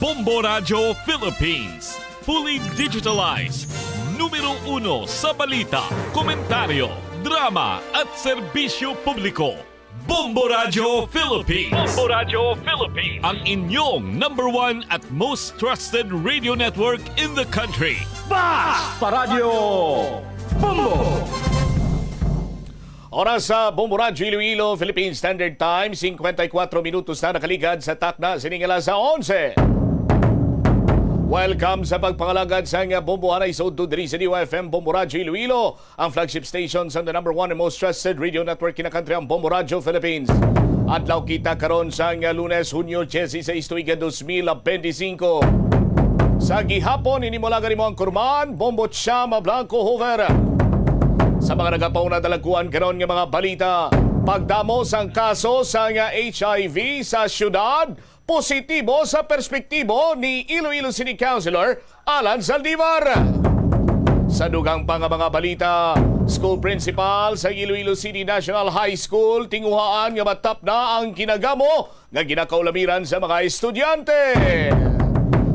Bombo Radio Philippines. Fully digitalized. Numero 1 sa balita, komentaryo, drama at serbisyo publiko. Bombo Radio Philippines. Bombo Radio Philippines. Ang inyong #1 at most trusted radio network in the country. Basta Radio Bombo! Oras sa Bombo Radio Iloilo, Philippine Standard Time, 54 minutos na nakaligad sa takna siningala sa 11. Welcome sa pagpangalagad sa Bombo Hanay sa Udto diri sa DYFM Bombo Radio Iloilo, ang flagship station sa the #1 and most trusted radio network in the country, ang Bombo Radio Philippines. Adlaw kita karon sa Lunes, Hunyo 16, tuiga 2025. Sa gihapon, inimulagan mo ang kurman, Bombo Chama Blanco Hover. Sa mga nagapauna dalaguan karon nga mga balita, pagdamos ang kaso sa HIV sa syudad, positibo sa perspektibo ni Iloilo City Councilor Alan Zaldivar. Sa dugang pang mga balita, school principal sa Iloilo City National High School tinguhaan nga matap na ang kinagamo nga ginakaulamiran sa mga estudyante.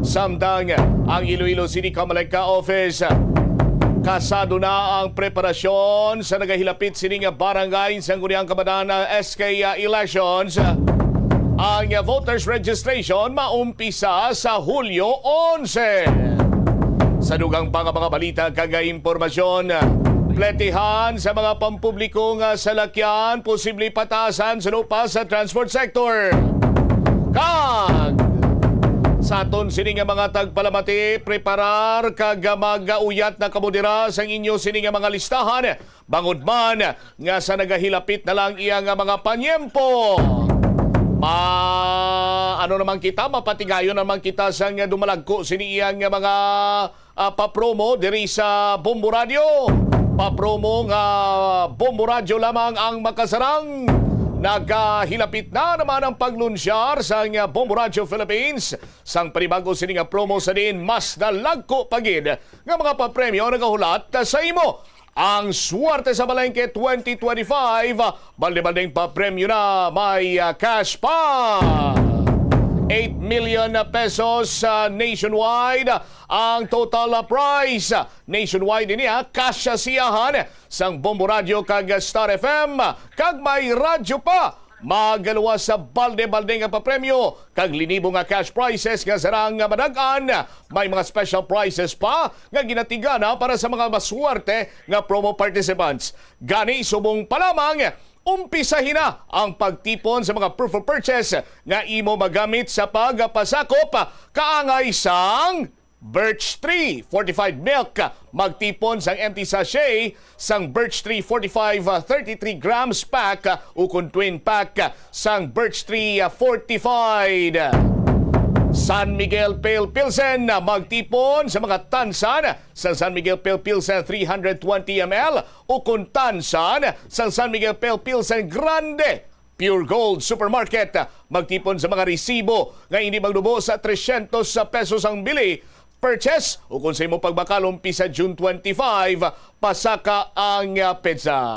Samtang ang Iloilo City Kamalagka Office, kasado na ang preparasyon sa nagahilapit sining barangay sa Guriang Kabadan SK elections. Ang voters registration maumpisa sa Hulyo 11. Sa dugang pang mga balita kag impormasyon, pletihan sa mga pampublikong salakyan, posible patasan sa lupa sa transport sector. Kag sa aton sining mga tagpalamati, preparar kag magauyat na kamodera sa inyo sining mga listahan, bangod man nga sa nagahilapit na lang iyang mga panyempo. Ano naman kita, mapatigayon naman kita sa dumalagko siniyang mga papromo diri sa Bombo Radio. Papromo nga Bombo Radio lamang ang makasarang. Nagahilapit na naman ang paglunsyar sa Bombo Radio Philippines. Sang panibago sining promo sa din, mas nalagko pagid nga mga papremyo nagahulat sa imo. Ang Swerte sa Balengke 2025, balde-baldeng pa-premyo na may cash pa. 8 million pesos nationwide ang total prize. Nationwide niya, cash siyahan sang Bombo Radio kag Star FM. Kag may radyo pa. Magalawa sa balde-balde nga papremyo, kag linibo nga cash prizes nga sarang nga madagan. May mga special prizes pa nga ginatigana para sa mga maswerte nga promo participants. Gani subong pa lamang, umpisahin na ang pagtipon sa mga proof of purchase nga imo magamit sa pagpasakop kaangay sang Birch Tree fortified milk. Magtipon sang empty sachet sang Birch Tree 45 33 grams pack ukon twin pack sang Birch Tree fortified. San Miguel Pale Pilsen magtipon sa mga tansan sa San Miguel Pale Pilsen 320 ml ukon tansan sa San Miguel Pale Pilsen Grande. Pure Gold Supermarket magtipon sa mga resibo nga hindi magdubo sa 300 pesos ang bili. Purchase o kung sa imo pagbakal umpisa June 25, pasaka ang pizza.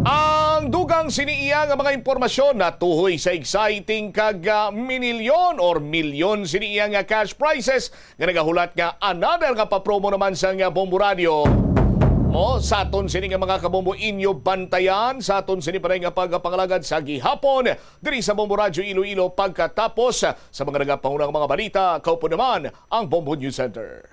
Ang dugang siniiya nga mga impormasyon na tuhoy sa exciting kag minilyon or milyon siniiya nga cash prizes nga nagahulat nga another nga papromo naman sa Bombo Radio. Sa aton sini nga mga kabombo inyo bantayan, sa aton sini pa rin nga pagpangalagad sa gihapon diri sa Bombo Radio Iloilo pagkatapos sa mga nagapaunang mga balita. Kaupo naman ang Bombo News Center.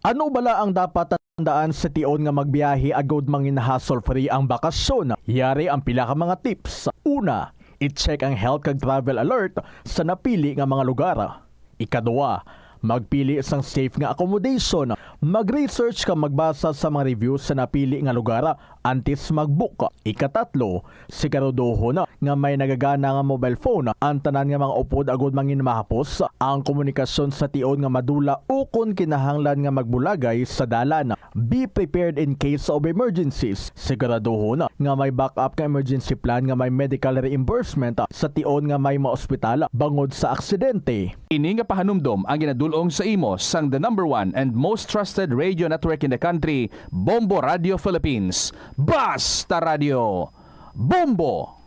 Ano bala ang dapat tandaan sa tion nga magbiyahe agod mangin hassle-free ang bakasyon? Yari ang pila ka mga tips. Una, i-check ang health kag travel alert sa napili nga mga lugar. Ikaduwa, magpili isang safe nga accommodation. Mag-research ka magbasa sa mga reviews sa napili nga lugar antes mag-book. Ikatatlo, siguraduhon nga may nagagana nga mobile phone. Ang tanan nga mga upod agod mangin mahapos ang komunikasyon sa tion nga madula ukon kinahanglan nga magbulagay sa dalan. Be prepared in case of emergencies. Siguraduhon nga may backup nga emergency plan nga may medical reimbursement sa tion nga may maospital bangod sa aksidente. Ini nga pahanumdom ang ginadulong sa imo sang the #1 and most trusted radio network in the country, Bombo Radio Philippines. Basta Radio Bombo!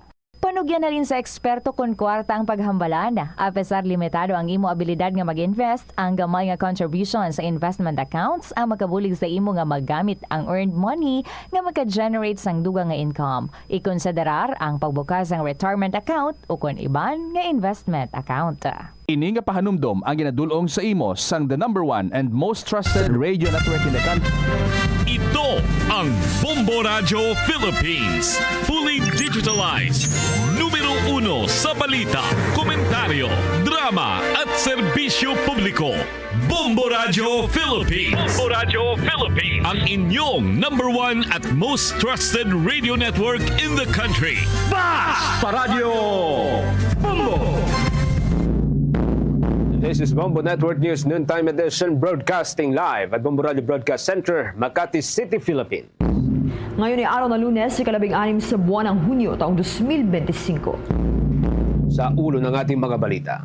Panugyan na rin sa eksperto kon kwarta ang paghambalan. Apesar limitado ang imo abilidad nga mag-invest, ang gamay nga contribution sa investment accounts ang makabulig sa imo nga maggamit ang earned money nga maka-generate sang dugang nga income. Ikonsiderar ang pagbukas ng retirement account o kon iban nga investment account. Ini nga pahanumdom ang ginadulong sa imo sang the number 1 and most trusted radio network in the country. Ito ang Bombo Radio Philippines. Fully digitalized. Numero 1 sa balita, komentaryo, drama at serbisyo publiko. Bombo Radio Philippines. Bombo Radio Philippines. Ang inyong number 1 at most trusted radio network in the country. Basta Radio Bombo! This is Bombo Network News Noontime Edition broadcasting live at Bombo Radio Broadcast Center, Makati City, Philippines. Ngayon ay araw na Lunes, ikalabing-anim sa buwan ng Hunyo taong 2025. Sa ulo ng ating mga balita.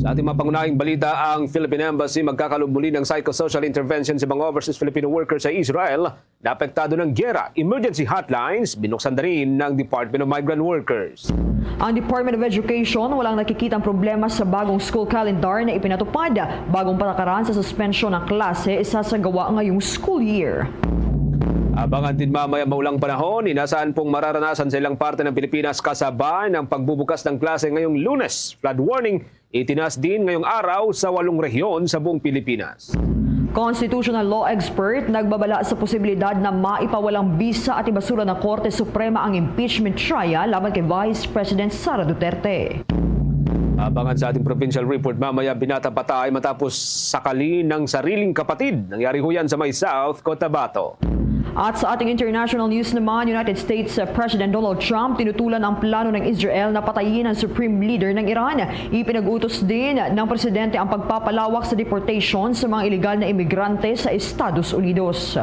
Sa ating mga pangunahing balita, ang Philippine Embassy magkakalubuli ng psychosocial intervention sa mga overseas Filipino workers sa Israel na apektado ng gyera. Emergency hotlines binuksan na rin ng Department of Migrant Workers. Ang Department of Education walang nakikitang problema sa bagong school calendar na ipinatupad. Bagong patakaran sa suspension ng klase isasagawa ngayong school year. Abangan din mamaya maulang panahon, inasaan pong mararanasan sa ilang parte ng Pilipinas kasabay ng pagbubukas ng klase ngayong Lunes. Flood warning itinas din ngayong araw sa 8 rehiyon sa buong Pilipinas. Constitutional law expert nagbabala sa posibilidad na maipawalang bisa at ibasura ng Korte Suprema ang impeachment trial laban kay Vice President Sara Duterte. Abangan sa ating provincial report mamaya, binata patay matapos sakalin ng sariling kapatid. Nangyari ho yan sa may South Cotabato. At sa ating international news naman, United States President Donald Trump tinutulan ang plano ng Israel na patayin ang supreme leader ng Iran. Ipinag-utos din ng presidente ang pagpapalawak sa deportation sa mga ilegal na imigrante sa Estados Unidos.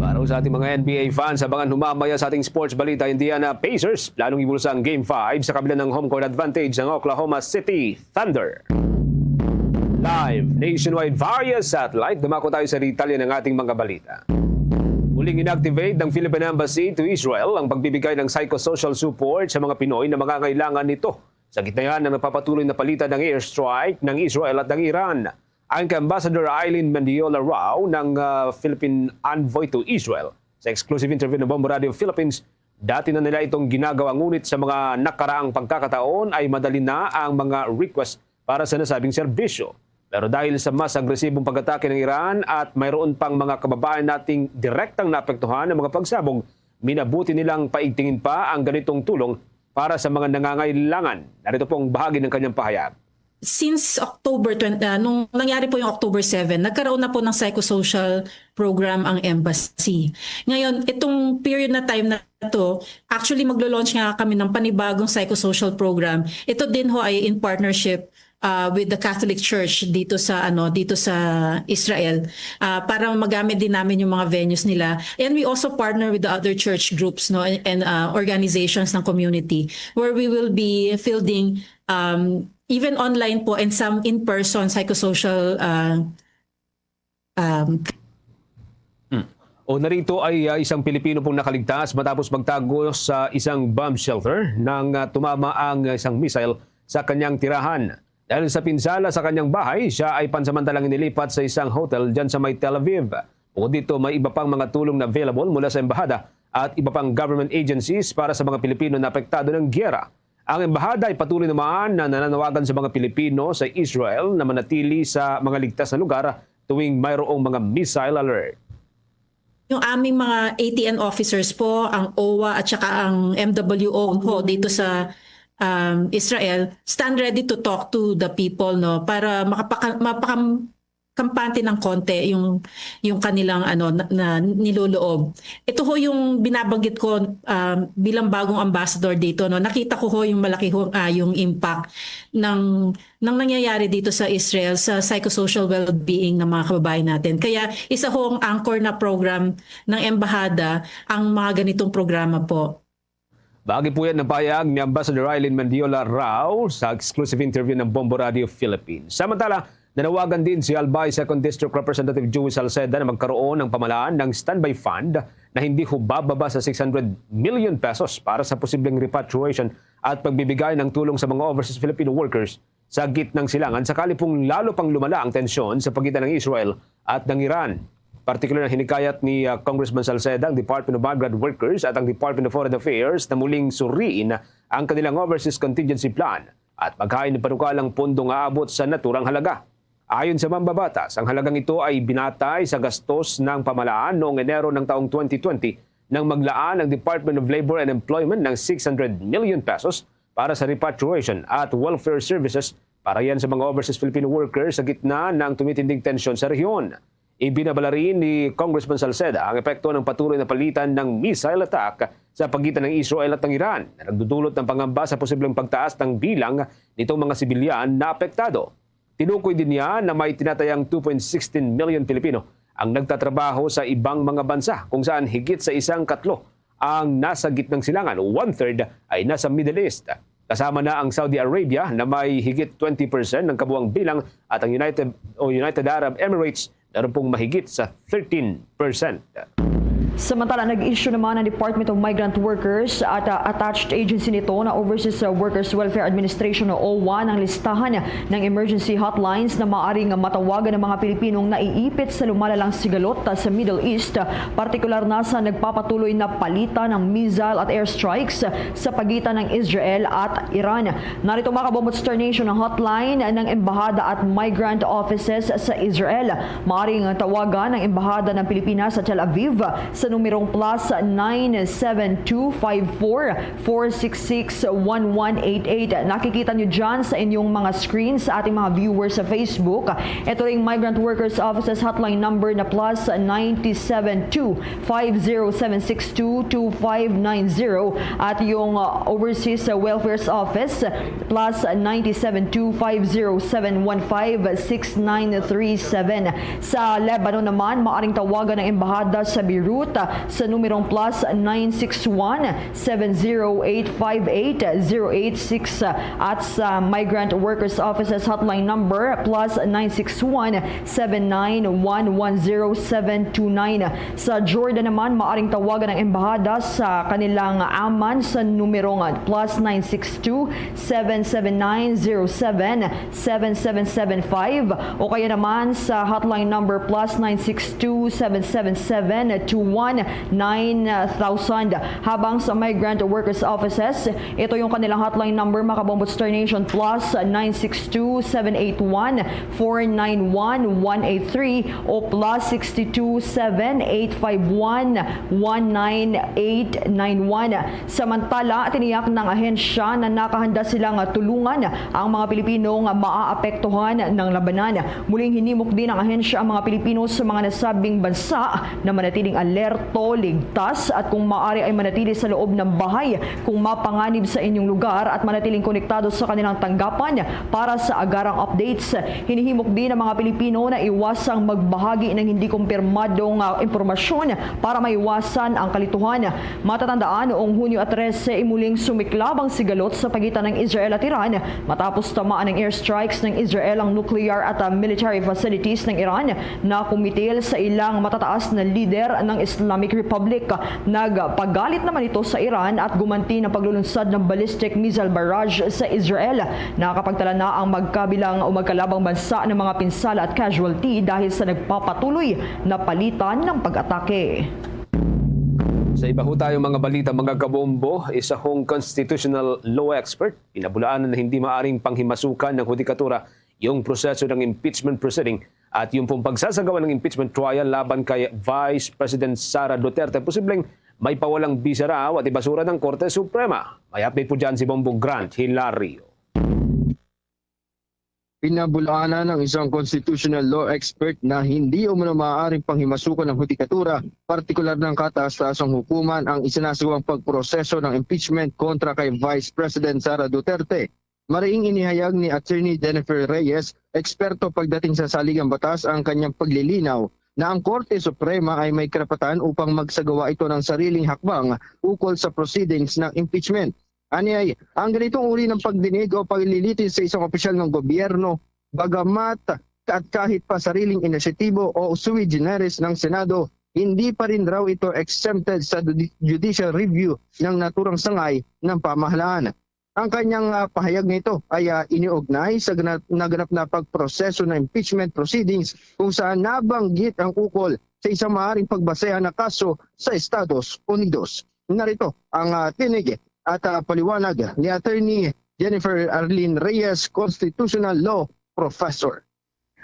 Para sa ating mga NBA fans, abangan humamaya sa ating sports balita, Indiana Pacers planong ibulsa ang Game 5 sa kabila ng home court advantage ng Oklahoma City Thunder. Live, nationwide via satellite, dumako tayo sa detalye ng ating mga balita. Muling inactivate ng Philippine Embassy to Israel ang pagbibigay ng psychosocial support sa mga Pinoy na mangangailangan nito sa gitna ng napapatuloy na palitan ng airstrike ng Israel at ng Iran. Ang kay Ambassador Eileen Mendiola Rao ng Philippine Envoy to Israel sa exclusive interview ng Bombo Radio Philippines, dati na nila itong ginagawa, ngunit sa mga nakaraang pagkakataon ay madali na ang mga request para sa nasabing serbisyo. Pero dahil sa mas agresibong pag-atake ng Iran at mayroon pang mga kababayan nating direktang naapektuhan ng mga pagsabog, minabuti nilang paigtingin pa ang ganitong tulong para sa mga nangangailangan. Narito pong bahagi ng kanyang pahayag. Since October 20, nung nangyari po yung October 7, nagkaroon na po ng psychosocial program ang embassy. Ngayon, itong period na time na to, actually maglo-launch nga kami ng panibagong psychosocial program. Ito din ho ay in partnership with the Catholic Church dito sa Israel para magamit din namin yung mga venues nila. And we also partner with the other church groups and organizations ng community where we will be fielding even online po and some in-person psychosocial O narito ay isang Pilipino pong nakaligtas matapos magtago sa isang bomb shelter nang tumama ang isang missile sa kanyang tirahan. Dahil sa pinsala sa kanyang bahay, siya ay pansamantalang inilipat sa isang hotel dyan sa may Tel Aviv. Bukod dito, may iba pang mga tulong na available mula sa embahada at iba pang government agencies para sa mga Pilipino na apektado ng gyera. Ang embahada ay patuloy naman na nananawagan sa mga Pilipino sa Israel na manatili sa mga ligtas na lugar tuwing mayroong mga missile alert. Yung aming mga ATN officers po, ang OWA at saka ang MWO po dito sa Israel, stand ready to talk to the people para mapakampante ng konti yung kanilang na niloloob. Ito ho yung binabanggit ko bilang bagong ambassador dito. Nakita ko ho yung malaki yung impact ng nangyayari dito sa Israel sa psychosocial well-being ng mga kababayan natin. Kaya isa ho ang anchor na program ng embahada ang mga ganitong programa po. Bahagi po yan ng pahayag ni Ambassador Eileen Mendiola Rao sa exclusive interview ng Bombo Radio Philippines. Samantala, nanawagan din si Albay 2nd District Representative Joey Salceda na magkaroon ng pamalaan ng standby fund na hindi ho bababa sa 600 million pesos para sa posibleng repatriation at pagbibigay ng tulong sa mga overseas Filipino workers sa gitnang silangan sakali pong lalo pang lumala ang tensyon sa pagitan ng Israel at ng Iran. Partikular na hinikayat ni Congressman Salceda ang Department of Migrant Workers at ang Department of Foreign Affairs na muling suriin ang kanilang overseas contingency plan at maghain ng panukalang pondong aabot sa naturang halaga. Ayon sa mambabatas, ang halagang ito ay binatay sa gastos ng pamalaan noong Enero ng taong 2020 nang maglaan ang Department of Labor and Employment ng 600 million pesos para sa repatriation at welfare services para yan sa mga overseas Filipino workers sa gitna ng tumitinding tensyon sa rehiyon. Ibinabala rin ni Congressman Salceda ang epekto ng patuloy na palitan ng missile attack sa pagitan ng Israel at ng Iran na nagdudulot ng pangamba sa posibleng pagtaas ng bilang nitong mga sibilyan na apektado. Tinukoy din niya na may tinatayang 2.16 million Pilipino ang nagtatrabaho sa ibang mga bansa kung saan higit sa 1/4 ang nasa gitnang silangan, 1/3 ay nasa Middle East. Kasama na ang Saudi Arabia na may higit 20% ng kabuang bilang at ang United Arab Emirates na rin pong mahigit sa 13%. Samantala, nag-issue naman ng Department of Migrant Workers at attached agency nito na Overseas Workers Welfare Administration o OWA ng listahan ng emergency hotlines na maaaring matawagan ng mga Pilipinong naiipit sa lumalalang sigalot sa Middle East, partikular na sa nagpapatuloy na palitan ng missile at airstrikes sa pagitan ng Israel at Iran. Narito mga kabomot Star Nation ang hotline ng Embahada at Migrant Offices sa Israel. Maaaring tawagan ng Embahada ng Pilipinas sa Tel Aviv sa numerong plus 97254-466-1188. Nakikita nyo dyan sa inyong mga screens sa ating mga viewers sa Facebook. Ito ring Migrant Workers Offices hotline number na plus 972-50762-2590 at yung Overseas Welfare Office plus 972-507-156937. Sa Lebanon naman, maaring tawagan ng Embahada sa Beirut sa numerong plus 961-70858-086 at sa Migrant Workers Offices hotline number plus 961-791-10729. Sa Jordan naman, maaring tawagan ng Embahada sa kanilang Amman sa numerong plus 962-779-07-7775 o kaya naman sa hotline number plus 962-777-219000. Habang sa Migrant Workers Offices, ito yung kanilang hotline number mga kabombot Star Nation plus 962-781-491-183 o plus 627-851-19891. Samantala, tiniyak ng ahensya na nakahanda silang tulungan ang mga Pilipinong maaapektuhan ng labanan. Muling hinimok din ng ahensya ang mga Pilipino sa mga nasabing bansa na manatiling alerto, ligtas at kung maaari ay manatili sa loob ng bahay kung mapanganib sa inyong lugar at manatiling konektado sa kanilang tanggapan para sa agarang updates. Hinihimok din ng mga Pilipino na iwasang magbahagi ng hindi kumpirmadong impormasyon para maiwasan ang kalituhan. Matatandaan noong Hunyo 13 muling sumiklab ang sigalot sa pagitan ng Israel at Iran matapos tamaan ng airstrikes ng Israel ang nuclear at military facilities ng Iran na kumitil sa ilang matataas na lider ng Islamic Republic. Nagpagalit naman ito sa Iran at gumanti ng paglulunsad ng ballistic missile barrage sa Israel. Nakakapagtala na ang magkabilang o magkalabang bansa ng mga pinsala at casualty dahil sa nagpapatuloy na palitan ng pag-atake. Sa iba ho tayong mga balita mga kabombo, isa hong constitutional law expert, pinabulaanan na hindi maaring panghimasukan ng hudikatura yung proseso ng impeachment proceeding at yung pong pagsasagawa ng impeachment trial laban kay Vice President Sara Duterte. Posibleng may pawalang bisa raw at ibasura ng Korte Suprema. May update po dyan si Bongbong Grant Hilario. Pinabulaanan ng isang constitutional law expert na hindi umano maaaring panghimasukan ng hudikatura, partikular ng kataas-taasang hukuman ang isinasagawang pagproseso ng impeachment kontra kay Vice President Sara Duterte. Mariing inihayag ni Attorney Jennifer Reyes, eksperto pagdating sa saligang batas, ang kanyang paglilinaw na ang Korte Suprema ay may karapatan upang magsagawa ito ng sariling hakbang ukol sa proceedings ng impeachment. Anyay, ang ganitong uri ng pagdinig o paglilitis sa isang opisyal ng gobyerno, bagamat at kahit pa sariling inisyatibo o sui generis ng Senado, hindi pa rin raw ito exempted sa judicial review ng naturang sangay ng pamahalaan. Ang kanyang pahayag nito ay iniugnay sa naganap na pagproseso ng impeachment proceedings kung saan nabanggit ang ukol sa isang maaaring pagbasehan na kaso sa Estados Unidos. Narito ang tinig at paliwanag ni Attorney Jennifer Arlene Reyes, Constitutional Law Professor.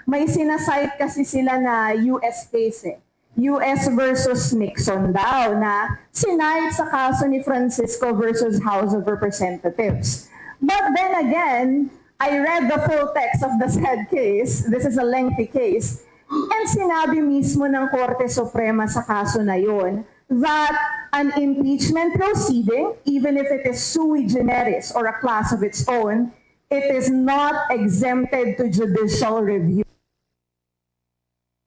May sinasite kasi sila na US case US versus Nixon daw na sinayad sa kaso ni Francisco versus House of Representatives. But then again, I read the full text of the said case. This is a lengthy case. And sinabi mismo ng Korte Suprema sa kaso na yon that an impeachment proceeding, even if it is sui generis or a class of its own, it is not exempted to judicial review.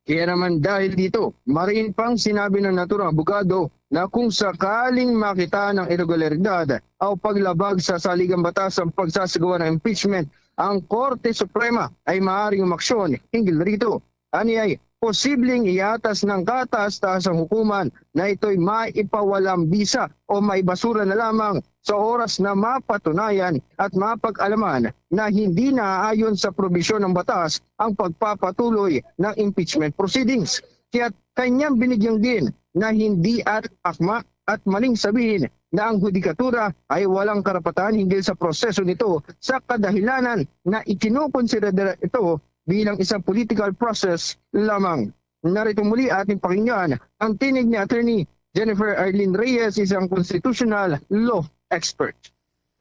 Kaya naman dahil dito, mariin pang sinabi ng naturang abogado na kung sakaling makita ng irregularidad o paglabag sa saligang batas ang pagsasagawa ng impeachment, ang Korte Suprema ay maaaring umaksyon hinggil rito. Ani ay posibleng iatas ng kataas-taasang hukuman na ito'y maipawalang bisa o maibasura na lamang sa oras na mapatunayan at mapag-alaman na hindi naaayon sa probisyon ng batas ang pagpapatuloy ng impeachment proceedings. Kaya kanyang binigyang din na hindi at akma at maling sabihin na ang hudikatura ay walang karapatan hinggil sa proseso nito sa kadahilanan na ikinukonsidera ito bilang isang political process lamang. Narito muli ating pakinggan ang tinig ni Attorney Jennifer Arlene Reyes, isang constitutional law expert.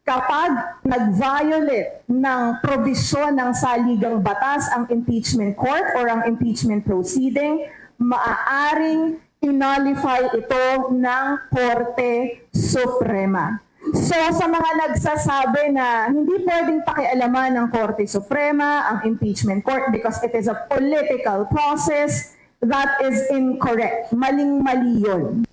Kapag nag-violate ng probisyon ng saligang batas ang impeachment court or ang impeachment proceeding, maaaring i-nullify ito ng Korte Suprema. So sa mga nagsasabi na hindi pwedeng pakialaman ng Korte Suprema ang impeachment court because it is a political process, that is incorrect. Maling-mali yun.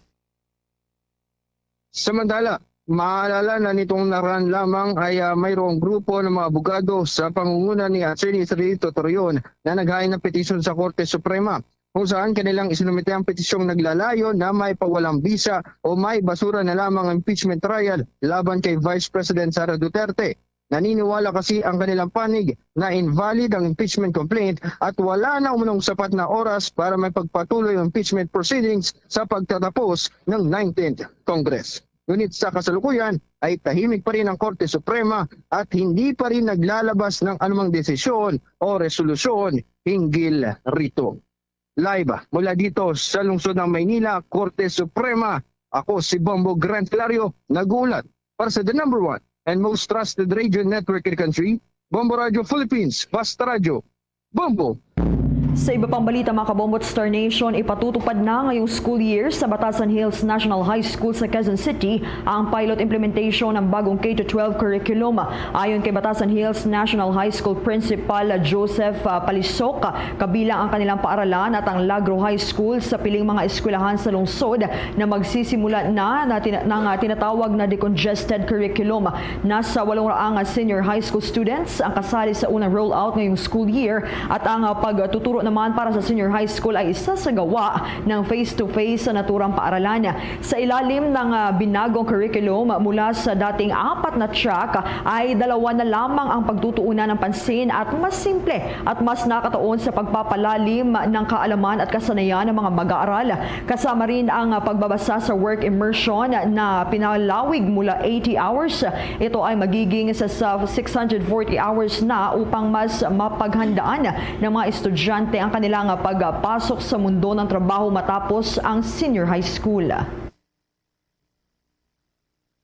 Samantala, maalala na nitong nakaraan lamang ay mayroong grupo ng mga abogado sa pangunguna ni Attorney Israelito Torreon na naghain ng petisyon sa Korte Suprema kung saan kanilang isinumite ang petisyong naglalayo na may pawalang bisa o may basura na lamang ang impeachment trial laban kay Vice President Sara Duterte. Naniniwala kasi ang kanilang panig na invalid ang impeachment complaint at wala na umunong sapat na oras para may pagpatuloy ang impeachment proceedings sa pagtatapos ng 19th Congress. Ngunit sa kasalukuyan ay tahimik pa rin ang Korte Suprema at hindi pa rin naglalabas ng anumang desisyon o resolusyon hinggil rito. Live mula dito sa lungsod ng Maynila, Korte Suprema, ako si Bombo Grant Hilario, nag-uulat para sa the number one and most trusted radio network in the country, Bombo Radio Philippines, Basta Radio, Bombo. Sa iba pang balita mga Kabombo at Star Nation, ipatutupad na ngayong school year sa Batasan Hills National High School sa Quezon City ang pilot implementation ng bagong K-12 curriculum. Ayon kay Batasan Hills National High School Principal Joseph Palisok, kabilang ang kanilang paaralan at ang Lagro High School sa piling mga eskwelahan sa lungsod na magsisimula na ng tinatawag na decongested curriculum. Nasa 800 senior high school students ang kasali sa unang rollout ngayong school year at ang pagtuturo naman para sa senior high school ay isasagawa ng face-to-face sa naturang paaralan. Sa ilalim ng binagong curriculum mula sa dating 4 na track ay 2 na lamang ang pagtutuunan ng pansin at mas simple at mas nakatuon sa pagpapalalim ng kaalaman at kasanayan ng mga mag-aaral. Kasama rin ang pagbabasa sa work immersion na pinalawig mula 80 hours. Ito ay magiging sa 640 hours na upang mas mapaghandaan ng mga estudyante ang kanilang pagpasok sa mundo ng trabaho matapos ang senior high school.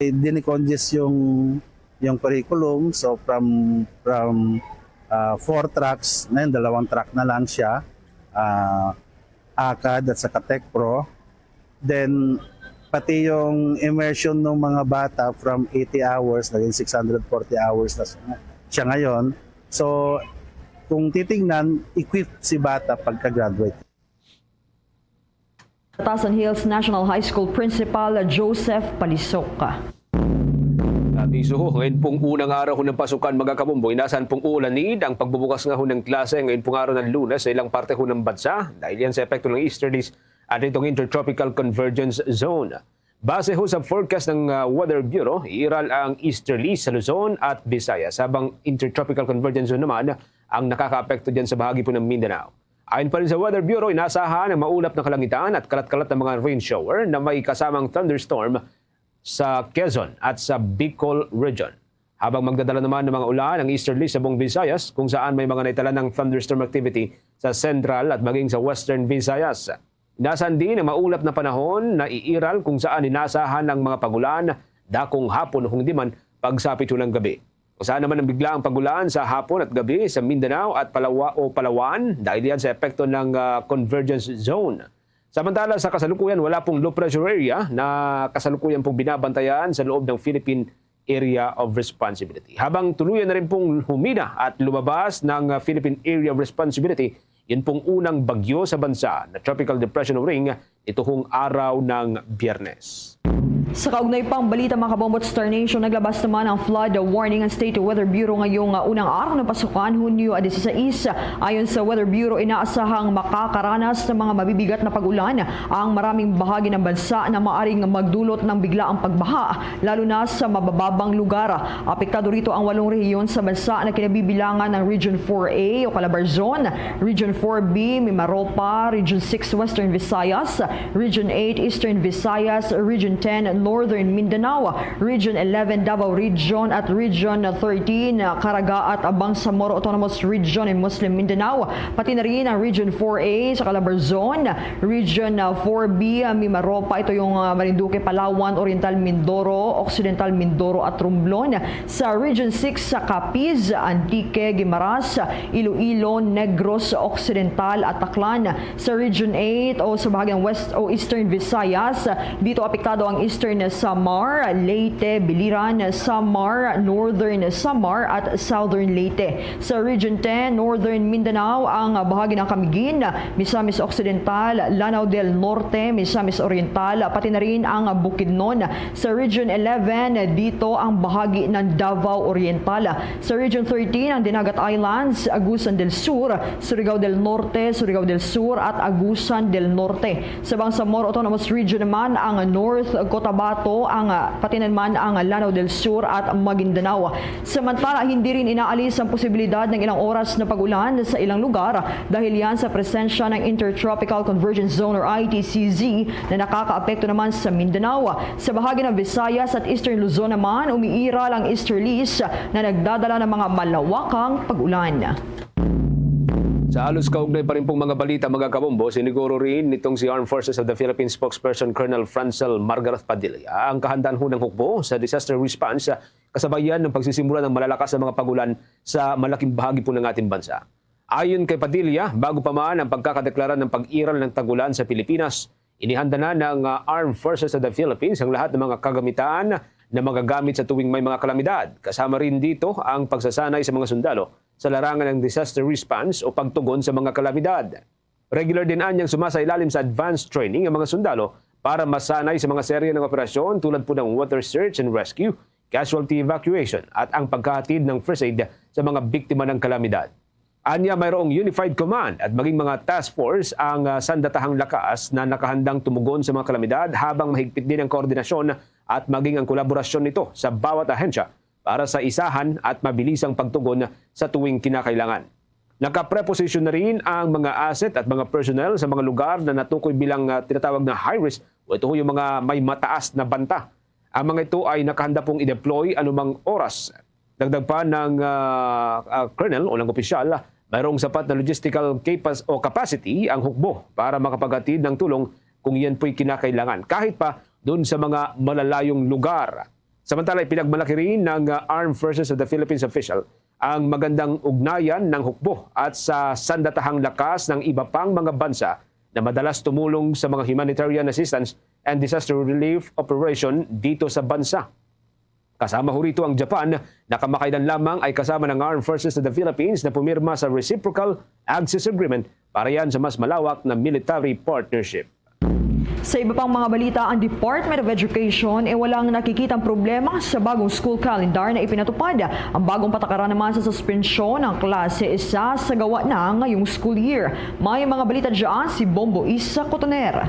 Dinecongest yung curriculum, so from 4 tracks, ngayon 2 track na lang siya, ACAD at saka Tech Pro. Then pati yung immersion ng mga bata from 80 hours, naging 640 hours na siya ngayon. So kung titingnan, equipped si bata pagka-graduate. Batasan Hills National High School Principal Joseph Palisok. Abiso ho, ngayon pong unang araw ng pasukan mga Kabombo, inasahan pong uulanid ang pagbubukas nga ho ng klase ngayon pong araw ng Lunes sa ilang parte ho ng bansa dahil yan sa epekto ng easterlies at itong intertropical convergence zone. Base ho sa forecast ng Weather Bureau, iiral ang easterly sa Luzon at Visayas, habang intertropical convergence zone naman ang nakakaapekto dyan sa bahagi po ng Mindanao. Ayon pa rin sa Weather Bureau, inaasahan ang maulap na kalangitan at kalat-kalat na mga rain shower na may kasamang thunderstorm sa Quezon at sa Bicol region. Habang magdadala naman ng mga ulan ang easterly sa buong Visayas, kung saan may mga naitala ng thunderstorm activity sa central at maging sa western Visayas. Inaasahan din ang maulap na panahon na iiral kung saan inaasahan ng mga pagulan dakong hapon o kung di man pagsapit ng gabi. Kung saan naman ang biglaang pagulan sa hapon at gabi sa Mindanao at Palawan dahil yan sa epekto ng convergence zone. Samantala sa kasalukuyan, wala pong low pressure area na kasalukuyan pong binabantayan sa loob ng Philippine Area of Responsibility. Habang tuluyan na rin pong humina at lumabas ng Philippine Area of Responsibility, yun pong unang bagyo sa bansa na Tropical Depression Ring itong araw ng Biyernes. Sa kaugnay pang balita mga kabombot, Star Nation, naglabas naman ang flood warning ang State Weather Bureau ngayong unang araw ng pasukan, Hunyo 16. Ayon sa Weather Bureau, inaasahang makakaranas ng mga mabibigat na pag-ulan ang maraming bahagi ng bansa na maaring magdulot ng biglaang pagbaha, lalo na sa mabababang lugar. Apektado rito ang 8 rehiyon sa bansa na kinabibilangan ng Region 4A o Calabarzon, Region 4B, Mimaropa, Region 6 Western Visayas, Region 8 Eastern Visayas, Region 10 Northern Mindanao, Region 11 Davao Region at Region 13 Caraga at Bangsamoro Autonomous Region in Muslim Mindanao, pati na rin ang Region 4A sa Calabarzon, Region 4B Mimaropa, ito yung Marinduque, Palawan, Oriental Mindoro, Occidental Mindoro at Romblon, sa Region 6 sa Capiz, Antique, Guimaras, Iloilo, Negros Occidental at Taclan, sa Region 8 o sa bahagyang West o Eastern Visayas, dito apektado ang Eastern Samar, Leyte, Biliran, Samar, Northern Samar at Southern Leyte. Sa Region 10, Northern Mindanao, ang bahagi ng Camiguin, Misamis Occidental, Lanao del Norte, Misamis Oriental, pati na rin ang Bukidnon. Sa Region 11, dito ang bahagi ng Davao Oriental. Sa Region 13, ang Dinagat Islands, Agusan del Sur, Surigao del Norte, Surigao del Sur at Agusan del Norte. Sa Bangsamoro Autonomous Region naman, ang North Cotabato, ang pati naman ang Lanao del Sur at Maguindanao. Samantala, hindi rin inaalis ang posibilidad ng ilang oras na pag-ulan sa ilang lugar dahil yan sa presensya ng Intertropical Convergence Zone or ITCZ na nakakaapekto naman sa Mindanao. Sa bahagi ng Visayas at Eastern Luzon naman, umiiral ang easterlies na nagdadala ng mga malawakang pag-ulan. Sa halos kaugnay pa rin pong mga balita, mga kabombo, siniguro rin nitong si Armed Forces of the Philippines spokesperson Colonel Francel Margaret Padilla ang kahandaan ho ng hukbo sa disaster response kasabayan ng pagsisimula ng malalakas na mga pagulan sa malaking bahagi po ng ating bansa. Ayon kay Padilla, bago pa man ang pagkakadeklara ng pag-iral ng tagulan sa Pilipinas, inihanda na ng Armed Forces of the Philippines ang lahat ng mga kagamitan na magagamit sa tuwing may mga kalamidad. Kasama rin dito ang pagsasanay sa mga sundalo sa larangan ng disaster response o pagtugon sa mga kalamidad. Regular din anyang sumasailalim sa advanced training ang mga sundalo para masanay sa mga serye ng operasyon tulad po ng water search and rescue, casualty evacuation at ang pagkahatid ng first aid sa mga biktima ng kalamidad. Anya, mayroong unified command at maging mga task force ang sandatahang lakas na nakahandang tumugon sa mga kalamidad habang mahigpit din ang koordinasyon at maging ang kolaborasyon nito sa bawat ahensya para sa isahan at mabilisang pagtugon sa tuwing kinakailangan. Nakapreposisyon na rin ang mga asset at mga personnel sa mga lugar na natukoy bilang tinatawag na high risk o ito yung mga may mataas na banta. Ang mga ito ay nakahanda pong i-deploy anumang oras. Dagdag pa ng colonel o ng opisyal, mayroong sapat na logistical capacity ang hukbo para makapaghatid ng tulong kung yan po'y kinakailangan, kahit pa doon sa mga malalayong lugar. Samantala, pinagmalaki rin ng Armed Forces of the Philippines official ang magandang ugnayan ng hukbo at sa sandatahang lakas ng iba pang mga bansa na madalas tumulong sa mga humanitarian assistance and disaster relief operation dito sa bansa. Kasama ho rito ang Japan na kamakailan lamang ay kasama ng Armed Forces of the Philippines na pumirma sa Reciprocal Access Agreement para yan sa mas malawak na military partnership. Sa iba pang mga balita, ang Department of Education walang nakikitang problema sa bagong school calendar na ipinatupad. Ang bagong patakaran naman sa suspensyon ng klase isa sa gawa na ngayong school year. May mga balita dyan si Bombo Isa Cotoner.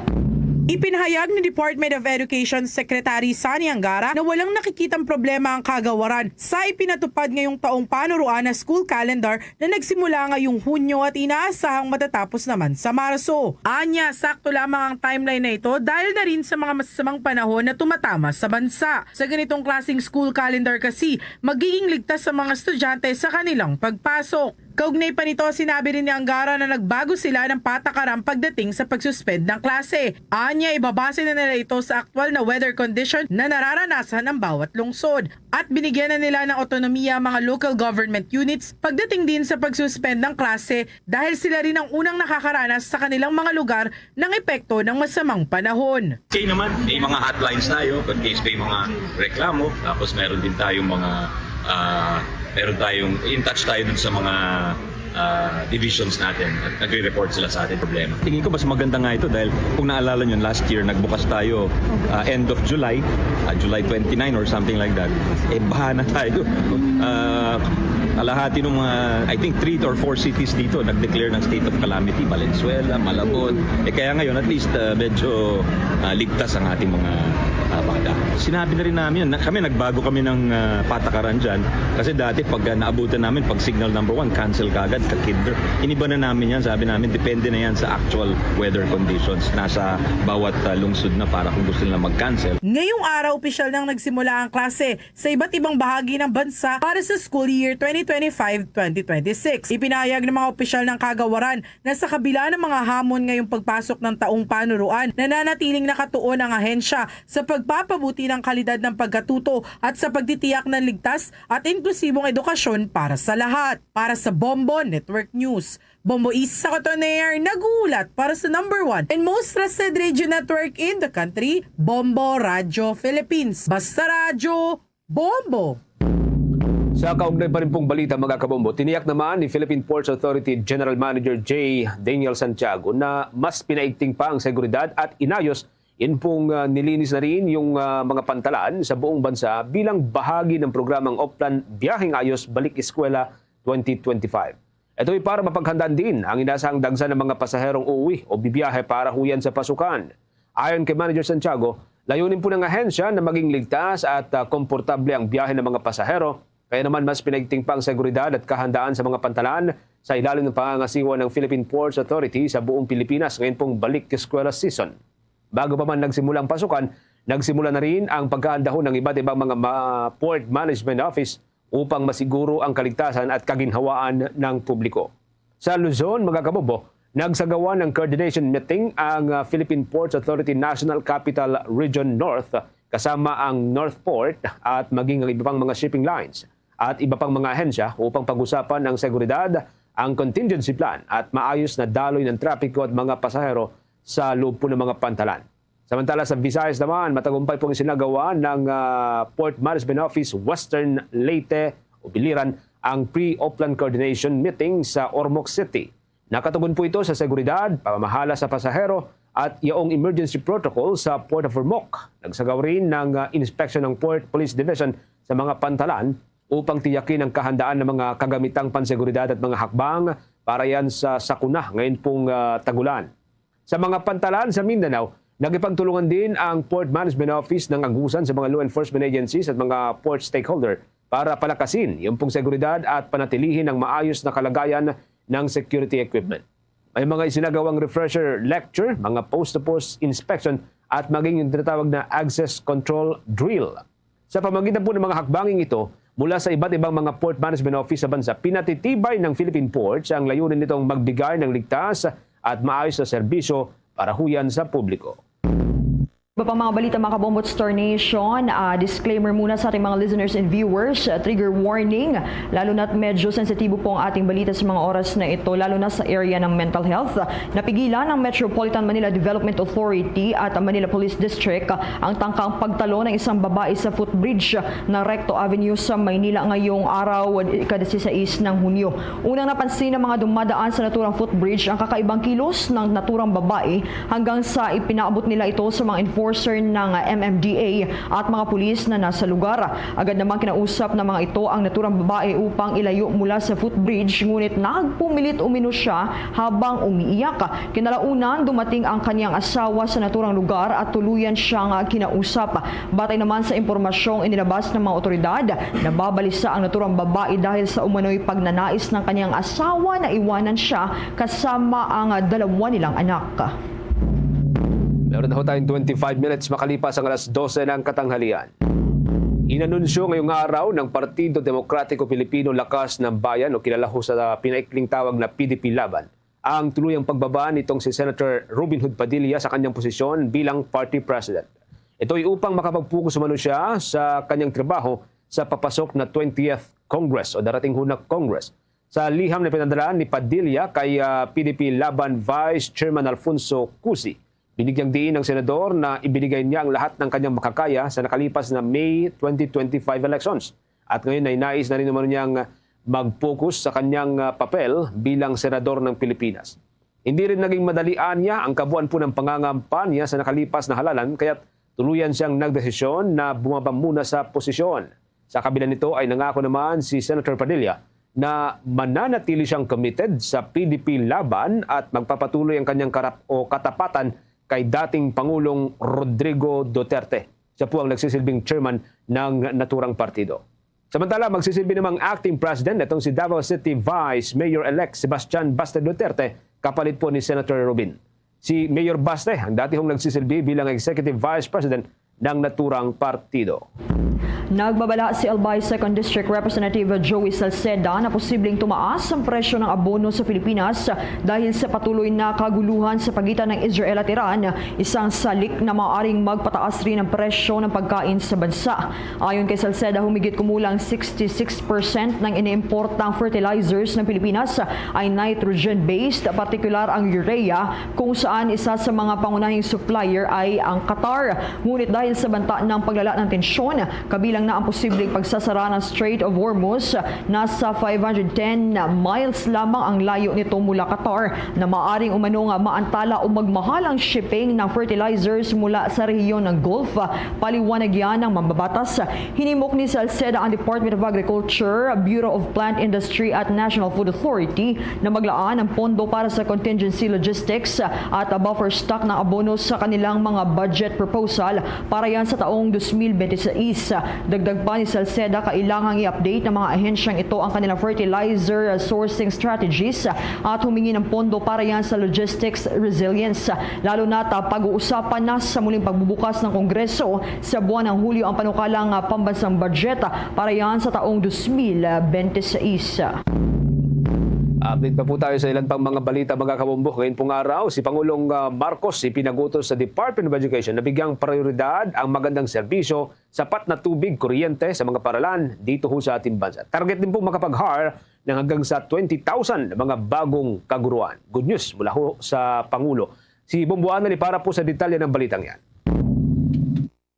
Ipinahayag ni Department of Education Secretary Sani Angara na walang nakikitang problema ang kagawaran sa ipinatupad ngayong taong panuruan na school calendar na nagsimula ngayong Hunyo at inaasahang matatapos naman sa Marso. Anya, sakto lamang ang timeline na ito dahil na rin sa mga masasamang panahon na tumatama sa bansa. Sa ganitong klaseng school calendar kasi, magiging ligtas sa mga estudyante sa kanilang pagpasok. Kaugnay pa nito, sinabi rin ni Angara na nagbago sila ng patakaran pagdating sa pagsuspend ng klase. Anya, ibabase na nila ito sa aktwal na weather condition na nararanasan ng bawat lungsod. At binigyan na nila ng otonomiya mga local government units pagdating din sa pagsuspend ng klase dahil sila rin ang unang nakakaranas sa kanilang mga lugar ng epekto ng masamang panahon. Okay naman, may mga hotlines tayo in case may mga reklamo. Tapos meron din tayong mga in touch tayo dun sa mga divisions natin at nagre-report sila sa atin problema. Tingin ko mas maganda nga ito dahil kung naalala nyo, last year nagbukas tayo end of July, July 29 or something like that. Baha na tayo. Alahati ng mga, I think 3 or 4 cities dito nag-declare ng state of calamity. Valenzuela, Malabon. Kaya ngayon at least medyo ligtas ang ating mga bata. Sinabi na rin namin, kami nagbago kami ng patakaran dyan. Kasi dati pag naabutan namin, pag signal number 1, cancel kagad, kakinder. Iniba na namin yan, sabi namin, depende na yan sa actual weather conditions. Nasa bawat lungsod na para kung gusto nila mag-cancel. Ngayong araw, opisyal nang nagsimula ang klase sa iba't ibang bahagi ng bansa para sa school year 2025-2026. Ipinahayag ng mga opisyal ng kagawaran na sa kabila ng mga hamon ngayong pagpasok ng taong panuruan, nananatiling nakatuon ang ahensya sa pagpapabuti ng kalidad ng pagkatuto at sa pagtitiyak ng ligtas at inklusibong edukasyon para sa lahat. Para sa Bombo Network News, Bombo Isa Cotoner, nagulat para sa number 1 and most trusted radio network in the country, Bombo Radio Philippines. Basta radyo, Bombo! Sa kaugnay pa rin pong balita mga kabombo, tiniyak naman ni Philippine Ports Authority General Manager J. Daniel Santiago na mas pinaigting pa ang seguridad at inayos. Yun pong nilinis na rin yung mga pantalan sa buong bansa bilang bahagi ng programang Oplan Biyaheng Ayos Balik Eskwela 2025. Ito ay para mapaghandaan din ang inasahang dagsa ng mga pasaherong uuwi o bibiyahe para huyan sa pasukan. Ayon kay Manager Santiago, layunin po ng ahensya na maging ligtas at komportable ang biyahe ng mga pasahero. Kaya naman mas pinaigting pa ang seguridad at kahandaan sa mga pantalan sa ilalim ng pangangasiwa ng Philippine Ports Authority sa buong Pilipinas ngayon pong balik eskwela season. Bago pa man nagsimula ang pasukan, nagsimula na rin ang pagkahandahon ng iba't ibang mga Port Management Office upang masiguro ang kaligtasan at kaginhawaan ng publiko. Sa Luzon, mga kabobo, nagsagawa ng coordination meeting ang Philippine Ports Authority National Capital Region North kasama ang North Port at maging ang iba pang mga shipping lines at iba pang mga ahensya upang pag-usapan ang seguridad, ang contingency plan at maayos na daloy ng trapiko at mga pasahero sa loob po ng mga pantalan. Samantala sa Visayas naman, matagumpay pong isinagawa ng Port Management Office Western Leyte o Biliran ang pre-Oplan Coordination Meeting sa Ormoc City. Nakatugon po ito sa seguridad, pamamahala sa pasahero at iyong emergency protocol sa Port of Ormoc. Nagsagawa rin ng inspection ng Port Police Division sa mga pantalan upang tiyakin ang kahandaan ng mga kagamitang panseguridad at mga hakbang para yan sa sakuna ngayon pong tagulan. Sa mga pantalan sa Mindanao, nagipagtulungan din ang Port Management Office ng agusan sa mga law enforcement agencies at mga port stakeholder para palakasin yung pong seguridad at panatilihin ang maayos na kalagayan ng security equipment. May mga isinagawang refresher lecture, mga post-to-post inspection at maging yung tinatawag na access control drill. Sa pamagitan po ng mga hakbanging ito, mula sa iba't ibang mga Port Management Office sa bansa, pinatitibay ng Philippine Ports ang layunin nitong magbigay ng ligtas at maayos na serbisyo para huyan sa publiko. Iba pang mga balita mga Kabombot Star Nation, disclaimer muna sa ating mga listeners and viewers, trigger warning, lalo na't medyo sensitibo po ang ating balita sa mga oras na ito, lalo na sa area ng mental health. Napigilan ng Metropolitan Manila Development Authority at Manila Police District ang tangkang pagtalo ng isang babae sa footbridge na Recto Avenue sa Maynila ngayong araw, ika-16 ng Hunyo. Unang napansin ng mga dumadaan sa naturang footbridge ang kakaibang kilos ng naturang babae hanggang sa ipinaabot nila ito sa mga enforcement enforcer ng MMDA at mga pulis na nasa lugar. Agad naman kinausap ng mga ito ang naturang babae upang ilayo mula sa footbridge, ngunit nagpumilit umino siya habang umiiyak. Kinalaunan, dumating ang kanyang asawa sa naturang lugar at tuluyan siyang kinausap. Batay naman sa impormasyong inilabas ng mga otoridad, nababalisa ang naturang babae dahil sa umano'y pagnanais ng kanyang asawa na iwanan siya kasama ang dalawa nilang anak. Meron na ho tayong 25 minutes makalipas ang alas 12 ng katanghalian. Inanunsyo ngayong araw ng Partido Demokratiko Pilipino Lakas ng Bayan o kilala ho sa pinaikling tawag na PDP Laban ang tuluyang pagbaba nitong si Senator Robin Hood Padilla sa kanyang posisyon bilang party president. Ito ay upang makapag-focus umano siya sa kanyang trabaho sa papasok na 20th Congress o darating ho na Congress. Sa liham na pinadala ni Padilla kay PDP Laban Vice Chairman Alfonso Cusi, binigyang diin ng senador na ibinigay niya ang lahat ng kanyang makakaya sa nakalipas na May 2025 elections. At ngayon ay nais na rin naman niyang mag-focus sa kanyang papel bilang senador ng Pilipinas. Hindi rin naging madalian niya ang kabuuan po ng pangangampanya sa nakalipas na halalan, kaya't tuluyan siyang nagdesisyon na bumaba muna sa posisyon. Sa kabila nito ay nangako naman si Senator Padilla na mananatili siyang committed sa PDP Laban at magpapatuloy ang kanyang katapatan kay dating Pangulong Rodrigo Duterte. Siya po ang nagsisilbing chairman ng naturang partido. Samantala, magsisilbi namang acting president itong si Davao City Vice Mayor-elect Sebastian Baste Duterte, kapalit po ni Senator Robin. Si Mayor Baste ang dati hong nagsisilbi bilang executive vice president ng naturang partido. Nagbabala si Albay 2nd District Representative Joey Salceda na posibleng tumaas ang presyo ng abono sa Pilipinas dahil sa patuloy na kaguluhan sa pagitan ng Israel at Iran, isang salik na maaaring magpataas rin ang presyo ng pagkain sa bansa. Ayon kay Salceda, humigit kumulang 66% ng iniimportang fertilizers ng Pilipinas ay nitrogen-based, partikular ang urea, kung saan isa sa mga pangunahing supplier ay ang Qatar. Ngunit dahil sa banta ng paglala ng tensyon, kabilang na ang posibleng pagsasara ng Strait of Hormuz, nasa 510 miles lamang ang layo nito mula Qatar na maaring umanong maantala o magmahal ang shipping ng fertilizers mula sa rehiyon ng Gulf. Paliwanag yan ng mambabatas. Hinimok ni Salceda ang Department of Agriculture, Bureau of Plant Industry at National Food Authority na maglaan ng pondo para sa contingency logistics at buffer stock ng abono sa kanilang mga budget proposal para yan sa taong 2026. Dagdag pa ni Salceda, kailangang i-update ng mga ahensyang ito ang kanilang fertilizer sourcing strategies at humingi ng pondo para yan sa logistics resilience. Lalo na pag-uusapan na sa muling pagbubukas ng Kongreso sa buwan ng Hulyo ang panukalang pambansang budget para yan sa taong 2026. Update pa po tayo sa ilan pang mga balita mga kabumbok. Ngayon pong araw, si Pangulong Marcos ipinagutos sa Department of Education na bigyang prioridad ang magandang serbisyo, sapat na tubig, kuryente sa mga paralan dito ho sa ating bansa. Target din po makapag-hire ng hanggang sa 20,000 mga bagong kaguruan. Good news mula ho sa Pangulo. Si Bumbuan na para po sa detalye ng balitang yan.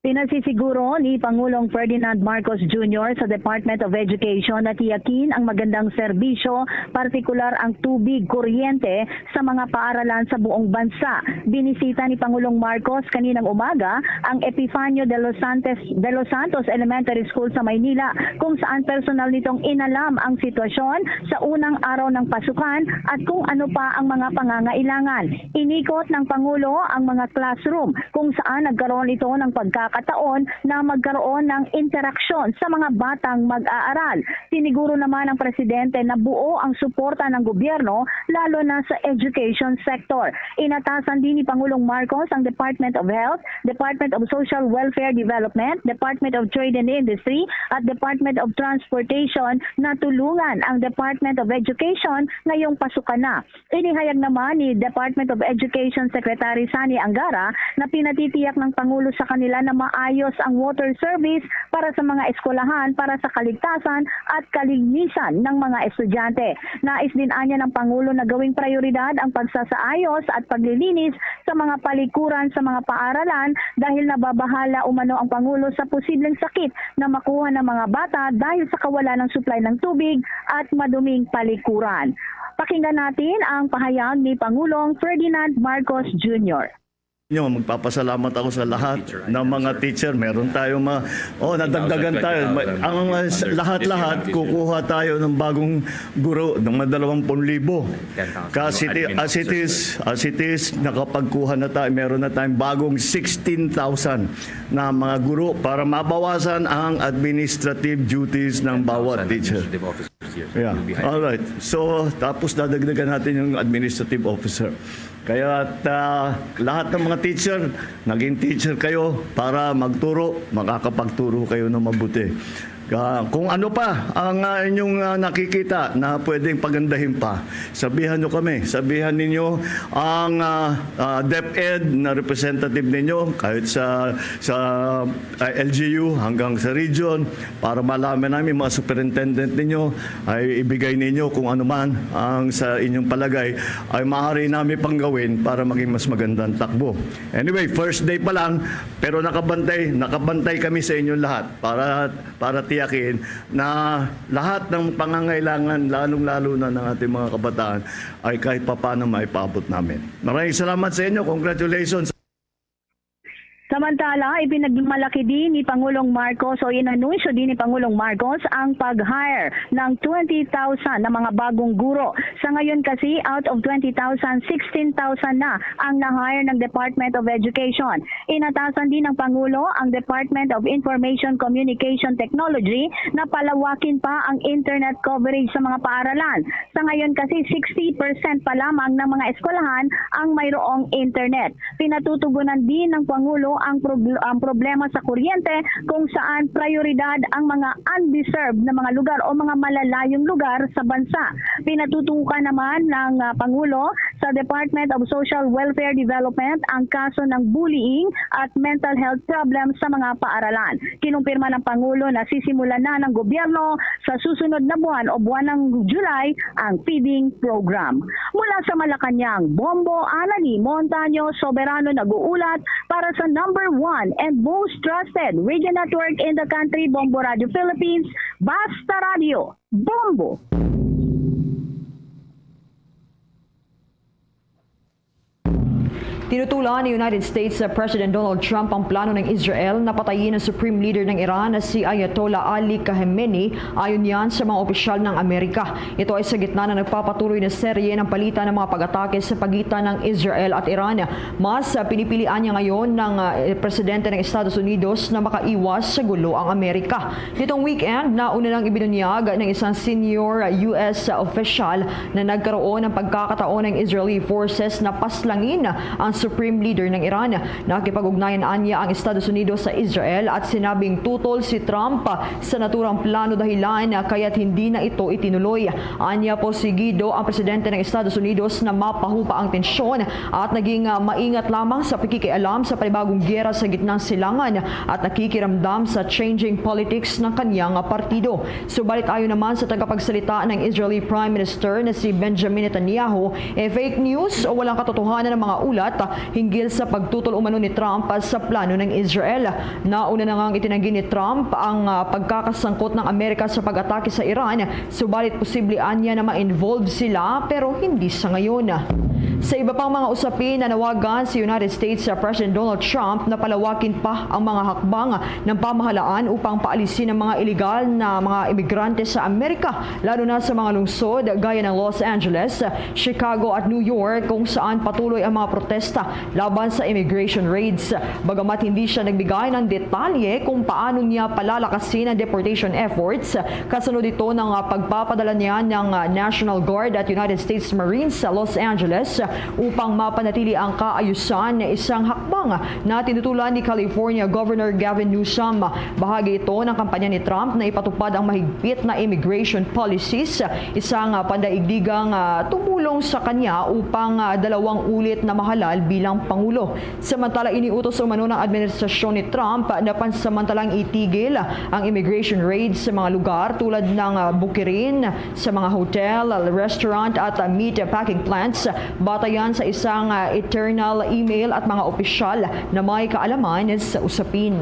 Pinasisiguro ni Pangulong Ferdinand Marcos Jr. sa Department of Education na tiyakin ang magandang serbisyo, partikular ang tubig, kuryente sa mga paaralan sa buong bansa. Binisita ni Pangulong Marcos kaninang umaga ang Epifanio de los Santos Elementary School sa Maynila, kung saan personal nitong inalam ang sitwasyon sa unang araw ng pasukan at kung ano pa ang mga pangangailangan. Inikot ng Pangulo ang mga classroom kung saan nagkaroon ito ng pagkakataon na magkaroon ng interaksyon sa mga batang mag-aaral. Siniguro naman ng Presidente na buo ang suporta ng gobyerno lalo na sa education sector. Inatasan din ni Pangulong Marcos ang Department of Health, Department of Social Welfare Development, Department of Trade and Industry at Department of Transportation na tulungan ang Department of Education ngayong pasukan na. Inihayag naman ni Department of Education Secretary Sani Angara na pinatitiyak ng Pangulo sa kanila na maayos ang water service para sa mga eskwelahan para sa kaligtasan at kalinisan ng mga estudyante. Nais din anya ng Pangulo na gawing prioridad ang pagsasaayos at paglilinis sa mga palikuran sa mga paaralan dahil nababahala umano ang Pangulo sa posibleng sakit na makuha ng mga bata dahil sa kawalan ng supply ng tubig at maduming palikuran. Pakinggan natin ang pahayag ni Pangulong Ferdinand Marcos Jr. Magpapasalamat ako sa lahat ng mga teacher. Meron tayong nadagdagan tayo. Ang lahat-lahat, kukuha tayo ng bagong guro ng mga 20,000. Kasi as it is, nakapagkuha na tayo. Meron na tayong bagong 16,000 na mga guro para mabawasan ang administrative duties ng bawat teacher. Yeah. All right. So, tapos dadagdagan natin yung administrative officer. Kaya lahat ng mga teacher, naging teacher kayo para magturo, makakapagturo kayo ng mabuti. Kung ano pa ang inyong nakikita na pwedeng pagandahin pa, sabihan nyo kami. Sabihan ninyo ang DepEd na representative ninyo kahit sa LGU hanggang sa region para malaman namin mga superintendent ninyo ay ibigay ninyo kung ano man ang sa inyong palagay ay maaari namin pang gawin para maging mas magandang takbo. Anyway, first day pa lang pero nakabantay kami sa inyong lahat para tiyakin na lahat ng pangangailangan, lalong-lalo na ng ating mga kabataan, ay kahit papaano maipaabot namin. Maraming salamat sa inyo. Congratulations. Samantala, ipinagmalaki din ni Pangulong Marcos o inanunsyo din ni Pangulong Marcos ang pag-hire ng 20,000 na mga bagong guro. Sa ngayon kasi, out of 20,000, 16,000 na ang na-hire ng Department of Education. Inatasan din ng Pangulo ang Department of Information Communication Technology na palawakin pa ang internet coverage sa mga paaralan. Sa ngayon kasi, 60% pa lamang ng mga eskwelahan ang mayroong internet. Pinatutugunan din ng Pangulo ang problema sa kuryente kung saan prioridad ang mga undeserved na mga lugar o mga malalayong lugar sa bansa. Pinatutukan naman ng Pangulo sa Department of Social Welfare Development ang kaso ng bullying at mental health problems sa mga paaralan. Kinumpirma ng Pangulo na sisimulan na ng gobyerno sa susunod na buwan o buwan ng July ang feeding program. Mula sa Malacanang, Bombo Anani Montaño Soberano nag-uulat para sa number 1 and most trusted radio network in the country, Bombo Radio Philippines, Basta Radio, Bombo. Tinutulan ni United States President Donald Trump ang plano ng Israel na patayin ang Supreme Leader ng Iran na si Ayatollah Ali Khamenei ayon yan sa mga opisyal ng Amerika. Ito ay sa gitna na nagpapatuloy na serye ng palitan ng mga pag-atake sa pagitan ng Israel at Iran. Mas pinipilian niya ngayon ng Presidente ng Estados Unidos na makaiwas sa gulo ang Amerika. Nitong weekend, nauna nang ibinunyag ng isang senior US official na nagkaroon ng pagkakataon ng Israeli forces na paslangin ang Supreme Leader ng Iran. Nakipag-ugnayan anya ang Estados Unidos sa Israel at sinabing tutol si Trump sa naturang plano dahilan kaya't hindi na ito itinuloy. Anya posigido ang Presidente ng Estados Unidos na mapahupa ang tensyon at naging maingat lamang sa pakikialam sa panibagong giyera sa gitnang silangan at nakikiramdam sa changing politics ng kanyang partido. Subalit ayon naman sa tagapagsalita ng Israeli Prime Minister na si Benjamin Netanyahu, fake news o walang katotohanan ng mga ulat hinggil sa pagtutol umano ni Trump sa plano ng Israel. Nauna na ngang itinanggi ni Trump ang pagkakasangkot ng Amerika sa pag-atake sa Iran, subalit posible anya na ma-involve sila pero hindi sa ngayon. Sa iba pang mga usapin, nanawagan si United States President Donald Trump na palawakin pa ang mga hakbang ng pamahalaan upang paalisin ang mga iligal na mga imigrante sa Amerika, lalo na sa mga lungsod gaya ng Los Angeles, Chicago at New York kung saan patuloy ang mga protesta laban sa immigration raids. Bagamat hindi siya nagbigay ng detalye kung paano niya palalakasin ang deportation efforts, kasunod ito ng pagpapadala niya ng National Guard at United States Marines sa Los Angeles upang mapanatili ang kaayusan na isang hakbang na tinutulan ni California Governor Gavin Newsom. Bahagi ito ng kampanya ni Trump na ipatupad ang mahigpit na immigration policies, isang pandaigdigang tumulong sa kanya upang dalawang ulit na mahalal bilang Pangulo. Samantala, iniutos umano ng administrasyon ni Trump na pansamantalang itigil ang immigration raids sa mga lugar tulad ng bukirin, sa mga hotel, restaurant at meat packing plants, batayan sa isang eternal email at mga opisyal na may kaalaman sa usapin.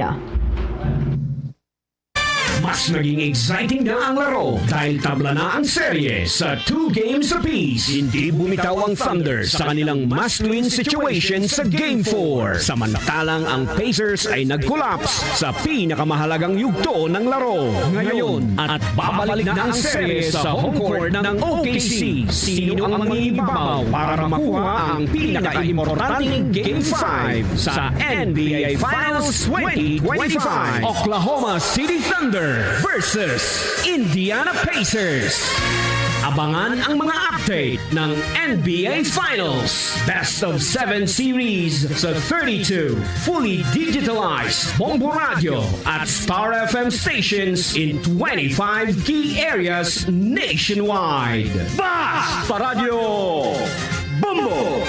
Mas naging exciting na ang laro dahil tabla na ang serye sa 2 games apiece. Hindi bumitaw ang Thunder sa kanilang must-win situation sa Game 4. Samantalang ang Pacers ay nag-collapse sa pinakamahalagang yugto ng laro. Ngayon, at babalik na ang serye sa home court ng OKC. Sino ang mangibabaw para makuha ang pinaka-importanting Game 5 sa NBA Finals 2025? Oklahoma City Thunder versus Indiana Pacers. Abangan ang mga update ng NBA Finals Best of 7 Series sa 32 fully digitalized Bombo Radio at Star FM stations in 25 key areas nationwide. Basta Radio Bombo!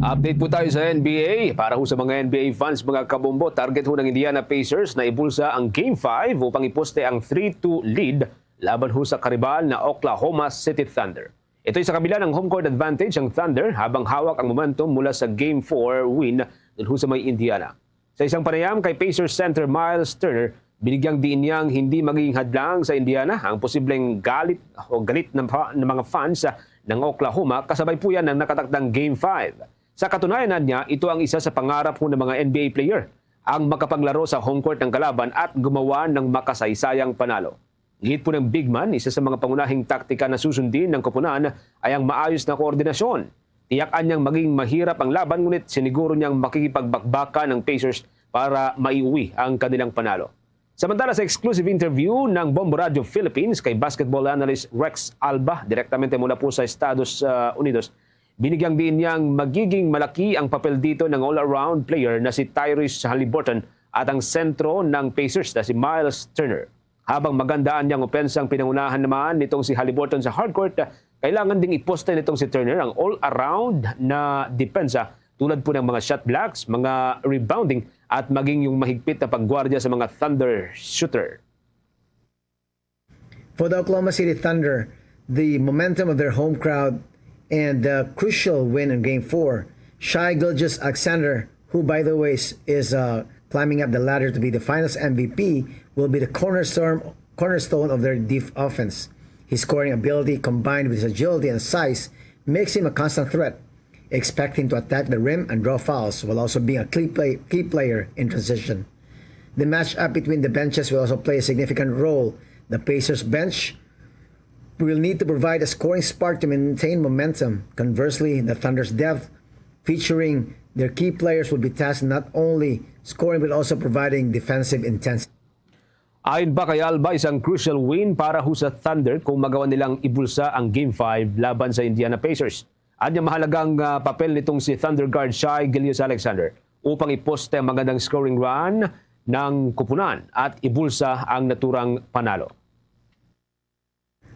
Update po tayo sa NBA. Para ho sa mga NBA fans, mga kabombo, target ho ng Indiana Pacers na ibulsa ang Game 5 upang iposte ang 3-2 lead laban ho sa karibal na Oklahoma City Thunder. Ito'y sa kabila ng home court advantage ang Thunder habang hawak ang momentum mula sa Game 4 win dun ho sa may Indiana. Sa isang panayam kay Pacers center Miles Turner, binigyang diin niyang hindi magiging hadlang sa Indiana ang posibleng galit ng mga fans ng Oklahoma kasabay po yan ng nakatakdang Game 5. Sa katunayan niya, ito ang isa sa pangarap ng mga NBA player, ang makapaglaro sa home court ng kalaban at gumawa ng makasaysayang panalo. Gihit po ng big man, isa sa mga pangunahing taktika na susundin ng koponan ay ang maayos na koordinasyon. Tiyakan niyang maging mahirap ang laban, ngunit siniguro niyang makikipagbakbaka ng Pacers para maiuwi ang kanilang panalo. Samantala sa exclusive interview ng Bombo Radio Philippines kay basketball analyst Rex Alba, direktamente mula po sa Estados Unidos, binigyang din niyang magiging malaki ang papel dito ng all-around player na si Tyrese Haliburton at ang sentro ng Pacers na si Miles Turner. Habang magandaan niyang opensang pinangunahan naman nitong si Haliburton sa hardcourt, kailangan ding iposte nitong si Turner ang all-around na depensa tulad po ng mga shot blocks, mga rebounding at maging yung mahigpit na paggwardya sa mga Thunder shooter. For the Oklahoma City Thunder, the momentum of their home crowd and the crucial win in Game 4, Shai Gilgeous-Alexander, who by the way is climbing up the ladder to be the Finals MVP, will be the cornerstone of their deep offense. His scoring ability combined with his agility and size makes him a constant threat. Expect him to attack the rim and draw fouls while also being a key player in transition. The matchup between the benches will also play a significant role. The Pacers bench will need to provide a scoring spark to maintain momentum. Conversely, the Thunder's depth, featuring their key players, will be tasked not only scoring but also providing defensive intensity. Ayon ba kay Alba, isang crucial win para ho sa Thunder kung magawa nilang ibulsa ang Game 5 laban sa Indiana Pacers. At yung mahalagang papel nitong si Thunder guard Shai Gilgeous-Alexander upang iposte ang magandang scoring run ng kupunan at ibulsa ang naturang panalo.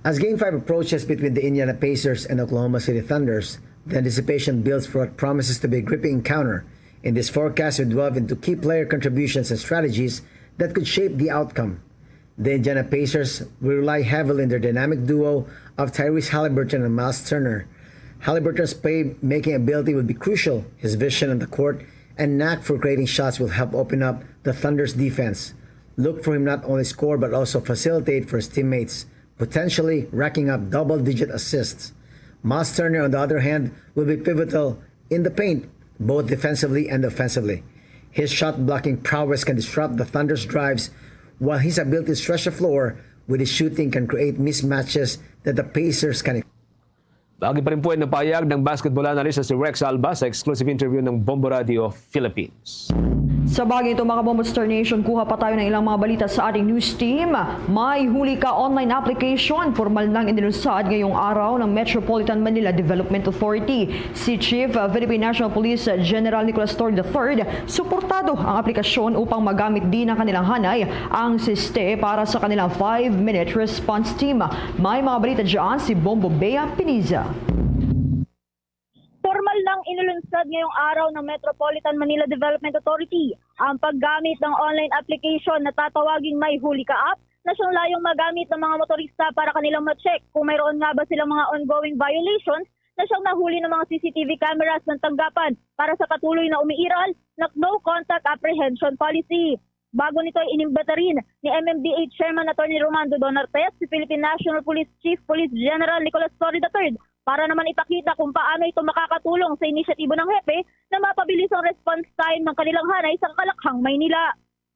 As Game 5 approaches between the Indiana Pacers and Oklahoma City Thunders, the anticipation builds for what promises to be a gripping encounter. In this forecast, we delve into key player contributions and strategies that could shape the outcome. The Indiana Pacers will rely heavily on their dynamic duo of Tyrese Haliburton and Miles Turner. Haliburton's playmaking ability will be crucial. His vision on the court and knack for creating shots will help open up the Thunder's defense. Look for him not only score but also facilitate for his teammates, potentially racking up double-digit assists. Miles Turner, on the other hand, will be pivotal in the paint, both defensively and offensively. His shot-blocking prowess can disrupt the Thunder's drives, while his ability to stretch the floor with his shooting can create mismatches that the Pacers can. Bahagi pa rin po ng pahayag ng basketball analyst si Rex Alba sa exclusive interview ng Bombo Radio Philippines. Sa bagay ito mga Bombo Star Nation, kuha pa tayo ng ilang mga balita sa ating news team. May huli ka online application. Formal nang inilunsad ngayong araw ng Metropolitan Manila Development Authority. Si Chief Philippine National Police General Nicolas Torre III, suportado ang aplikasyon upang magamit din ng kanilang hanay ang SISTE para sa kanilang 5-minute response team. May mga balita dyan si Bombo Bea Piniza. Formal nang inulunsad ngayong araw ng Metropolitan Manila Development Authority ang paggamit ng online application na tatawaging May Huli Ka App na siyang layong magamit ng mga motorista para kanilang ma-check kung mayroon nga ba silang mga ongoing violations na siyang nahuli ng mga CCTV cameras ng tanggapan para sa patuloy na umiiral na no contact apprehension policy. Bago nito ay inimbita rin ni MMDA Chairman Atty. Romando Donartes si Philippine National Police Chief Police General Nicolas Torre III para naman ipakita kung paano ito makakatulong sa inisyatibo ng hepe na mapabilis ang response time ng kanilang hanay sa Kalakhang, Maynila.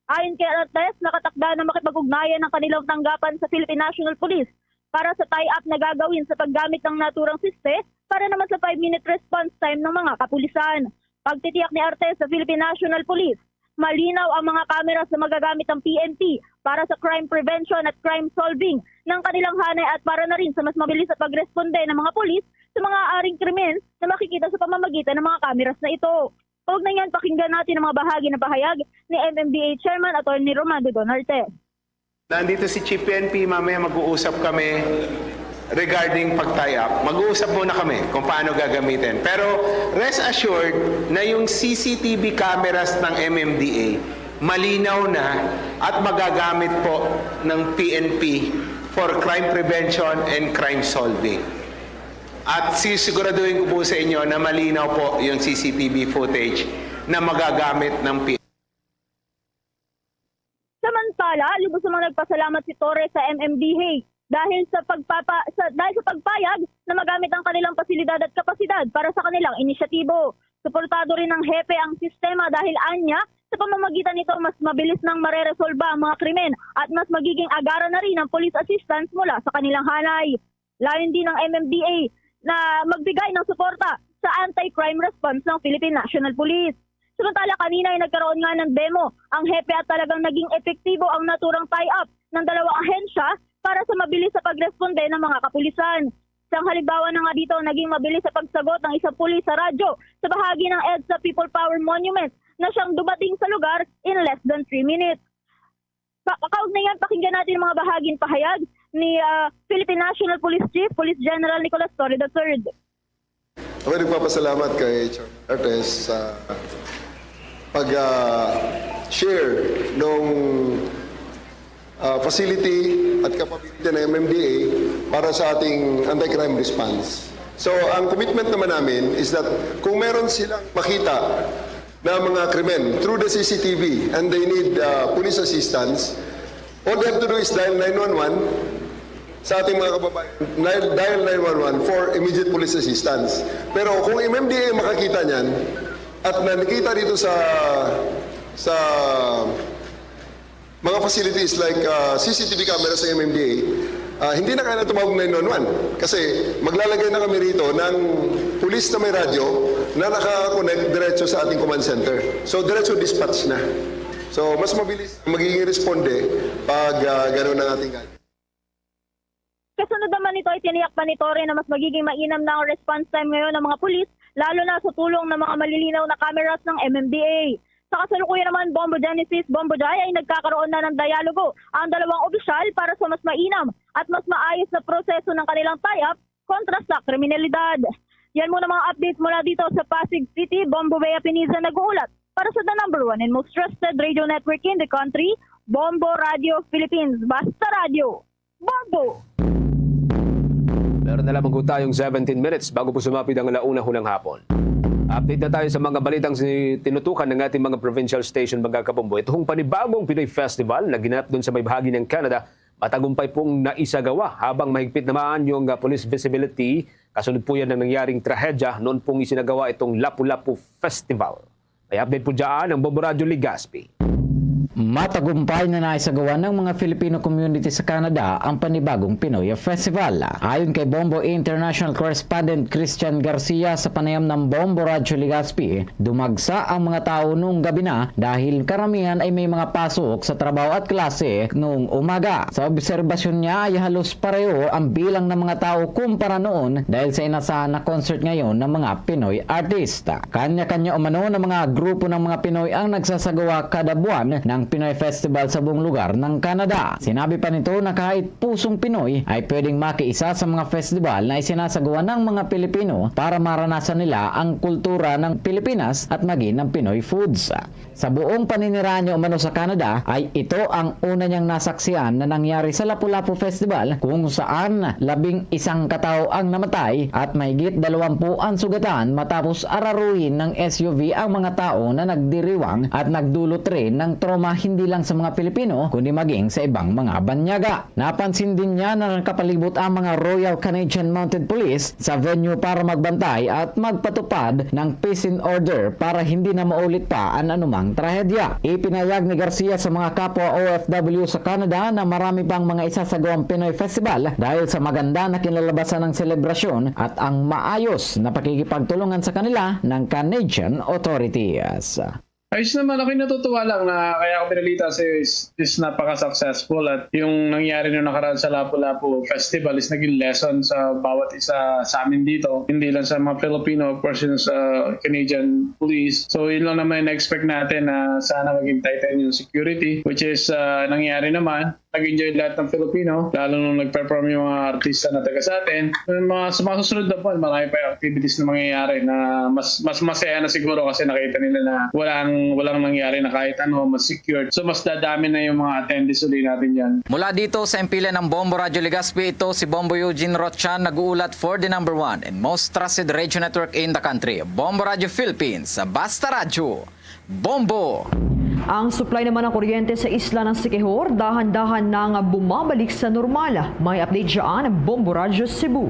Ayon kay Artes, nakatakda na makipag-ugnayan ng kanilang tanggapan sa Philippine National Police para sa tie-up na gagawin sa paggamit ng naturang siste para naman sa 5-minute response time ng mga kapulisan. Pagtitiyak ni Artes sa Philippine National Police, malinaw ang mga kamera sa magagamit ng PNP para sa crime prevention at crime solving ng kanilang hanay at para na rin sa mas mabilis na pagresponde ng mga pulis sa mga aring krimen na makikita sa pamamagitan ng mga kameras na ito. Huwag na yan, pakinggan natin ang mga bahagi na pahayag ni MMDA Chairman Atty. Romando Donartes. Nandito si Chief PNP, mamaya mag-uusap kami regarding pag-tie up. Mag-uusap muna kami kung paano gagamitin. Pero rest assured na yung CCTV cameras ng MMDA malinaw na at magagamit po ng PNP for crime prevention and crime solving. At sisiguraduhin ko po sa inyo na malinaw po yung CCTV footage na magagamit ng PNP. Samantala, lubos namang nagpasalamat si Torres sa MMDA dahil sa pagpayag na magamit ang kanilang pasilidad at kapasidad para sa kanilang inisyatibo. Suportado rin ng hepe ang sistema dahil anya sa pamamagitan nito mas mabilis nang mareresolba ang mga krimen at mas magiging agara na rin ang police assistance mula sa kanilang hanay. Layon din ng MMDA na magbigay ng suporta sa anti-crime response ng Philippine National Police. Samantala kanina ay nagkaroon nga ng demo ang hepe at talagang naging epektibo ang naturang tie-up ng dalawang ahensya para sa mabilis sa pagresponde ng mga kapulisan. Isang halimbawa na nga dito, naging mabilis sa pagsagot ng isang pulis sa radyo sa bahagi ng EDSA People Power Monument na siyang dumating sa lugar in less than 3 minutes. Kaugnay yan, pakinggan natin ang mga bahaging pahayag ni Philippine National Police Chief Police General Nicolas Torre III. Ako nagpapasalamat kay Chairman Artes sa pag-share ng facility at capability ng MMDA para sa ating anti-crime response. So, ang commitment naman namin is that kung meron silang makita na mga krimen through the CCTV and they need police assistance, all they have to do is dial 911 sa ating mga kababayan. Dial 911 for immediate police assistance. Pero kung MMDA makakita niyan at nakikita dito sa mga facilities like CCTV cameras sa MMDA, hindi na kailangan tumawag 911 kasi maglalagay na kami rito ng pulis na may radyo na nakakonect diretso sa ating command center. So diretso dispatch na. So mas mabilis magiging responde pag gano'n ang ating gagawin. Kasunod naman nito ay tiniyak pa ni Torre na mas magiging mainam na ang response time ngayon ng mga pulis lalo na sa tulong ng mga malilinaw na cameras ng MMDA. Sa kasalukuyan naman, Bombo Genesis, Bombo Jai ay nagkakaroon na ng dialogo ang dalawang opisyal para sa mas mainam at mas maayos na proseso ng kanilang tie-up kontra sa kriminalidad. Yan muna mga updates mula dito sa Pasig City. Bombo Bea Piniza nag-uulat para sa the #1 and most trusted radio network in the country, Bombo Radio Philippines. Basta Radio, Bombo! Meron na lamang po tayong 17 minutes bago po sumapit ang alauna ng hapon. Update na tayo sa mga balitang tinutukan ng ating mga provincial station mga kapumbo. Ito hong panibagong Pinoy Festival na ginanap doon sa may bahagi ng Canada, matagumpay pong naisagawa habang mahigpit naman yung police visibility. Kasunod po yan ng nangyaring trahedya noon pong isinagawa itong Lapu-Lapu Festival. May update po dyan ang Bombo Radio Legazpi. Matagumpay na naisagawa ng mga Filipino community sa Canada ang panibagong Pinoy Festival. Ayon kay Bombo International Correspondent Christian Garcia sa panayam ng Bombo Radio Legazpi, dumagsa ang mga tao noong gabi na dahil karamihan ay may mga pasok sa trabaho at klase noong umaga. Sa obserbasyon niya ay halos pareho ang bilang ng mga tao kumpara noon dahil sa inasahan na concert ngayon ng mga Pinoy artista. Kanya-kanya umano ng mga grupo ng mga Pinoy ang nagsasagawa kada buwan ng Pinoy Festival sa buong lugar ng Canada. Sinabi pa nito na kahit pusong Pinoy ay pwedeng makiisa sa mga festival na isinasagawa ng mga Pilipino para maranasan nila ang kultura ng Pilipinas at maging ng Pinoy foods. Sa buong paninirahan niya umano sa Canada ay ito ang una niyang nasaksihan na nangyari sa Lapu-Lapu Festival kung saan 11 katao ang namatay at mahigit 20 ang sugatan matapos araruhin ng SUV ang mga tao na nagdiriwang at nagdulot rin ng trauma hindi lang sa mga Pilipino kundi maging sa ibang mga banyaga. Napansin din niya na nakapalibot ang mga Royal Canadian Mounted Police sa venue para magbantay at magpatupad ng peace and order para hindi na maulit pa ang anumang trahedya. Ipinayag ni Garcia sa mga kapwa OFW sa Canada na marami pang mga isasagawang Pinoy Festival dahil sa maganda na kinalabasan ng selebrasyon at ang maayos na pakikipagtulungan sa kanila ng Canadian authorities. Ayos naman, ako'y natutuwa lang na kaya ako pinalita is napaka-successful at yung nangyari nung nakaraan sa Lapu-Lapu Festival is naging lesson sa bawat isa sa amin dito. Hindi lang sa mga Filipino, of course, sa Canadian Police. So yun lang naman na-expect natin na sana maging tighten yung security, which is nangyari naman. Nag-enjoy lahat ng Filipino, lalo nung nag-perform yung mga artista na taga sa atin. Sa mga susunod na buwan, marami pa yung activities na mangyayari na mas masaya na siguro kasi nakita nila na walang nangyari na kahit ano, mas secured. So mas dadami na yung mga attendees ulit natin dyan. Mula dito sa impila ng Bombo Radio Legazpi, ito si Bombo Eugene Rotchan nag-uulat for the number 1 and most trusted radio network in the country, Bombo Radio Philippines, Basta Radio, Bombo! Ang supply naman ng kuryente sa isla ng Siquijor, dahan-dahan nang bumabalik sa normal. May update dyan, Bombo Radio Cebu.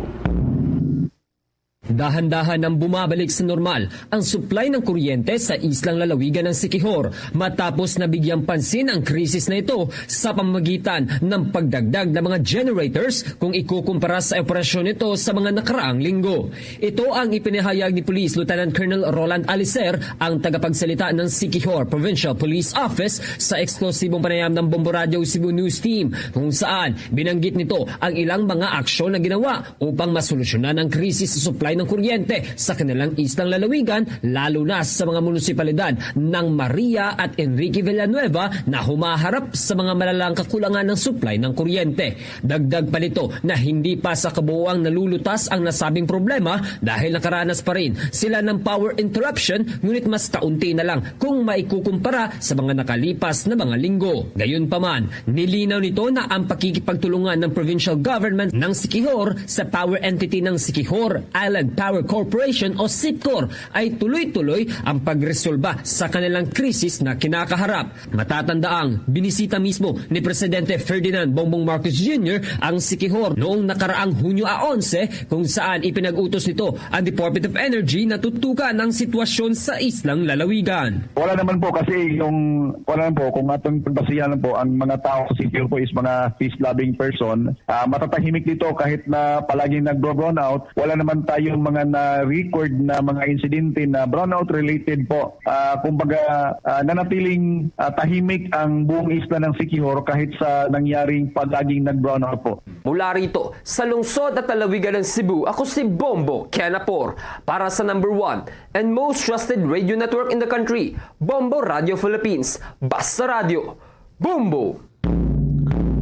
Dahan-dahan nang bumabalik sa normal ang supply ng kuryente sa islang lalawigan ng Siquijor matapos nabigyang pansin ang krisis na ito sa pamamagitan ng pagdagdag ng mga generators kung ikukumpara sa operasyon nito sa mga nakaraang linggo. Ito ang ipinahayag ni Police Lieutenant Colonel Roland Alicer, ang tagapagsalita ng Siquijor Provincial Police Office sa eksklusibong panayam ng Bombo Radio Cebu News Team, kung saan binanggit nito ang ilang mga aksyon na ginawa upang masolusyonan ang krisis sa supply ng kuryente sa kanilang islang lalawigan, lalo na sa mga munisipalidad ng Maria at Enrique Villanueva na humaharap sa mga malalang kakulangan ng supply ng kuryente. Dagdag pa nito na hindi pa sa kabuuang nalulutas ang nasabing problema dahil nakaranas pa rin sila ng power interruption, ngunit mas kaunti na lang kung maikukumpara sa mga nakalipas na mga linggo. Gayunpaman, nilinaw nito na ang pakikipagtulungan ng provincial government ng Siquijor sa power entity ng Siquijor Island Power Corporation o SIPCOR ay tuloy-tuloy ang pagresolba sa kanilang krisis na kinakaharap. Matatandaang binisita mismo ni Presidente Ferdinand Bongbong Marcos Jr. ang Siquijor noong nakaraang Hunyo 11, kung saan ipinag-utos nito ang Department of Energy na tutukan ang sitwasyon sa islang lalawigan. Wala naman po kasi kung atong pagbasihan po ang mga tao sa Siquijor po is mga peace-loving person. Matatahimik dito kahit na palaging nag-brown out. Wala naman tayong mga na-record na mga insidente na brownout related po. Kumbaga nanatiling tahimik ang buong isla ng Siquijor kahit sa nangyaring palaging nag-brownout po. Mula rito, sa lungsod at lalawigan ng Cebu, ako si Bombo Kenapor para sa number 1 and most trusted radio network in the country, Bombo Radio Philippines, Basta Radio, Bombo!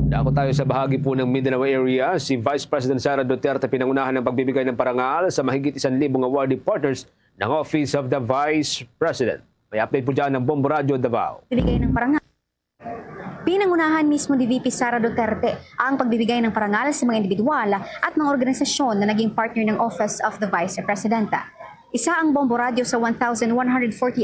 Dako tayo sa bahagi po ng Mindanao area. Si Vice President Sara Duterte pinangunahan ng pagbibigay ng parangal sa mahigit 1,000 awardee partners ng Office of the Vice President. May update po dyan ng Bombo Radio Davao. Bibigay ng parangal. Pinangunahan mismo ni VP Sara Duterte ang pagbibigay ng parangal sa mga individual at mga organisasyon na naging partner ng Office of the Vice President. Isa ang Bombo Radio sa 1,140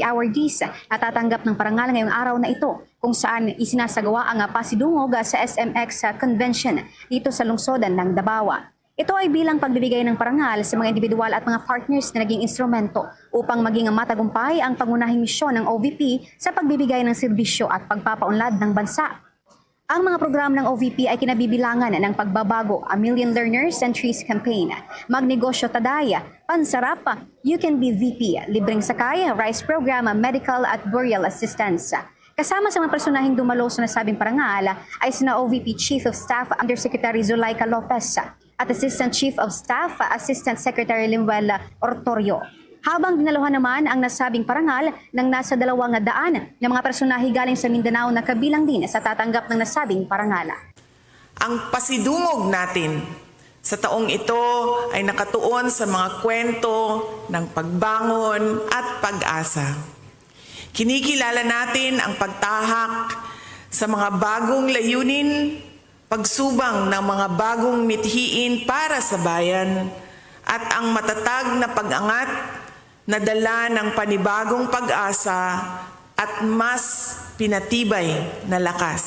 awardees na tatanggap ng parangal ngayong araw na ito, kung saan isinasagawa ang pasidungog sa SMX Convention dito sa lungsod ng Davao. Ito ay bilang pagbibigay ng parangal sa mga individual at mga partners na naging instrumento upang maging matagumpay ang pangunahing misyon ng OVP sa pagbibigay ng serbisyo at pagpapaunlad ng bansa. Ang mga programa ng OVP ay kinabibilangan ng pagbabago, A Million Learners and Trees Campaign, Magnegosyo Tadaya, Pansarap, You Can Be VP, Libreng Sakay, Rice Program, Medical at Burial Assistance. Kasama sa mga personaheng dumalo sa nasabing parangal ay sina OVP Chief of Staff Undersecretary Zulaika Lopez at Assistant Chief of Staff Assistant Secretary Limuel Ortorio. Habang dinaluhan naman ang nasabing parangal ng nasa 200 na mga personahe galing sa Mindanao na kabilang din sa tatanggap ng nasabing parangal. Ang pasidungog natin sa taong ito ay nakatuon sa mga kwento ng pagbangon at pag-asa. Kinikilala natin ang pagtahak sa mga bagong layunin, pagsubang ng mga bagong mithiin para sa bayan, at ang matatag na pag-angat na dala ng panibagong pag-asa at mas pinatibay na lakas.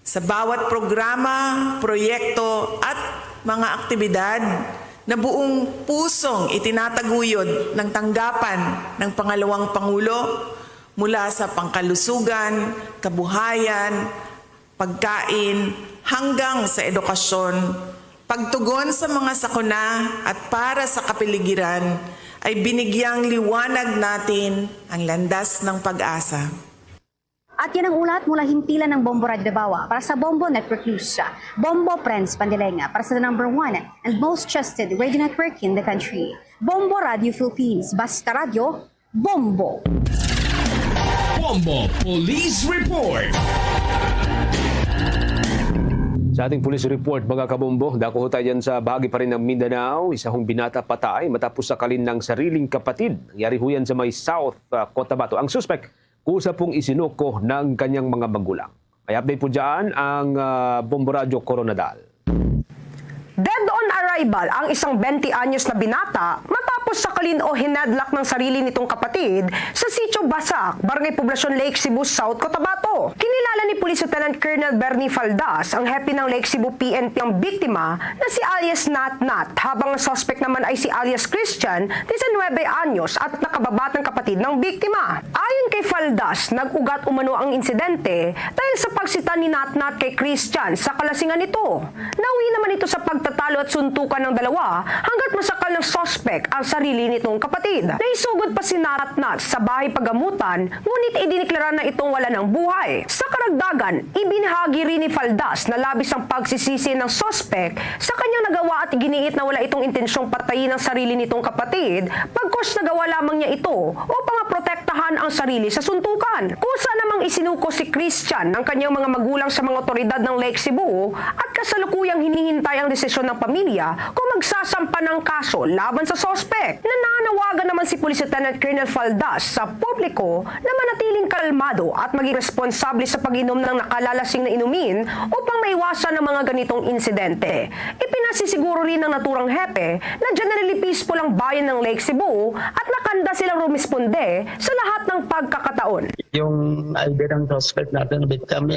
Sa bawat programa, proyekto at mga aktibidad na buong pusong itinataguyod ng tanggapan ng Pangalawang Pangulo mula sa pangkalusugan, kabuhayan, pagkain, hanggang sa edukasyon, pagtugon sa mga sakuna at para sa kapaligiran ay binigyang liwanag natin ang landas ng pag-asa. At yan ang ulat mula himpilan ng Bombo Radio Davao para sa Bombo Network News. Bombo Friends Pandilenga para sa the #1 and most trusted radio network in the country. Bombo Radio Philippines. Basta Radio, Bombo. Bombo Police Report. Sa ating police report, mga kabombo, dako tayo dyan sa bahagi pa rin ng Mindanao. Isa hong binata patay matapos sakalin ng sariling kapatid. Nangyari ho yan sa may South Cotabato. Ang suspect, kusa pong isinuko ng kanyang mga magulang. May update po dyan ang Bombo Radio Coronadal. Dead on arrival ang isang 20 anyos na binata matapos sakalin o hinadlak ng sarili nitong kapatid sa Sitio Basak, Barangay Poblacion, Lake Cebu, South Cotabato. Kinilala ni Police Lieutenant Colonel Bernie Faldas, ang hepe ng Lake Cebu PNP, ang biktima na si alias Nat Nat, habang ang suspect naman ay si alias Christian, 19 anyos at nakababatang kapatid ng biktima. Ayon kay Faldas, nag-ugat umano ang insidente dahil sa pagsita ni Nat Nat kay Christian sa kalasingan nito. Nauwi naman ito sa pagtatalo at suntukan ng dalawa hanggat masakal ng suspect ang sarili nitong kapatid. Naisugod pa si Nat Nat sa bahay pagamutan, ngunit idiniklara na itong wala ng buhay. Sa karagdagan, ibinahagi rin ni Faldas na labis ang pagsisisi ng suspect sa kanyang nagawa at iginiit na wala itong intensyong patayin ang sarili nitong kapatid, pagkos nagawa lamang niya ito upang protektahan ang sarili sa suntukan. Kusa namang isinuko si Christian ng kanyang mga magulang sa mga otoridad ng Lake Cebu at kasalukuyang hinihintay ang desisyon ng pamilya kung magsasampa ng kaso laban sa suspect. Nananawagan naman si Police Lieutenant Colonel Faldas sa publiko na manatiling kalmado at maging responsable sa pag-inom ng nakalalasing na inumin upang maiwasan ang mga ganitong insidente. Ipinasisiguro rin ng naturang hepe na generally peaceful ang bayan ng Lake Cebu at nakanda silang rumisponde sa lahat ng pagkakataon. Yung ID ng suspect natin, victim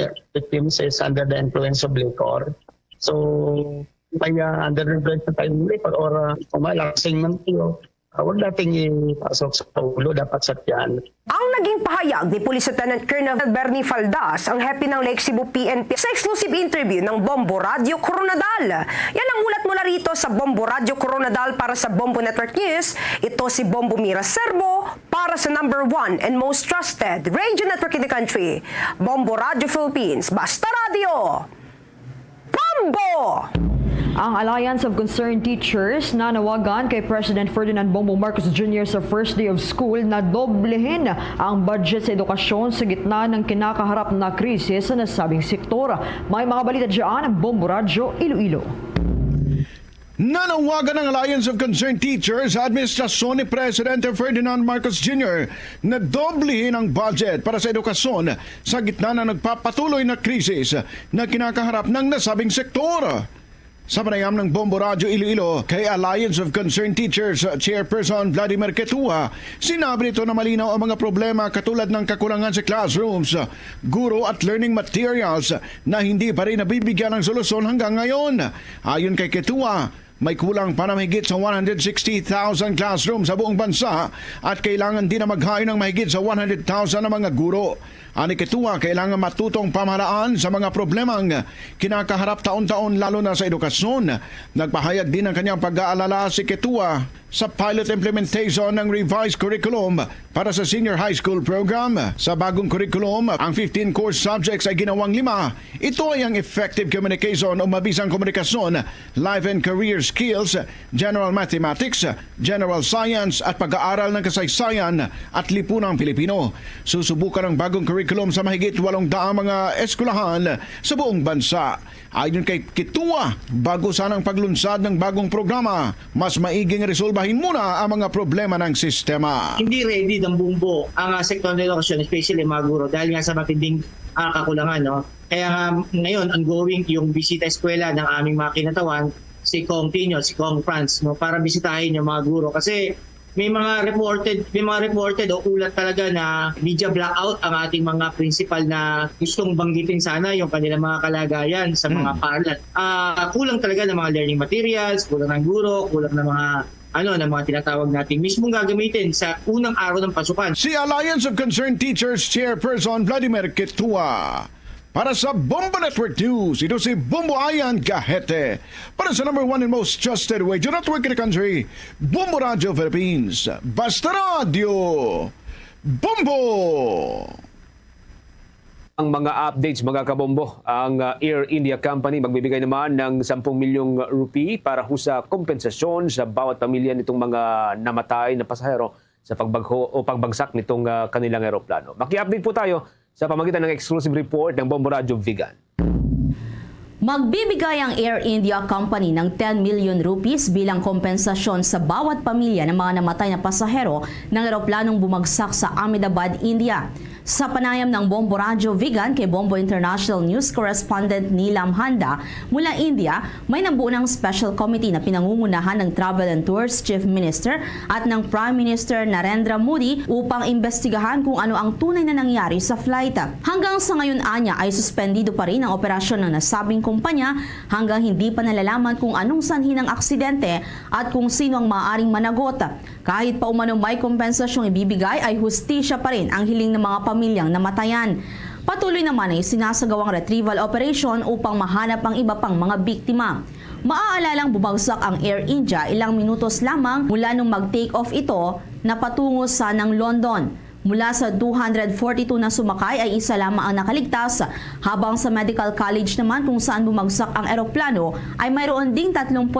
is under the influence of liquor. So, kaya under the influence ng liquor or umalasing ng tiyo, huwag nating ipasok sa ulo, dapat sa tiyan. Ang naging pahayag ni Police Lieutenant Colonel Bernie Faldas, ang hepe ng Lake Cebu PNP, sa exclusive interview ng Bombo Radio Coronadal. Yan ang ulat mula rito sa Bombo Radio Coronadal para sa Bombo Network News. Ito si Bombo Mira Serbo para sa #1 and most trusted radio network in the country. Bombo Radio Philippines. Basta Radio! Bombo! Ang Alliance of Concerned Teachers nanawagan kay President Ferdinand Bongbong Marcos Jr. sa first day of school na doblehin ang budget sa edukasyon sa gitna ng kinakaharap na krisis sa nasabing sektor. May mga balita dyan ang Bombo Radio Iloilo. Nanawagan ng Alliance of Concerned Teachers sa administrasyon ni Presidente Ferdinand Marcos Jr. na doblehin ang budget para sa edukasyon sa gitna ng nagpapatuloy na krisis na kinakaharap ng nasabing sektor. Sa panayam ng Bombo Radio Iloilo kay Alliance of Concerned Teachers Chairperson Vladimir Ketua, sinabi nito na malinaw ang mga problema katulad ng kakulangan sa classrooms, guro at learning materials na hindi pa rin nabibigyan ng solusyon hanggang ngayon. Ayon kay Ketua, may kulang pa na mahigit sa 160,000 classrooms sa buong bansa at kailangan din na maghain ng mahigit sa 100,000 na mga guro. Ani Ketua, kailangan matutong pamahalaan sa mga problemang kinakaharap taon-taon lalo na sa edukasyon. Nagpahayag din ng kanyang pag-aalala si Ketua sa pilot implementation ng revised curriculum para sa senior high school program. Sa bagong curriculum, ang 15 core subjects ay ginawang 5. Ito ay ang effective communication o mabisang komunikasyon, life and career skills, general mathematics, general science at pag-aaral ng kasaysayan at lipunang Pilipino. Susubukan ang bagong curriculum sa mahigit 800 mga eskwelahan sa buong bansa. Ayon kay Ketua, bago sanang paglunsad ng bagong programa, mas maiging resolbahin muna ang mga problema ng sistema. Hindi ready ng bumbo ang sektor ng edukasyon, especially mga guro, dahil nga sa matinding kakulangan. No? Kaya ngayon, ongoing yung bisita eskwela ng aming mga kinatawan, si Kong Tino, si Kong Franz, no? Para bisitahin yung mga guro. Kasi may mga reported o ulat talaga na media blackout ang ating mga principal na gustong banggitin sana yung kanilang mga kalagayan sa mga paaralan. Kulang talaga ng mga learning materials, kulang ng guro, kulang ng mga ng mga tinatawag natin mismong gagamitin sa unang araw ng pasukan. Si Alliance of Concerned Teachers Chairperson Vladimir Ketua. Para sa Bombo Network News, ito si Bombo Ayan Gahete. Para sa number 1 and most trusted radio network in the country, Bombo Radio Philippines. Basta Radio Bombo! Ang mga updates mga kabombo, ang Air India Company magbibigay naman ng 10 milyong rupee para ho sa kompensasyon sa bawat pamilya nitong mga namatay na pasahero sa pagbagho o pagbagsak nitong kanilang eroplano. Maki-update po tayo sa pamagitan ng exclusive report ng Bombo Radio Vigan. Magbibigay ang Air India Company ng 10 million rupees bilang kompensasyon sa bawat pamilya ng mga namatay na pasahero ng eroplanong bumagsak sa Ahmedabad, India. Sa panayam ng Bombo Radio Vigan kay Bombo International News Correspondent Neelam Handa mula India, may nabuo ng special committee na pinangungunahan ng Travel and Tours Chief Minister at ng Prime Minister Narendra Modi upang imbestigahan kung ano ang tunay na nangyari sa flight. Hanggang sa ngayon anya ay suspendido pa rin ang operasyon ng nasabing kumpanya hanggang hindi pa nalalaman kung anong sanhi ng aksidente at kung sino ang maaaring managot. Kahit pa umano may kompensasyong ibibigay ay hustisya pa rin ang hiling ng mga pamilyang namatayan. Patuloy naman ay sinasagawang retrieval operation upang mahanap ang iba pang mga biktima. Maaalalang bumagsak ang Air India ilang minutos lamang mula nung mag-take off ito na patungo sa ng London. Mula sa 242 na sumakay ay isa lamang ang nakaligtas, habang sa medical college naman kung saan bumagsak ang eroplano ay mayroon ding 33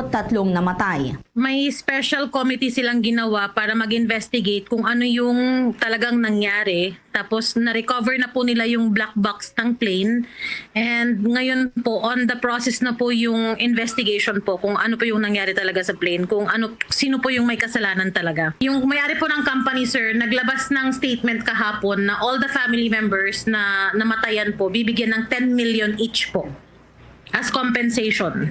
namatay. May special committee silang ginawa para mag-investigate kung ano yung talagang nangyari. Tapos na-recover na po nila yung black box ng plane. And ngayon po, on the process na po yung investigation po kung ano po yung nangyari talaga sa plane. Kung sino po yung may kasalanan talaga. Yung may-ari po ng company, sir, naglabas ng statement kahapon na all the family members na namatayan po, bibigyan ng 10 million each po as compensation.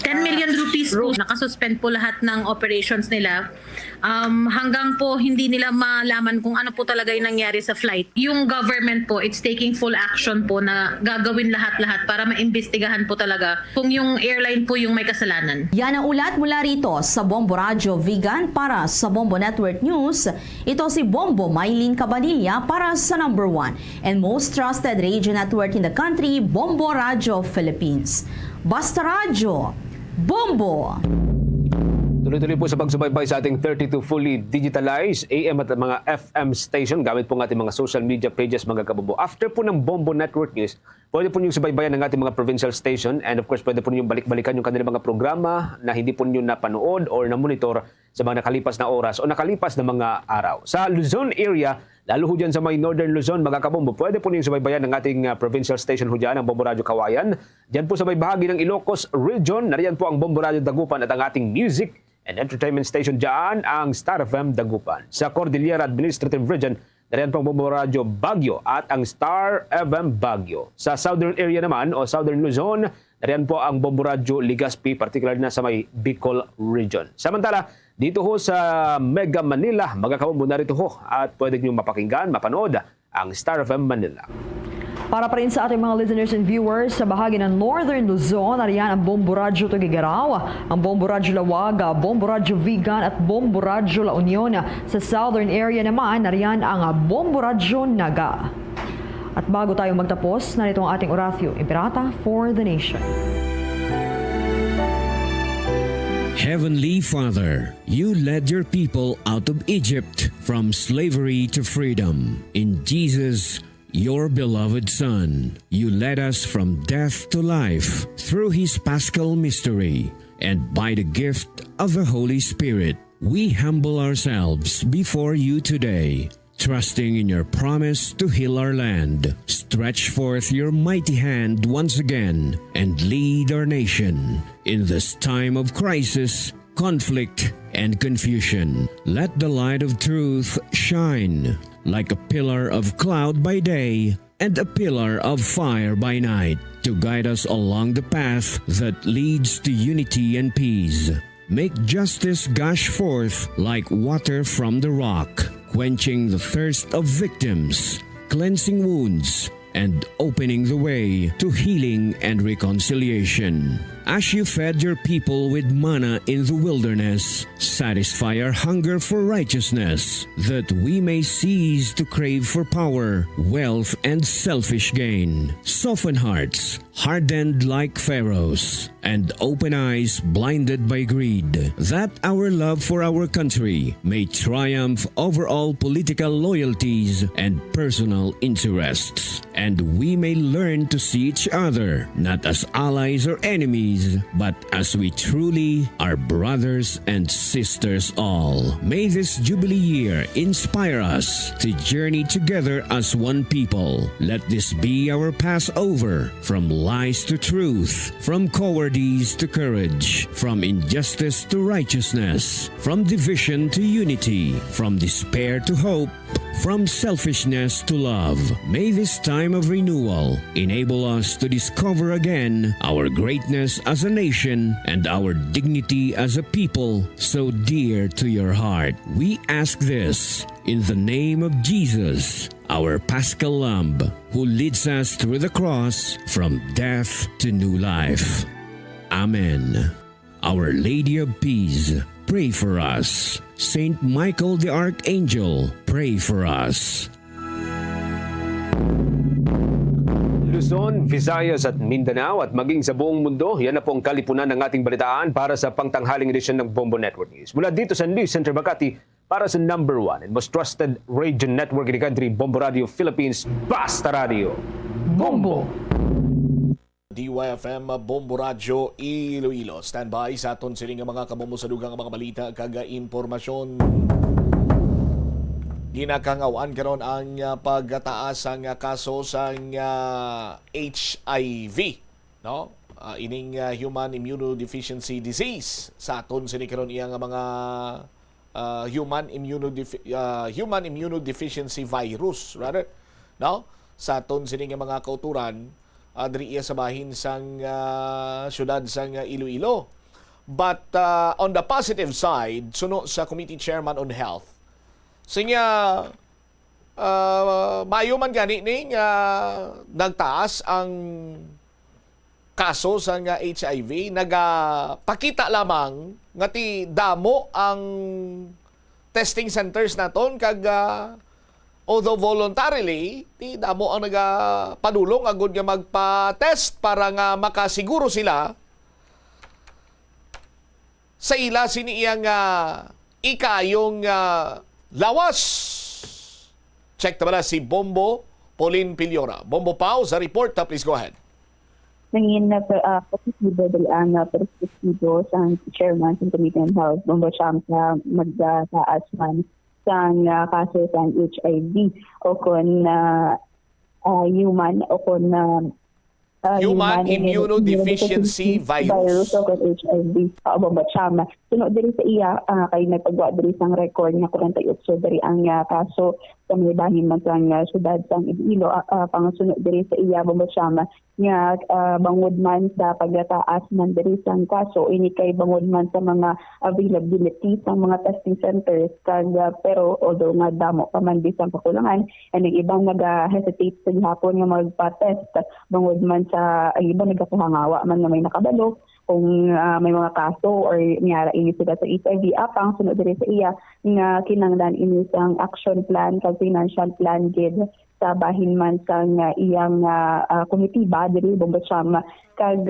10 million rupees po. Nakasuspend po lahat ng operations nila hanggang po hindi nila malaman kung ano po talaga yung nangyari sa flight. Yung government po, it's taking full action po na gagawin lahat-lahat para maimbestigahan po talaga kung yung airline po yung may kasalanan. Yan ang ulat mula rito sa Bombo Radio Vigan para sa Bombo Network News. Ito si Bombo Maylin Cabanilla para sa number 1 and most trusted radio network in the country, Bombo Radio Philippines. Basta Radio Bombo! Tuloy-tuloy po sa pagsubaybay sa ating 32 fully digitalized AM at mga FM station gamit po ng ating mga social media pages mga kabombo. After po ng Bombo Network News, pwede po niyong subaybayan ng ating mga provincial station and of course pwede po niyong balik-balikan yung kanilang mga programa na hindi po niyo napanood or na-monitor sa mga nakalipas na oras o nakalipas na mga araw. Sa Luzon area, lalo ho dyan sa may Northern Luzon, mga kabombo, pwede po niyong subaybayan ng ating provincial station ho dyan, ang Bombo Radio Kawayan. Dyan po sa may bahagi ng Ilocos Region, nariyan po ang Bombo Radio Dagupan at ang ating music and entertainment station dyan, ang Star FM Dagupan. Sa Cordillera Administrative Region, nariyan po ang Bombo Radio Baguio at ang Star FM Baguio. Sa Southern area naman o Southern Luzon, nariyan po ang Bombo Radio Legazpi, particular na sa may Bicol Region. Samantala, dito ho sa Mega Manila, mga kabombo, narito ho at pwede nyo mapakinggan, mapanood ang Star FM Manila. Para pa rin sa ating mga listeners and viewers sa bahagi ng Northern Luzon, nariyan ang Bombo Radio Tugigaraw, ang Bombo Radio Lawaga, Bombo Radio Vigan at Bombo Radio La Union. Sa Southern area naman, nariyan ang Bombo Radio Naga. At bago tayo magtapos, narito ang ating Oratio Imperata for the Nation. Heavenly Father, you led your people out of Egypt from slavery to freedom. In Jesus, your beloved Son, you led us from death to life through his paschal mystery. And by the gift of the Holy Spirit, we humble ourselves before you today, trusting in your promise to heal our land. Stretch forth your mighty hand once again and lead our nation. In this time of crisis, conflict, and confusion, let the light of truth shine like a pillar of cloud by day and a pillar of fire by night to guide us along the path that leads to unity and peace. Make justice gush forth like water from the rock, quenching the thirst of victims, cleansing wounds, and opening the way to healing and reconciliation. As you fed your people with manna in the wilderness, satisfy our hunger for righteousness, that we may cease to crave for power, wealth, and selfish gain. Soften hearts, hardened like Pharaoh's, and open eyes blinded by greed, that our love for our country may triumph over all political loyalties and personal interests, and we may learn to see each other not as allies or enemies, but as we truly are brothers and sisters all. May this Jubilee year inspire us to journey together as one people. Let this be our Passover, from lies to truth, from cowardice to courage, from injustice to righteousness, from division to unity, from despair to hope, from selfishness to love. May this time of renewal enable us to discover again our greatness as a nation and our dignity as a people so dear to your heart. We ask this in the name of Jesus, our Paschal Lamb, who leads us through the cross from death to new life. Amen. Our Lady of Peace, pray for us. Saint Michael the Archangel, pray for us. Luzon, Visayas at Mindanao at maging sa buong mundo, yan na po ang kalipunan ng ating balitaan para sa pangtanghaling edisyon ng Bombo Network News. Mula dito sa News Center Makati, para sa number 1 and most trusted radio network in the country, Bombo Radio Philippines, Basta Radio. Bombo! DYFM Bombo Radio Iloilo. Standby sa aton sining mga kamumusadugang mga balita kaga impormasyon. Ginakangawaan karon ang pagtaas ang kaso sa HIV, no? Ining human immunodeficiency disease sa aton sining karon iyang mga human immunodeficiency virus rather, no? Sa aton sining mga kauturan diri sa bahin sang syudad sang Iloilo. But on the positive side, suno sa Committee Chairman on Health, sinya mayo man gani ning nagtaas ang kaso sa HIV, nagapakita lamang nga ti damo ang testing centers naton kag although voluntarily, ti damo ang nagapadulong agud nga magpa-test para nga makasiguro sila sa ila siniyang ikayong lawas. Check na si Bombo Pauline Piliora. Bombo Pau sa report. Please go ahead. Nangin na positibo dali ang perspektibo sa chairman ng Committee on Health, Bombo Champa, magtaas man sang kaso sa HIV o kung human o kung human immunodeficiency virus o kung HIV Bomba Chama. Sunod diri sa iya kay nagpagawa diri sang record nga 48 diri ang kaso sa may bahin man sang syudad sang Iloilo. Pangasunod diri sa iya Bomba Chama nga bangod man sa pagtaas man diri sang kaso, ini kay bangod man sa mga availability sa mga testing centers kag pero although nga damo pa man bisang pakulangan and ang ibang naga-hesitate sa gihapon nga magpa-test bangod man sa ang ibang nagapahangawa man nga may nakabalo kung may mga kaso or niyara ini sila sa HIV. Apang sunod diri sa iya nga kinanglan ini sang action plan kag financial plan gid sa bahin man sang iyang komitiba diri Bomba Chama kag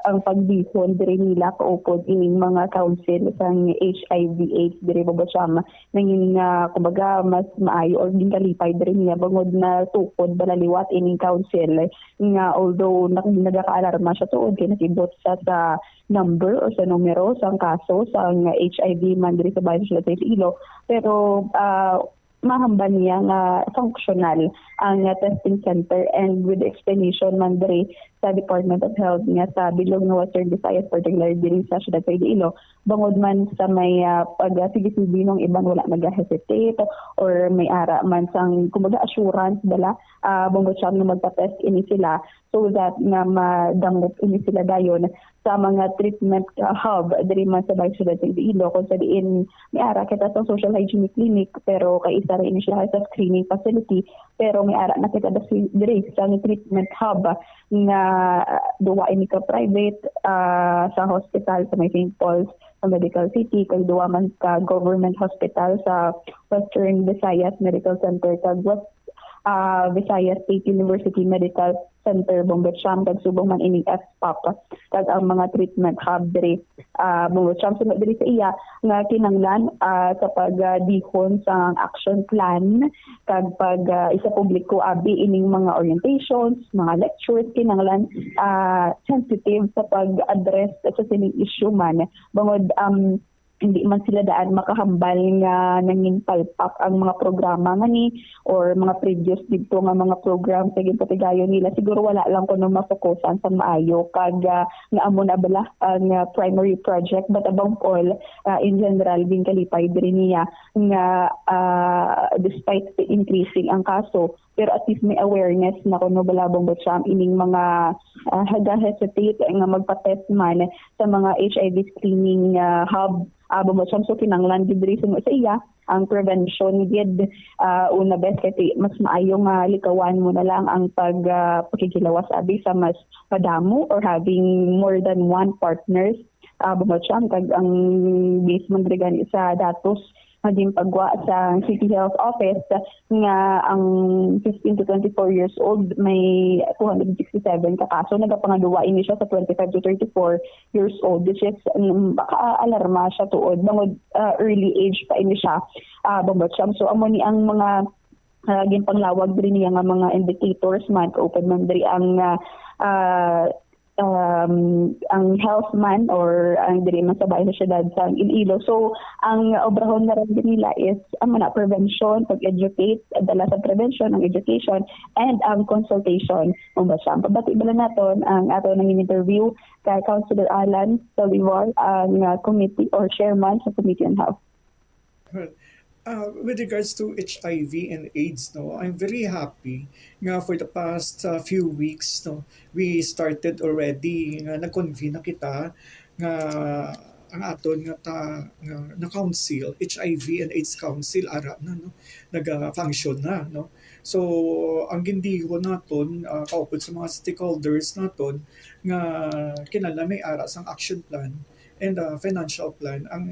ang pagbihon diri nila kaupod ining mga council sang HIV/AIDS diri Bomba Chama nangin kumbaga mas maayo or ginkalipay diri niya bangod na tukod balaliwat ining council nga although nagaka-alarma siya tuod kay nakibot sa number o sa numero sang kaso sang HIV man diri sa bahin sa Iloilo pero mahamba niya nga functional ang testing center and with explanation man diri sa Department of Health nga sa bilog nga Western Visayas particularly diri sa syudad sa Iloilo bangod man sa may pag-sige-sige ng ibang wala nag-hesitate or may ara man sang kumbaga assurance bala bangod siya nga magpa-test ini sila so that nga madangop ini sila dayon sa mga treatment hub diri man sa Vice President Iloilo kung sa diin may ara kita sa social hygiene clinic pero kay isa rin siya sa screening facility pero may ara na kita diri sa treatment hub nga duwa ini ka private sa hospital sa may St. Paul's sa Medical City kay duwa man ka government hospital sa Western Visayas Medical Center kag West Visayas State University Medical Center Bombacham kag subong man ining FPAP kag ang mga treatment hub diri Bombacham sunod diri sa iya nga kinanglan sa pagdihon sa action plan kag pag isa publiko abi ining mga orientations mga lectures kinanglan sensitive sa pag-address sa sining issue man bangod hindi man sila daan makahambal nga nanging palpak ang mga programa nga ni or mga previous dito nga mga program sa ginpatigayon nila siguro wala lang kuno mafokusan sa maayo kag nga amo na bala ang primary project but above all in general bin kalipay diri niya nga despite the increasing ang kaso pero at least may awareness na kuno balabong Bocham ining mga hesitate nga magpa-test man sa mga HIV screening hub Bocham so kinanglan gid diri sa iya ang prevention gid una best kay mas maayo nga likawan mo na lang ang pagkikilawas abi sa mas padamo or having more than one partners Bocham kag ang base man diri gani sa datos maging pagwa sa City Health Office nga ang 15 to 24 years old may 267 ka kaso nagapangaduwa ini siya sa 25 to 34 years old which is baka alarma siya tuod bangod early age pa ini siya Bombacham so amo ni ang mga ginpanglawag diri niya nga mga indicators man open man diri ang health man or ang diri man sa bahay sa syudad sa Iloilo. So ang obrahon na rin nila is ang mga prevention, pag-educate, dala sa prevention, ang education and ang consultation. Bombacham pabati bala naton ang ato nang interview kay Councilor Alan Solivar ang committee or chairman sa Committee on Health. With regards to HIV and AIDS, no, I'm very happy nga for the past few weeks, no, we started already nga nag-convene na kita nga ang aton na council, HIV and AIDS Council ara na no, nag-function na no. So ang gindiho naton kaupod sa mga stakeholders naton nga kinala may ara sang action plan and financial plan ang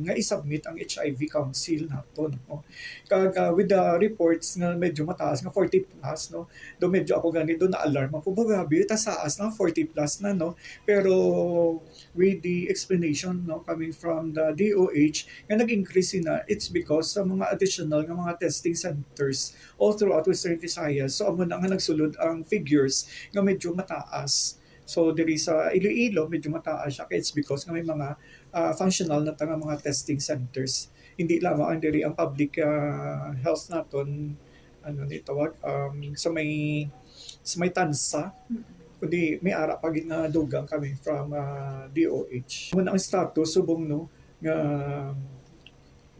nga isubmit ang HIV Council naton no. Kag with the reports nga medyo mataas nga 40 plus no do medyo ako ganito na alarm ako grabe taas na 40 plus na no pero with the explanation no coming from the DOH nga nag-increase na it's because sa mga additional nga mga testing centers all throughout Western Visayas so amo na nga nagsulod ang figures nga medyo mataas. So diri sa Iloilo medyo mataas siya kaya it's because nga may mga functional na tanga mga testing centers. Hindi lamang ang diri ang public health naton ano ni tawag sa may tansa kundi may ara pag na dugang kami from DOH. Muna ang status subong no nga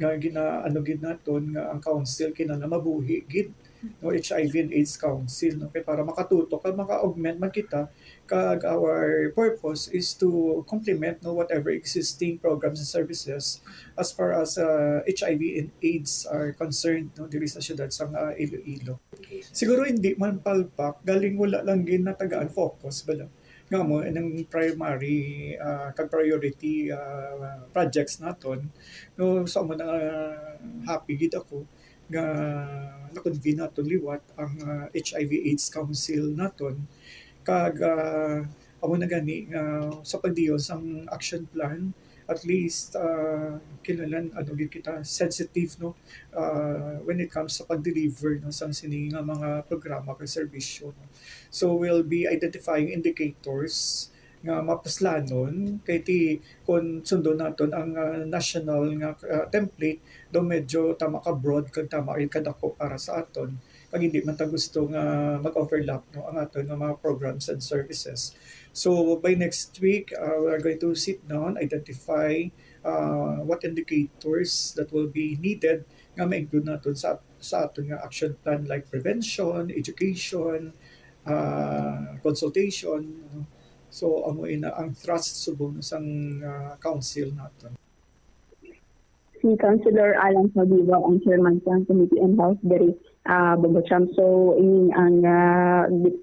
ano gid naton nga ang council kinana mabuhi gid no HIV and AIDS Council no kay para makatutok kag maka-augment man kita kag our purpose is to complement no whatever existing programs and services as far as HIV and AIDS are concerned no diri sa syudad sa Iloilo. Siguro hindi man palpak galing wala lang gin natagaan focus bala nga mo ng primary kag priority projects naton no sa so, happy gid ako nga na-convene naton liwat ang HIV AIDS Council naton kag amo na gani sa pagdiyon sang action plan at least kilalan ano gid kita sensitive no when it comes sa pag-deliver no sang sini nga mga programa kag serbisyo no. So we'll be identifying indicators nga mapuslanon kay ti kun sundo naton ang national nga template do medyo tama ka broad kag tama kadako para sa aton kag hindi man ta gusto nga mag-overlap no ang aton nga mga programs and services. So by next week we are going to sit down, identify what indicators that will be needed nga ma-include naton sa aton nga action plan like prevention, education, consultation, So amo ina ang thrust subong sang council naton. Si Councilor Alan Sabiwa ang chairman sa Committee on Health diri Bogotcham. So ini ang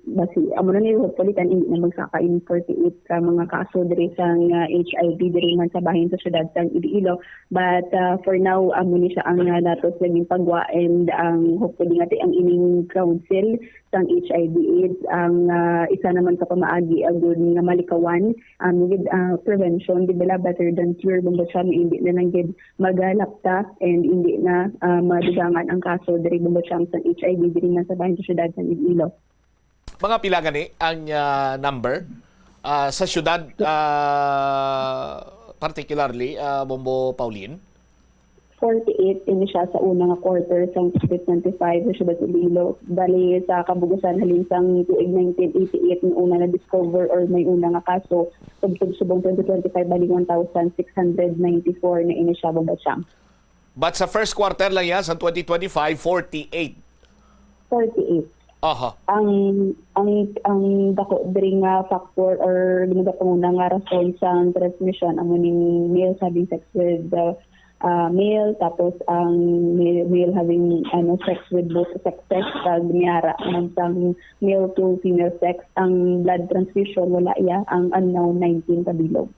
basi amo na ni hopefully kan ini na magsaka in 48 ka mga kaso diri sang HIV diri man sa bahin sa syudad sang Iloilo. But for now amo ni siya ang datos naging pagwa, and ang hopefully ngati ang ining council sang HIV AIDS ang isa naman ka pamaagi agud nga malikawan with prevention di bala better than cure. Bogotcham hindi na nang gid magalapta and hindi na madugangan ang kaso diri Bogotcham sa HIV diri man sa bahin sa syudad sa Iloilo. Mga pila gani ang number sa syudad, particularly Bombo Pauline? 48 ini siya sa unang quarter sang 2025 sa syudad sa Iloilo. Bali sa kabugusan halin sang tuig 1988 na una na discover or may una nga kaso, subong 2025 bali 1,694 na ini siya Bogotcham. But sa first quarter lang yan, sa 2025, 48. 48. Aha. Ang dako diri nga factor or ginaga panguna nga rason sa transmission ang muning male having sex with male, tapos ang male having sex with both sexes, kag niyara ang male to female sex. Ang blood transfusion wala iya, ang unknown 19 kabilog.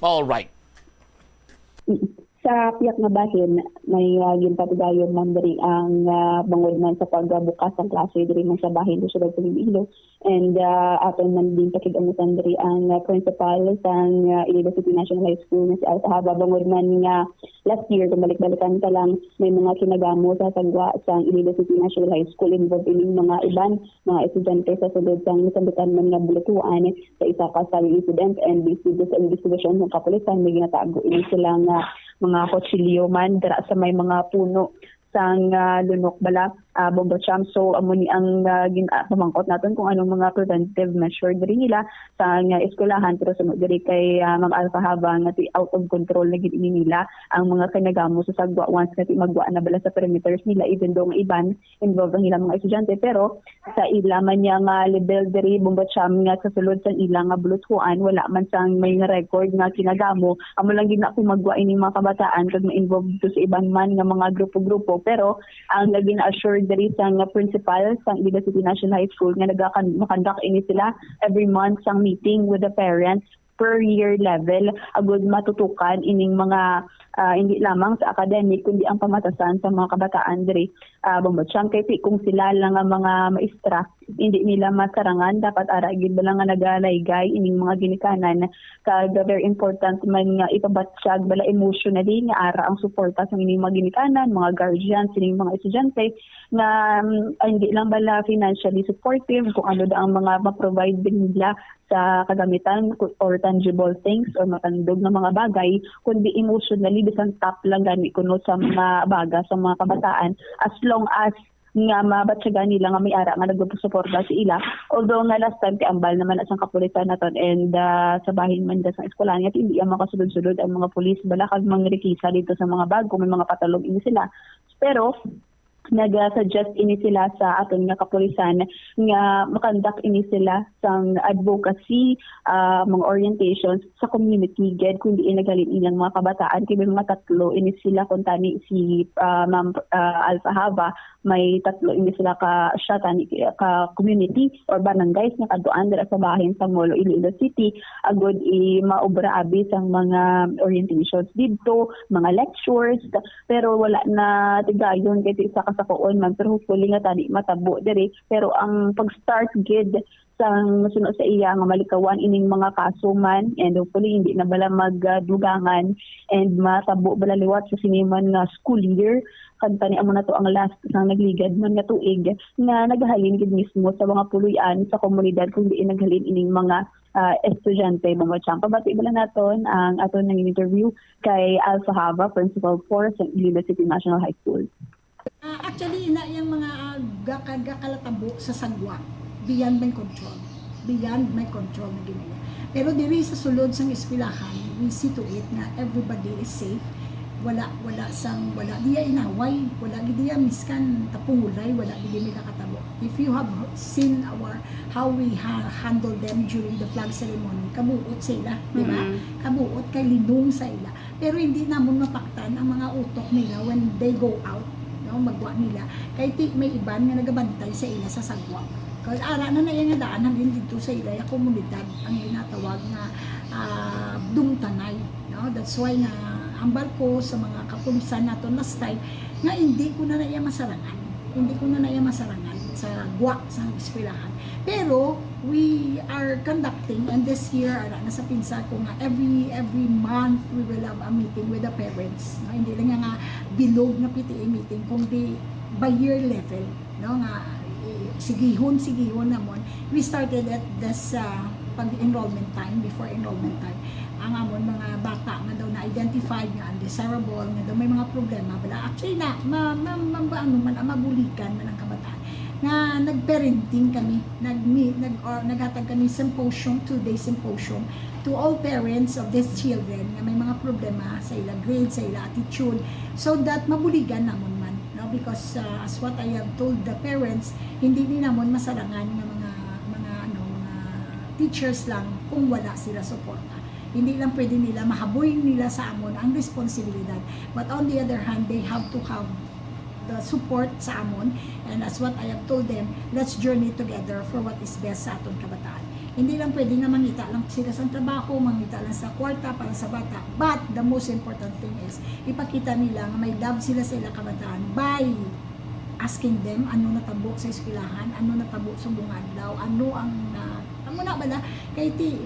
All right. Sa piyak nga bahin, may ginpatugayon man diri ang bangod man sa pagbukas ang klase diri man sa bahin sa syudad sa Iloilo. And aton man din pakig-amutan diri ang principal sa Iloilo City National High School na si Alfahaba. Bangod man nga last year, kung balik-balikan ka lang, may mga kinagamo sa sagwa sa Iloilo City National High School involved in mga iban, mga estudyante sa sulod sa nasambitan man nga bulatuan sa isa ka sa incident, and based sa investigation ng kapulisan, may ginatago ini silang mga kutsilyo man dira sa may mga puno sang lunok bala Bogotcham. So amo ni ang ginamangkot naton kung anong mga preventive measure diri nila sa eskwelahan, pero sunod diri kay Ma'am Alfahaba nga out of control na gid nila ang mga kanagamo sa sagwa once nga magwa na bala sa perimeters nila, even though ang iban involved ang ilang mga estudyante. Pero sa ila man niya nga level diri Bogotcham nga sa sulod sa ilang nga buluthuan, wala man sang may record nga kinagamo. Amo lang gid na magwa ini mga kabataan kag ma-involved to sa iban man nga mga grupo-grupo. Pero ang naging assured diri sa principal sa Iloilo City National High School nga nag-conduct ini sila every month sang meeting with the parents per year level, agud matutukan ining mga hindi lamang sa academic kundi ang pamatasan sa mga kabataan diri Bogotcham. Kay kung sila lang ang mga maestra hindi nila masarangan, dapat ara gid bala nga nagalaygay ining mga ginikanan. Kag very important man nga ipabatsyag bala emotionally nga ara ang suporta sa ining mga ginikanan, mga guardians, ining mga estudyante nga hindi lang bala financially supportive kung ano da ang mga ma-provide din nila sa kagamitan or tangible things or matandog na mga bagay, kundi emotionally bisan top lang gani kuno sa mga baga sa mga kabataan, as long as nga mabatsagan nila nga may ara nga nagsuporta sa ila. Although nga last time ambal naman asang kapulisan naton and sa bahin man sa eskwelahan nga hindi ang makasulod-sulod ang mga pulis bala kag mangrekisa dito sa mga bag kung may mga patalong ini sila. Pero nag-suggest ini sila sa aton nga kapulisan nga makandak ini sila sang advocacy, mga orientations sa community ged kundi inagalin ilang mga kabataan. Kaya mga tatlo ini sila kung tani si Ma'am Alfahaba, may tatlo ini sila ka siya tani ka community or barangays nga kaduan dira sa bahin sa Molo Iloilo City, agud maobra abi sang mga orientations didto, mga lectures, pero wala na tigayon kay isa sa koon man, pero hopefully nga tani matabo diri. Pero ang pag-start gid sang sunod sa iya nga malikawan ining mga kaso man, and hopefully hindi na bala magdugangan and matabo bala liwat sa siniman nga school year. Kantani amo na to ang last sang nagligad man nga tuig nga naghalin gid mismo sa mga puluyan sa komunidad kundi naghalin ining mga estudyante mga champa. Bati bala naton ang aton nang interview kay Alfahaba, Principal 4 sa Iloilo City National High School. Actually, yung mga gakalatabo sa sagwa, beyond my control. Beyond my control na ginaya. Pero diri sa sulod sang eskwelahan, we see to it na everybody is safe. Wala diya inaway, wala diya miskan tapulay, wala diya may kakatabo. if you have seen how we handle them during the flag ceremony, kabuot sila, di ba? Kabuot kay linong sa ila. Pero hindi namon mapaktan ang mga utok nila when they go out, no, magwa nila. Kay may iban nga nagabantay sa ila sa sagwa. Kaya ara na yung daanan din dito sa ila yung komunidad ang ginatawag na dumtanay, no? That's why nga ang barko sa mga kapulisan nato last time nga hindi ko na iya masarangan. Hindi ko na iya masarangan sa gwa sa eskwelahan. Pero we are conducting, and this year nasa pinsa ko nga every month we will have a meeting with the parents, no? Hindi lang nga bilog na PTA meeting kundi by year level, no, nga sigihon namon. We started at this pag-enrollment time, before enrollment time, ang amon mga bata nga daw na-identified nga undesirable, nga daw may mga problema bala. Actually na mabulikan man ang kabataan nga nag-parenting kami, naghatag kami symposium, 2-day symposium to all parents of these children nga may mga problema sa ila grade, sa ila attitude, so that mabuligan namon man, no? Because as what I have told the parents, hindi din namon masarangan nga mga teachers lang kung wala sila suporta. Hindi lang pwede nila mahaboy nila sa amon ang responsibilidad, but on the other hand, they have to have the support sa amon, and as what I have told them, let's journey together for what is best sa aton kabataan. Hindi lang pwede nga mangita lang sila sa trabaho, mangita lang sa kwarta para sa bata, but the most important thing is ipakita nila nga may love sila sa ilang kabataan by asking them ano natabo sa eskwelahan, ano natabo sa bungadlaw, ano ang muna bala kay ti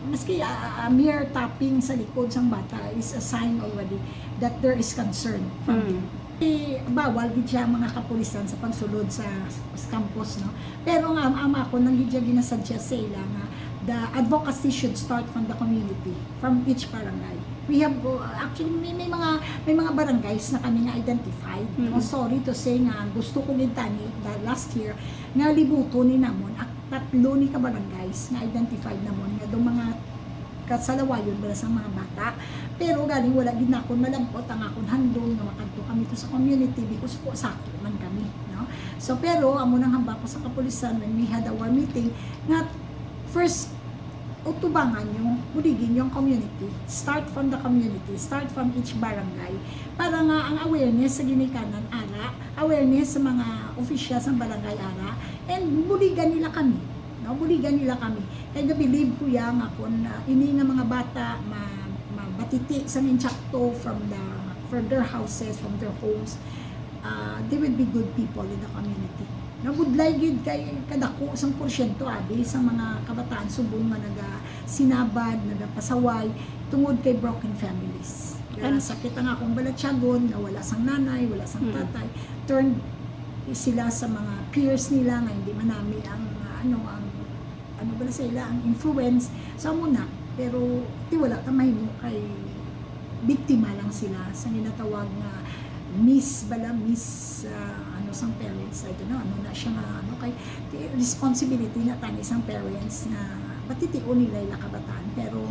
maski mere tapping sa likod sang bata is a sign already that there is concern from them. Bawal gid siya mga kapulisan sa pagsulod sa campus, no, pero nga ama ko nang gid ginasuggest sa ila nga the advocacy should start from the community, from each barangay. We have actually may mga barangays na kami nga identified. No? Sorry to say nga gusto ko din tani last year nga libuto ni namon 3 ni ka barangays nga identified namon nga do mga kasalawayon para sa mga bata. Pero galing wala gid na akon malampot ang akon handong nga makadto kami to sa community because po sakto man kami, no. So pero amo nang hamba ko sa kapulisan when we had our meeting nga first utubangan yung buligin yung community, start from the community, start from each barangay para nga ang awareness sa ginikanan ara, awareness sa mga officials ng barangay ara, and buligan nila kami, no, buligan nila kami. Kaya believe ko yang akon ini nga mga bata mabatiti sa ninchakto from their houses, from their homes, they will be good people in the community. Nagudlay gid kay kadako 1% abi sa mga kabataan subong nga sinabad, nagapasaway tungod kay broken families. Kaya sakit ang akong balatyagon na wala sang nanay, wala sang tatay, turn sila sa mga peers nila nga hindi manami ang ano ba sa ila ang influence sa muna, pero ti wala ta mahimo kay biktima lang sila sa ginatawag na sang parents. I don't know, ano na siya nga, kay responsibility na tani sang parents na matitio nila yung kabataan. Pero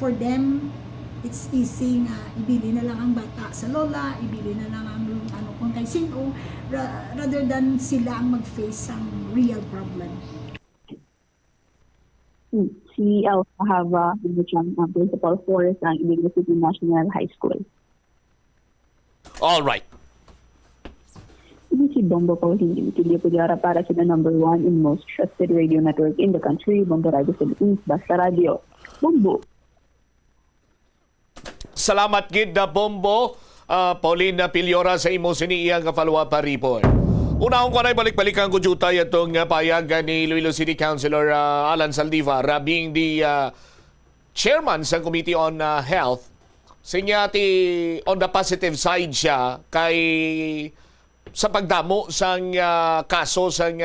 for them, it's easy nga ibili na lang ang bata sa lola, ibili na lang ang kung kay sino, rather than sila ang mag-face ang real problem. We also have principal for ang Iligan City National High School. All right. Ini si Bombo Pauline, Tilio Pudiara para sa number 1 and most trusted radio network in the country, Bombo Radio Philippines, Basta Radio. Bombo. Salamat gid na Bombo, Pauline Piliora sa imo siniiyang follow-up report. Unahon ko na balik-balikan ko jutay itong payagan ni Iloilo City Councilor Alan Saldivar, being the chairman sa Committee on Health. Sinyati on the positive side siya kay sa pagdamo sang kaso sang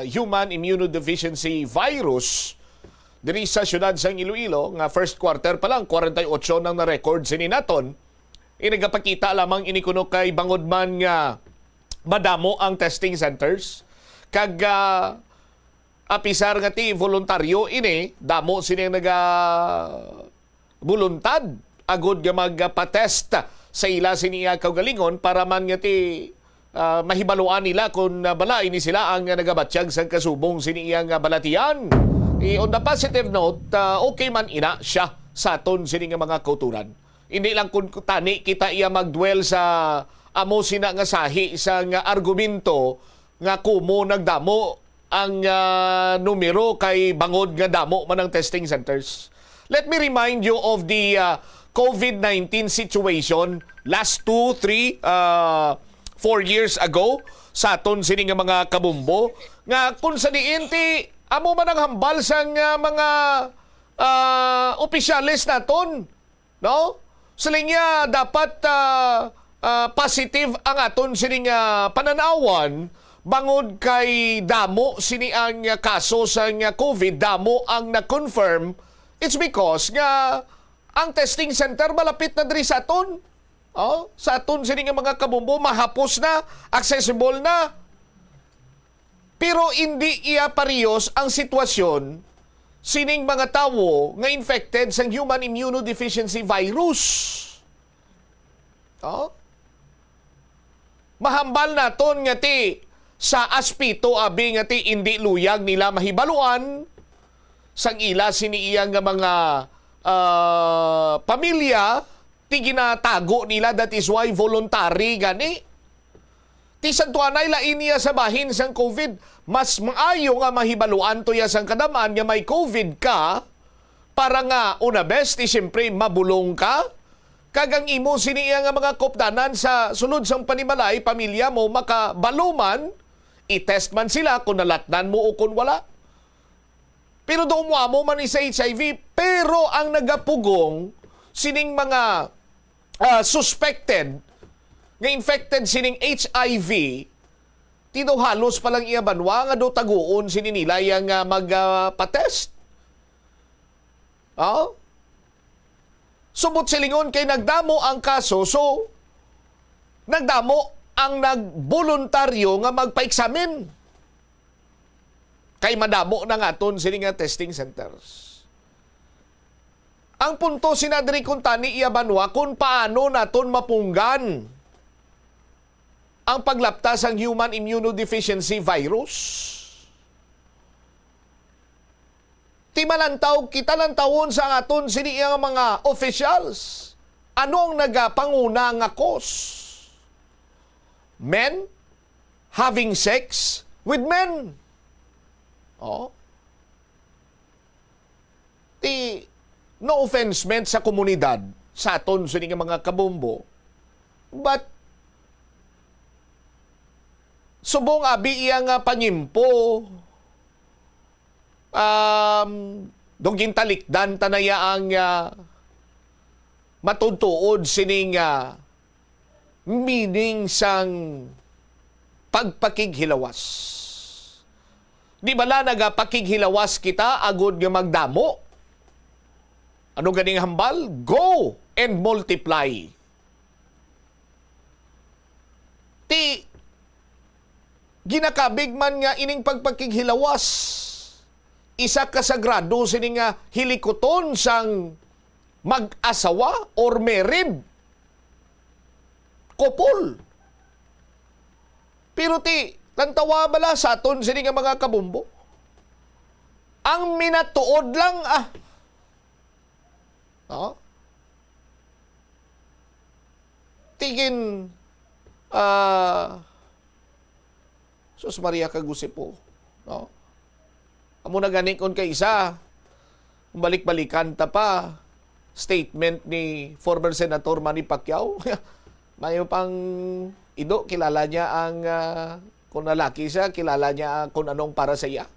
human immunodeficiency virus diri sa syudad sang Iloilo nga first quarter pa lang 48 nang na-record sininaton. Inagapakita lamang inikuno kay bangod man nga madamo ang testing centers kag apisar nga ti voluntaryo ini damo sini naga voluntad agud nga magpatest sa ila siniya kaugalingon para man nga ti mahibaluan nila kung bala ini sila ang nagabatsyag sa kasubong siniyang balatian. On the positive note, okay man ina siya sa aton sining mga kauturan. Hindi lang kung tani kita iya magdwell sa amo sina nga sahi sa nga argumento nga kumo nagdamo ang numero kay bangod nga damo man ang testing centers. Let me remind you of the COVID-19 situation last 2, 3, 4 years ago sa aton sini nga mga kabumbo nga kung sa diinti amo man ang hambal sa mga opisyalis naton, no? Salinya dapat positive ang aton sini nga pananawan bangod kay damo sini ang kaso sa COVID, damo ang na-confirm. It's because nga ang testing center malapit na diri sa aton. Sa aton sini nga mga kabumbo mahapos na, accessible na. Pero hindi iya parehas ang sitwasyon sining mga tawo nga infected sa human immunodeficiency virus. Mahambal naton nga ti sa aspito abi nga ti hindi luyag nila mahibaluan sang ila sini iya nga mga pamilya ti ginatago nila, that is why voluntary gani. Ti santuanay lain niya sa bahin sang COVID, mas maayo nga mahibaluan to ya sang kadaman nga may COVID ka para nga una best ti siyempre mabulong ka. Kagang imo siniya nga mga kopdanan sa sulod sang panimalay, pamilya mo makabaluman, i-test man sila kung nalatnan mo o kung wala. Pero doon mo man sa HIV, pero ang nagapugong sining mga suspected nga infected sining HIV, tino halos palang iya banwa nga do taguon sini nila yang magpatest. Subot silingon kay nagdamo ang kaso, so nagdamo ang nagboluntaryo nga magpa-examine. Kay madamo na nga aton sini nga testing centers. Ang punto sinadri kung tani iya banwa kung paano naton mapunggan ang paglaptas ng human immunodeficiency virus. Ti malantaw kita lang tawon sa aton sini iya mga officials. Ano ang nagapanguna nga cause? Men having sex with men. No offense meant sa komunidad, sa aton sa mga kabombo, but subong abi iya nga panyimpo, dong talikdan tanaya ang matutuod sining meaning sang pagpakighilawas. Di bala nagapakighilawas kita agud nga magdamo? Ano ganing hambal? Go and multiply. Ti ginakabig man nga ining pagpakighilawas. Isa ka sagrado sining nga hilikoton sang mag-asawa or married couple. Pero ti tantawa bala sa aton sining nga mga kabumbo. Ang minatuod lang tigin Sus Maria Kagusipo, amo na gani kon kay isa balik-balikan ta pa statement ni former Senator Manny Pacquiao. Mayo pang ido kilala niya ang kung lalaki siya, kilala niya kung anong para sa iya.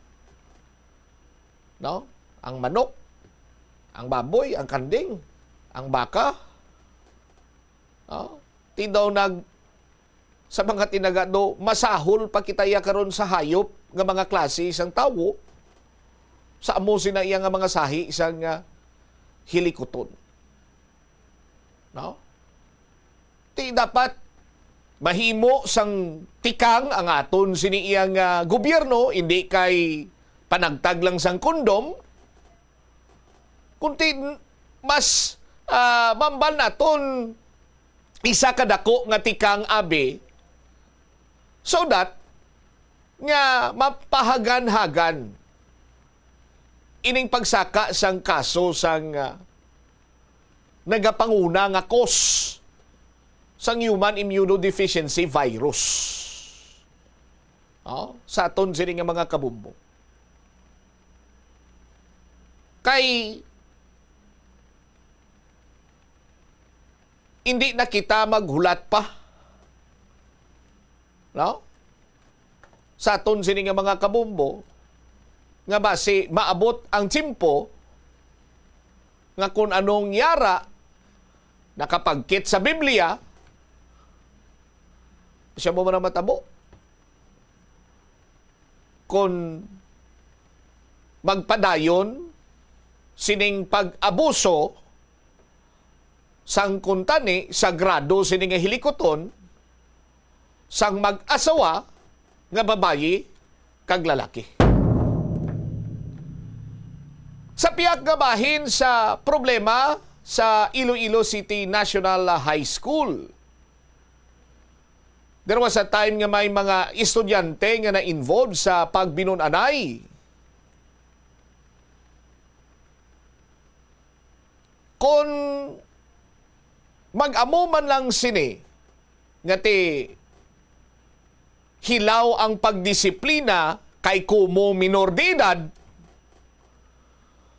Ang manok, ang baboy, ang kanding, ang baka. Ti daw sa mga tinagado, masahol pa kitaya karon sa hayop nga mga klase isang tawo, sa amo sina iya nga mga sahi isang hilikoton. Ti dapat mahimo sang tikang ang aton sini iyang gobyerno, hindi kay panagtag lang sang kondom, kunti mas mambal naton isa kadako nga tikang abi So that nga mapahagan-hagan ining pagsaka sang kaso sang nagapanguna nga cause sang human immunodeficiency virus. Sa aton sini nga mga kabumbo. Kay hindi na kita maghulat pa. No? Sa aton sini nga mga kabumbo, nga base maabot ang tiyempo nga kung anong yara nakapagkit sa Biblia, siya mo man ang matabo. Kung magpadayon sining pag-abuso sang kuntani sa grado sining nga hilikoton sang mag-asawa nga babayi kag lalaki. Sa piyak nga bahin sa problema sa Iloilo City National High School, there was a time nga may mga estudyante nga na-involved sa pagbinunanay. Kung mag-amo man lang sini nga ti hilaw ang pagdisiplina kay kumo minor de edad,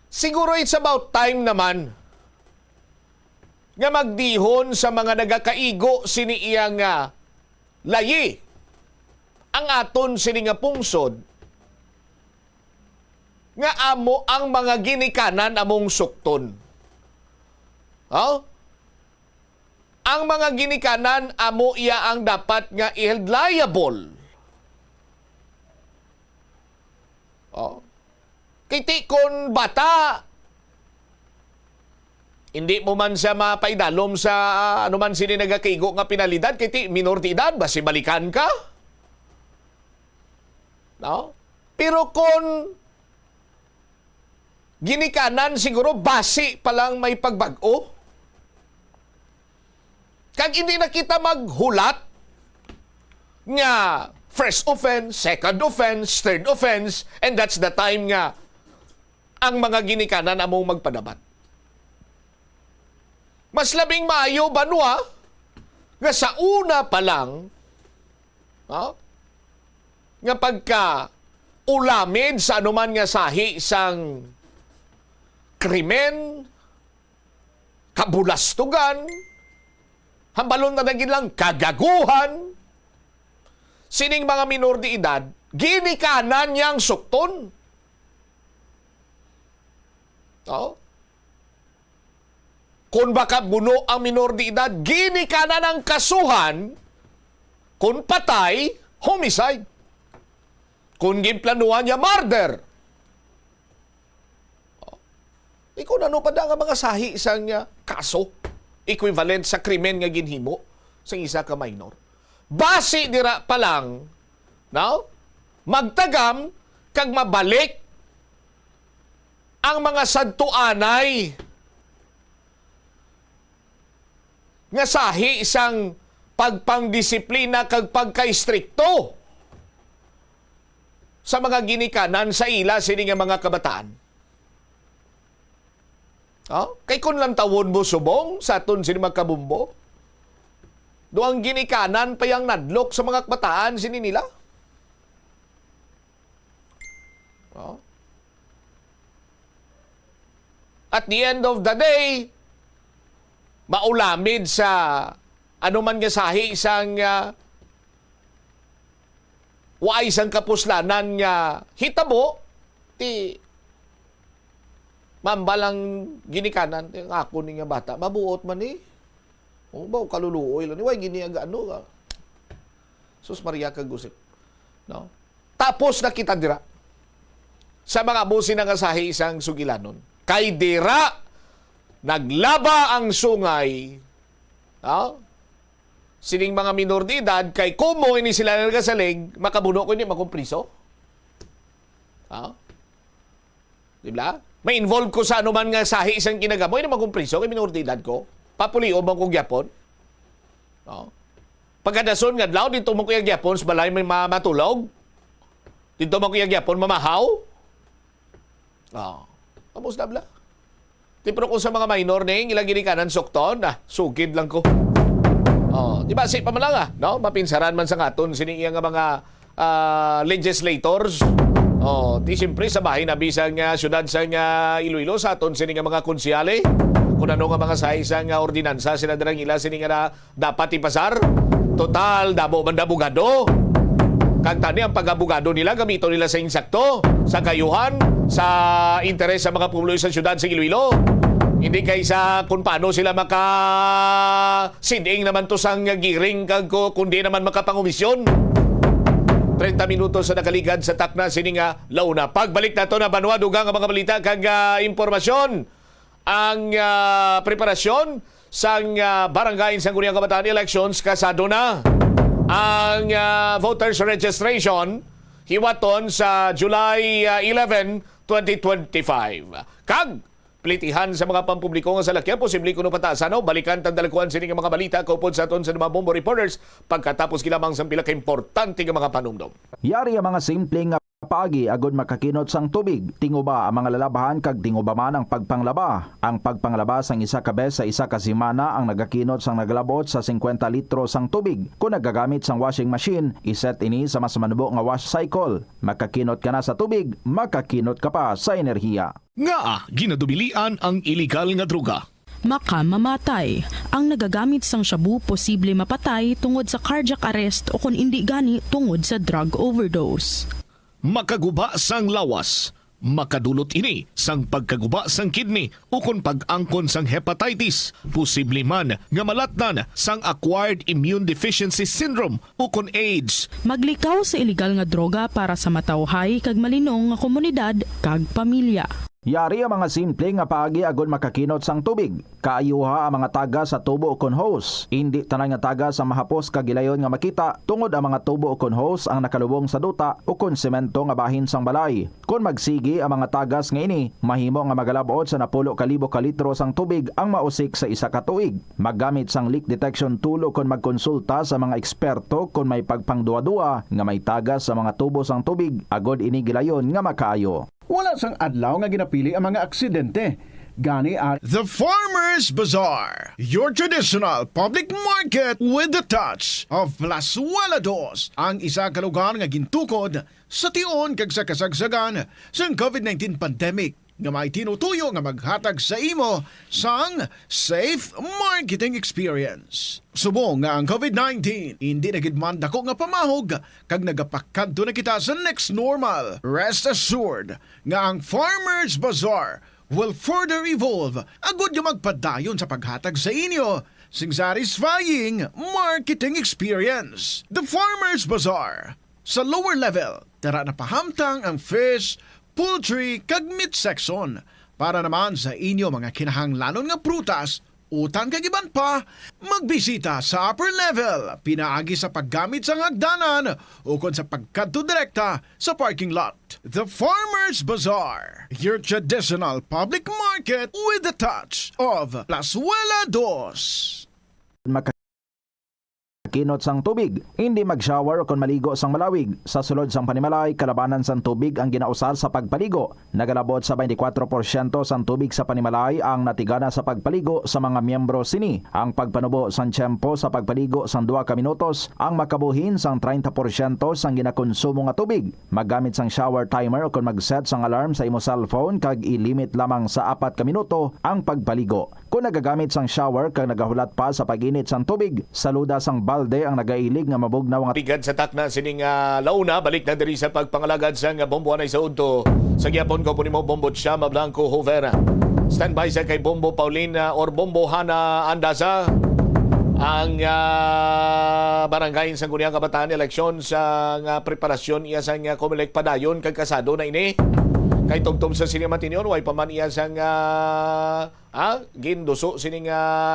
siguro it's about time naman nga magdihon sa mga nagakaigo sini iyang layi ang aton sini nga pungsod nga amo ang mga ginikanan among sukton. Ang mga ginikanan amo iya ang dapat nga i-held liable. Kiti kon bata, hindi mo man siya mapaidalom sa anuman sini nagakaigo nga penalidad, kiti minor de edad, basi balikan ka. No? Pero kung ginikanan, siguro basi palang may pagbag-o. Kag hindi na kita maghulat nga first offense, second offense, third offense, and that's the time nga ang mga ginikanan among magpadabat. Mas labing maayo banwa nga sa una pa lang nga pagka ulamid sa anuman nga sahi sang krimen, kabulastugan, hambalon na naging lang kagaguhan, sining mga minor de edad, ginikanan niyang sukton. Kung baka buno ang minor de edad, ginikanan ng kasuhan, kung patay, homicide. Kung ginplanuhan niya, murder. Kung ano pa da nga mga sahi isang kaso, equivalent sa krimen nga ginhimo sa isa ka minor. Base dira pa lang, magtagam kag mabalik ang mga sadtuanay nga sahi isang pagpangdisiplina kag pagka-istrikto sa mga ginikanan sa ila sini nga mga kabataan. Kay kun lang tawon mo subong sa aton sini magkabumbo, doang ginikanan pa yang nadlok sa mga kabataan sini nila. At the end of the day, maulamid sa anuman nga sahi isang wa isang kapuslanan nga hitabo ti mambalang ginikanan ti ako ni nga bata mabuot man ni ba kaluluoy lang ni way gini aga ano ka sus Maria kagusip tapos nakita dira sa mga busin nga sahi isang sugilanon kay dira naglaba ang sungay sining mga minor de edad kay kumo ini sila nagasalig makabuno ko ini makumpriso. Diba? May involve ko sa anuman nga sahi isang kinagamo ini makumpriso kay minor de edad ko. Papulio bang kong gyapon? Pagkadason nga adlaw dito mo kuya gyapon sa balay may matulog. Dito mo kuya gyapon mamahaw. Tapos na bla. Tipro ko sa mga minor ning ilang ginikanan sukton, sugid lang ko. Di ba safe pa man lang no? Mapinsaran man sa katon sini iya nga mga legislators. Di siyempre sa bahay na bisang syudad sa Iloilo sa aton sini nga mga konsyale. Kung ano nga mga saisang ordinansa sila darang ila sini nga na dapat ipasar. Total, damo man abogado. Kag tani ang pag-abogado nila, gamito nila sa insakto, sa kayuhan, sa interes sa mga pueblo sa syudad sa Iloilo. Hindi kaysa kung paano sila makasiding naman to sang giring kag kundi naman makapangumisyon. 30 minutos sa nakaligad sa takna sininga launa. Pagbalik nato na banwa dugang ang mga balita kag impormasyon. Ang preparasyon sang barangay sa Guniang Kabataan elections kasado na. Ang voters registration hiwaton sa July 11, 2025. Kag plitihan sa mga pampubliko nga salakyan, posible kuno patasan balikan tang dalakuan sini nga mga balita kaupod sa aton sa mga Bombo reporters pagkatapos gilamang sa pila ka importante nga mga panumdom. Yari ang mga simpleng nga paagi agod makakinot sang tubig. Tinguba ang mga lalabahan kag tinguba man ang pagpanglaba. Ang pagpanglaba sang isa ka bes sa isa ka semana ang nagakinot sang naglabot sa 50 litro sang tubig. Kung nagagamit sang washing machine, iset ini sa mas manubo nga wash cycle. Makakinot ka na sa tubig, makakinot ka pa sa enerhiya. Nga, ginadubilian ang illegal nga droga. Makamamatay. Ang nagagamit sang shabu posible mapatay tungod sa cardiac arrest o kung hindi gani tungod sa drug overdose. Makaguba sang lawas. Makadulot ini sang pagkaguba sang kidney o kung pag-angkon sang hepatitis. Posible man nga malatnan sang acquired immune deficiency syndrome o kung AIDS. Maglikaw sa illegal nga droga para sa matawhay kag malinong nga komunidad kag pamilya. Yari ang mga simple nga paagi agod makakinot sang tubig. Kaayuha ang mga taga sa tubo o kon hose. Hindi tanan nga taga sa mahapos kagilayon nga makita tungod ang mga tubo o kon hose ang nakalubong sa duta o kon semento nga bahin sang balay. Kung magsigi ang mga tagas nga ini, mahimo nga magalabot sa 10,000 ka litro sang tubig ang mausik sa isa ka tuig. Maggamit sang leak detection tool o kon magkonsulta sa mga eksperto kung may pagpangduwa-duwa nga may tagas sa mga tubo sang tubig agod ini gilayon nga makaayo. Wala sang adlaw nga ginapili ang mga aksidente. Gani at The Farmer's Bazaar, your traditional public market with the touch of Plazuela Dos, ang isa ka lugar nga gintukod sa tion kag sa kasagsagan sa COVID-19 pandemic nga may tinutuyo nga maghatag sa imo sang safe marketing experience. Subong nga ang COVID-19 hindi nagidman dako nga pamahog kag nagapakadto na kita sa next normal. Rest assured nga ang Farmer's Bazaar will further evolve agud nga magpadayon sa paghatag sa inyo sing satisfying marketing experience. The Farmer's Bazaar sa lower level tara na pahamtang ang fish, poultry kag meat section para naman sa inyo mga kinahanglanon nga prutas, utang kag iban pa, magbisita sa upper level pinaagi sa paggamit sa hagdanan o kon sa pagkadto direkta sa parking lot. The Farmer's Bazaar, your traditional public market with the touch of Plazuela Dos. Kinot sang tubig, hindi mag-shower o kon maligo sang malawig. Sa sulod sang panimalay, kalabanan sang tubig ang ginausar sa pagpaligo. Nagalabot sa 24% sang tubig sa panimalay ang natigana sa pagpaligo sa mga miyembro sini. Ang pagpanubo sang tiyempo sa pagpaligo sang 2 ka minutos ang makabuhin sang 30% sang ginakonsumo nga tubig. Maggamit sang shower timer o kon mag-set sang alarm sa imo cellphone kag i-limit lamang sa 4 ka minuto ang pagpaligo. Kung nagagamit sang shower kag nagahulat pa sa pag-init sang tubig, saluda sang balde ang nagailig nga mabugnaw nga Bigad sa takna sining launa, balik na diri sa pagpangalagad sa Bombo anay sa udto. Sa gyapon ko po nimo Bombo Chama Blanco Hovera. Standby sa kay Bombo Paulina or Bombo Hana Andasa. Ang barangay sa Guniang Kabataan eleksyon sa preparasyon iya sang Comelec padayon kag kasado na ini. Kay tungtom sa sinimatinyon, way paman iya sang ginduso sining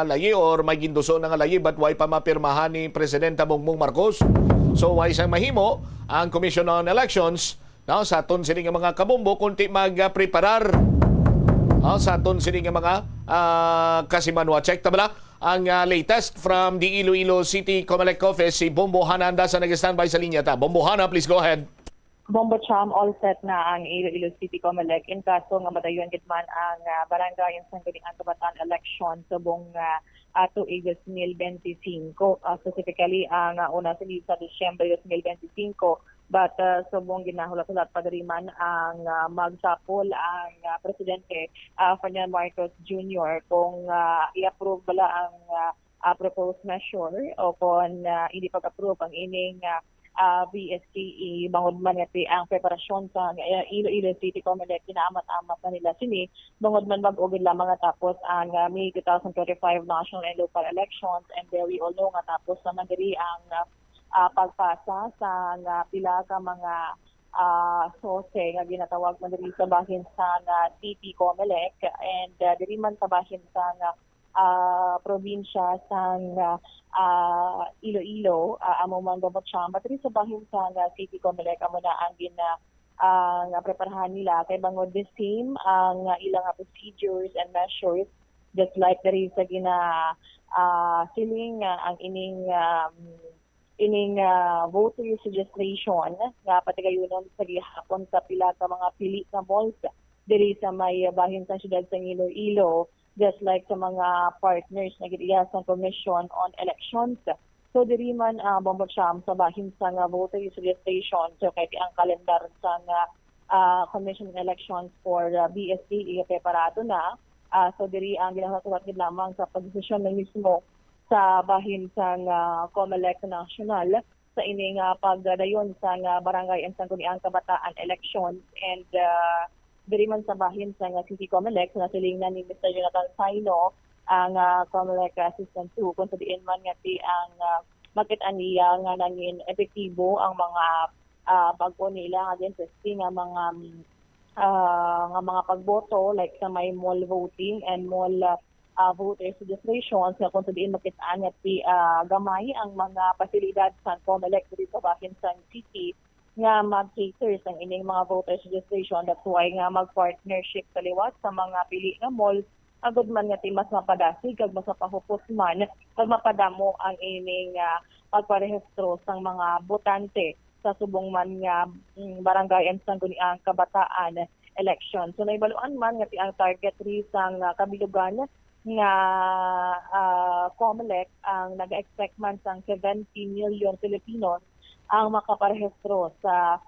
layi or may ginduso na nga layi but way pa mapirmahan ni Presidente Bongbong Marcos. So way sang mahimo ang Commission on Elections sa aton sining mga kabombo kunti magpreparar sa aton sining mga kasimanwa check tabala ang latest from the Iloilo City Comelec office. Si Bombo Hananda sa nag-standby sa linya ta. Bombo Hana, please go ahead. Bombo Cham, all set na ang Iloilo City Comelec in kaso nga madayon gitman ang barangay ang sangguniang kabataan election subong tuig 2025. Specifically ang una sa Disyembre 2025. But subong ginahulat-hulat padariman ang magsapol ang Presidente Ferdinand Marcos Jr. kung i-approve bala ang proposed measure o kung hindi pag-approve ang ining BSKE bangod man ngati ang preparasyon sa Iloilo City Comelec kinaamat-amat na nila sini bangod man mag-ugid lamang nga tapos ang May 2025 national and local elections, and there we all know nga tapos naman diri ang pagpasa sa pila ka mga sose nga ginatawag man diri sa bahin sa City Comelec, and diri man sa bahin sa probinsya sa Iloilo amo man Bombo Cham, but diri sa bahin sa City Comelec amo na ang preparahan nila kay bangod the same ang ilang procedures and measures just like diri sa siling ang ining voter registration nga patigayunon sa gihapon sa pila ka mga pili nga malls diri sa may bahin sa siyudad sa Iloilo, just like sa mga partners na gidiya sa Commission on Elections. So diri man Bombo Cham sa bahin sa voter registration, so kay ang kalendar sa Commission on Elections for BSD preparado na. So diri ang ginahatulat gid lamang sa pagdesisyon ng mismo sa bahin sa Comelec National sa ining pagdadayon sa barangay and sangguniang kabataan elections, and diri man sa bahin sa City Comelec na silingnan ni Mr. Jonathan Saino ang Comelec Assistant 2 kung sa diin man nga ang makit-an niya nga nangin epektibo ang mga bag-o nila nga testing nga mga pagboto like sa may mall voting and mall voters registration sa kung diin makitaan nga gamay ang mga pasilidad sa Comelec dito sa bahin sa city nga mag-cater sa ining mga voters registration. That's why nga mag-partnership sa liwat sa mga pili nga malls agud man nga mas mapadasig kag mas mapahupos man kag mapadamo ang ining pagparehistro sang mga botante sa subong man nga barangay and sangguniang kabataan election. So naibaluan man nga ang target ri sang kabilugan nga Comelec ang nag-expect man sang 70 million Filipinos ang makaparehistro sa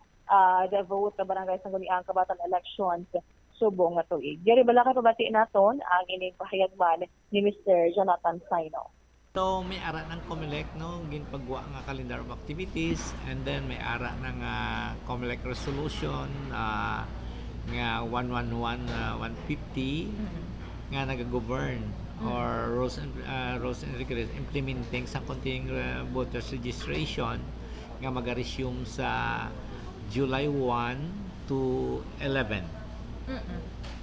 the vote sa barangay sangguniang kabataan elections subong nga tuig. Diri bala kay pabati naton ang ining pahayagman ni Mr. Jonathan Saino. So may ara ng Comelec no ginpagwa nga calendar of activities, and then may ara ng Comelec resolution nga 111-150 nga nag-govern or rules and regulations implementing sa continuing voters registration nga mag-resume sa July 1 to 11.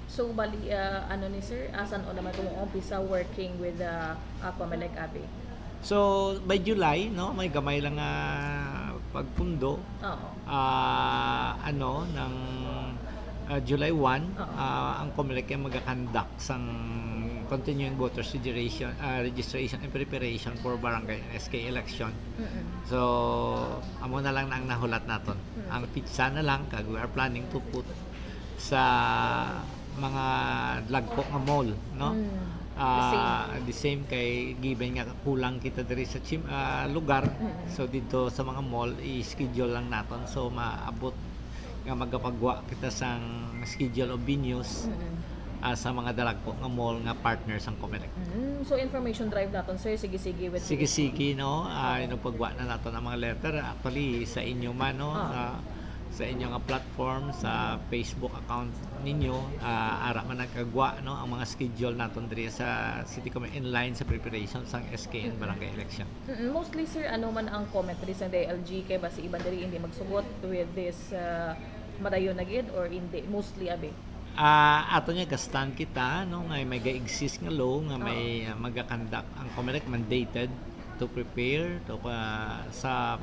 So bali ano ni sir, asan o naman umpisa working with Comelec Abe? So by July no may gamay lang pagpundo. Ng July 1 ang Comelec ay mag-conduct sang continuing voters registration and preparation for barangay and SK election. So amo na lang na ang nahulat naton. Ang pizza na lang kag we are planning to put sa mga lagpo nga mall no. The same kay given nga kulang kita diri sa lugar. So dito sa mga mall i-schedule lang naton so maabot nga magapagwa kita sang schedule of venues sa mga dalagpo nga mall nga partners ang Comelec. So information drive naton sir, sige-sige with sige no pagwa na naton ang mga letter actually sa inyo man no sa inyong platform sa Facebook account ninyo ara man nagkagwa no ang mga schedule naton diri sa City Comelec in line sa preparation sang SK and barangay election. Mostly sir ano man ang comment diri sa DLG kay basi iban diri hindi magsugot with this madayon na gid or hindi mostly Abe? Ato niya gastan kita no nga may ga-exist nga law nga may maga-conduct ang Comelec mandated to prepare to sa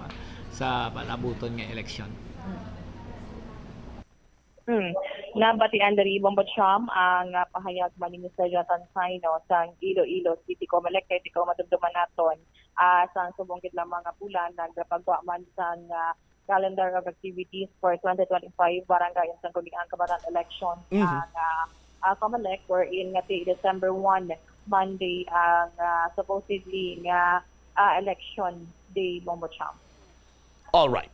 palabuton nga election. Nabatian dari Bombo Cham ang pahayag man ni Mr. Jonathan Saino sa Iloilo City Comelec kay tiko matugduman naton sa subong gid lamang nga bulan nagpagwa man sa calendar of activities for 2025 barangay and sangguniang kabataan election ang Comelec wherein nga December 1 Monday ang supposedly nga election day Bombo Cham. All right.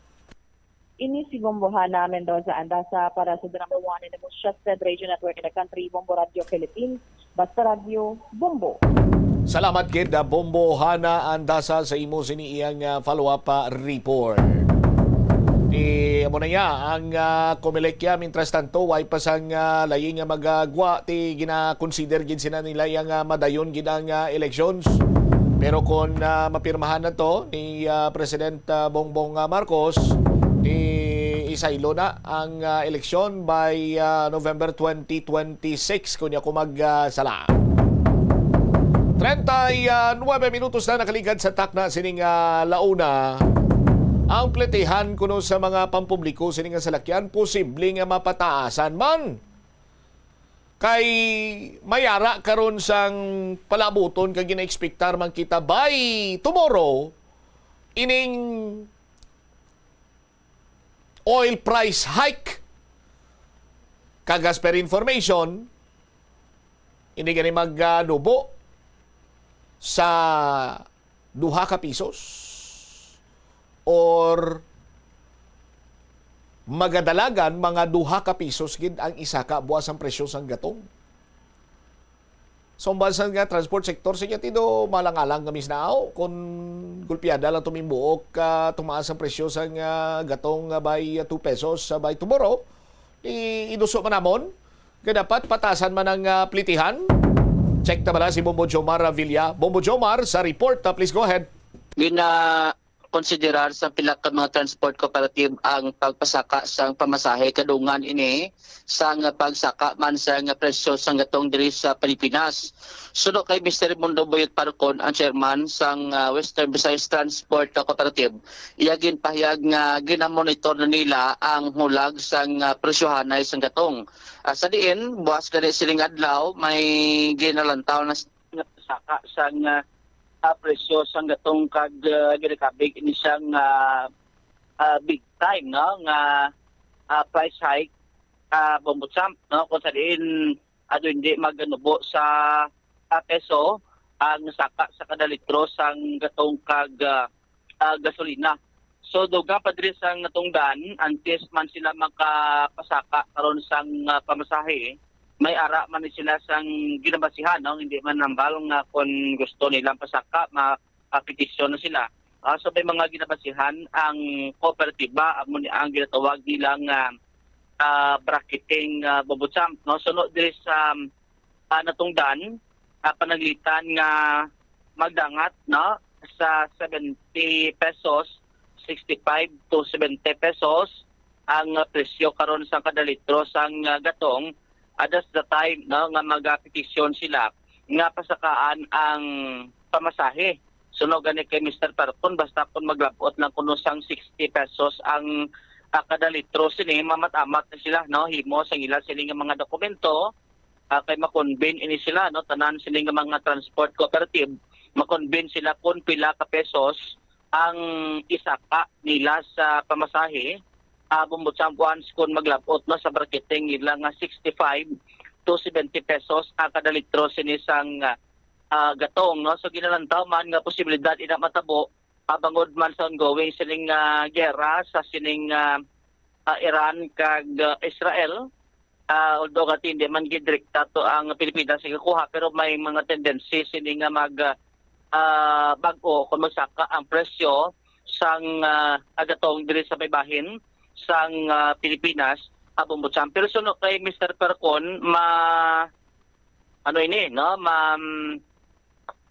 Ini si Bombo Hana Mendoza Andasa para sa the number 1 in the most trusted radio network in the country, Bombo Radio Philippines. Basta Radio, Bombo. Salamat gid Bombo Hana Andasa sa imo siniiyang follow-up report. Amo na niya ang Comelec mintras tanto way pasang laying nga magagwa ti gina-consider gid sina nila yang madayon gid ang elections. Pero kung mapirmahan na to ni President Bongbong Marcos, isaylo na ang eleksyon by November 2026 kung ako magsala. 39 minutos na nakaligad sa takna sining launa. Ang pletihan kuno sa mga pampubliko sining salakyan posible nga mapataasan man. Kay mayara karon sang palabuton kag gina-expectar man kita by tomorrow ining oil price hike. Kagas per information, hindi gani magnubo sa 2 ka pisos or magadalagan mga 2 ka pisos gid ang isa ka buwas ang presyo sang gatong. So, bansa nga transport sector siya tido malang-alang gamis nao kung gulpiada lang tumimbuok tumaas ang presyo sa gatong by 2 pesos by tomorrow iduso man namon kaya dapat patasan man ang plitihan. Check na bala si Bombo Jomar Villa. Bombo Jomar sa report, please go ahead. Konsiderar sa pila ka mga transport cooperative ang pagpasaka sa pamasahe kadungan ini sa nga pagsaka man sa nga presyo sa gatong diri sa Pilipinas. Suno kay Mr. Mundo Boyot Parcon, ang chairman sa Western Visayas Transport Cooperative, iyagin pahayag nga ginamonitor na nila ang hulag sa presyohanay sa gatong. Sa diin, buwas gani siling adlaw may ginalantaw na saka sa presyo sa gatong kag ginakabig ini siyang big time no nga price hike Bombo Cham no kung sa diin hindi maganubo sa peso ang saka sa kada litro sang gatong kag gasolina. So duga pa diri sang natungdan antes man sila makapasaka karon sang pamasahe may ara man sila sang ginabasihan no hindi man nambal nga kung gusto nilang pasaka mapetisyon na sila. So may mga ginabasihan ang kooperatiba amo ni ang ginatawag nilang bracketing Bombo Cham no sunod diri sa natungdan panaglitan nga magdangat no sa 70 pesos 65 to 70 pesos ang presyo karon sa kada litro sang gatong. That's the time no nga magapetisyon sila nga pasakaan ang pamasahe. Sunog gani kay Mr. Parcon basta kun maglabot lang kuno sang 60 pesos ang kada litro sini mamatamat na sila no himo sa ila sining mga dokumento kay makonbin ini sila no tanan sining mga transport cooperative makonbin sila kun pila ka pesos ang isaka nila sa pamasahe. Bombo Cham once kung maglapot no, sa bracketing nila nga 65 to 70 pesos ang kada litro sinisang gatong. No? So ginalantaw man nga posibilidad ina matabo bangod man sa ongoing sining gera sa sining Iran kag Israel. Although kati hindi man gidrekta to ang Pilipinas sa kuha pero may mga tendency sining nga bago kung magsaka ang presyo sang agatong diri sa baybahin sang Pilipinas Bombo Cham. Pero suno kay Mr. Parcon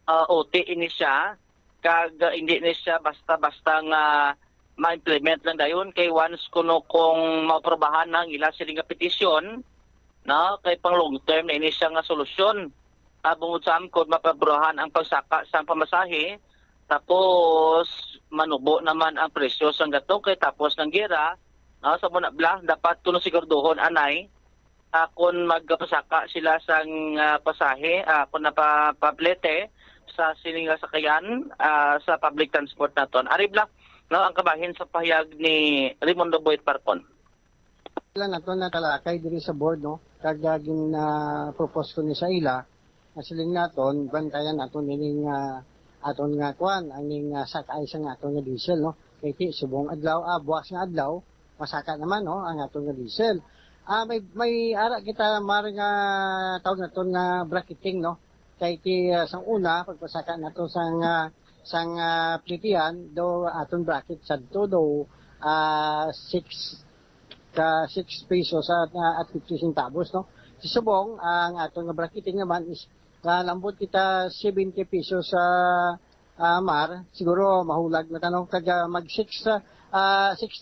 OT ini siya kag hindi ni siya basta-basta nga ma-implement lang dayon kay once kuno kung maprobahan ng ila siling petisyon no kay pang long term na ini siya nga solusyon. Bombo Cham kung mapaprobahan ang pagsaka sa pamasahe tapos manubo naman ang presyo sa gatong kay tapos ng gera. Sa muna bla dapat kuno sigurduhon anay kung magpasaka sila sang pasahe, kung napaplete sa sininga sakayan sa public transport naton. Aribla, no, ang kabahin sa pahayag ni Raimundo Boyd Parcon. Sila nato na talakay diri sa board, no, kagaging na propose ko ni sa ila na siling naton bantayan naton ining aton nga kuan aning sakay sa aton nga diesel, no, kay subong adlaw buwas nga adlaw masaka naman, no, ang aton nga diesel. May ara kita mar nga tawag naton nga bracketing, no, kay sang una pagpasaka nato sang plitian do aton bracket sadto do 6 pesos at 50 centavos, no. Si subong ang atong nga bracketing naman is lambot kita 70 pesos sa mar, siguro mahulag na tanong kaga mag 60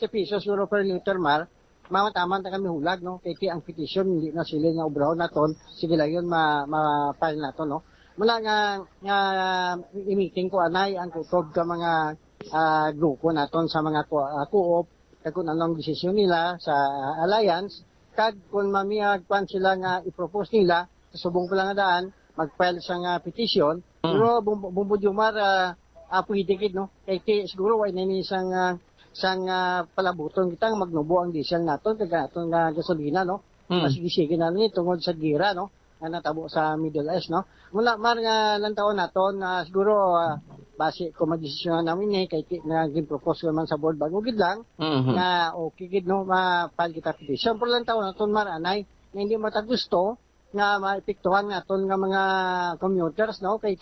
pesos siguro per liter mar, mamataman ta kami hulag, no, kay ang petition hindi na sila nga obraw naton, sige lang yun ma-file naton, no. Mula nga i-meeting ko anay ang kutob ka mga grupo naton sa mga co-op, kung anong desisyon nila sa alliance, kag kung mamiyag pan sila nga i-propose nila, subong ko lang nga daan, mag-file sa nga petition, pero bumbudyumar pwede kid, no, kay siguro wala na sang palabuton kita magnubo ang diesel naton kag aton nga gasolina, no. Masigig na ni tungod sa gira, no, nga natabo sa Middle East, no. Mula mar nga lang taon naton siguro base ko magdesisyon namin kay nga gin-propose ko man sa board bago gid lang na okay gid, no, ma-file kita petition. Pero lang taon naton mar anay na hindi matagusto nga maepektuhan naton nga mga commuters, no, kay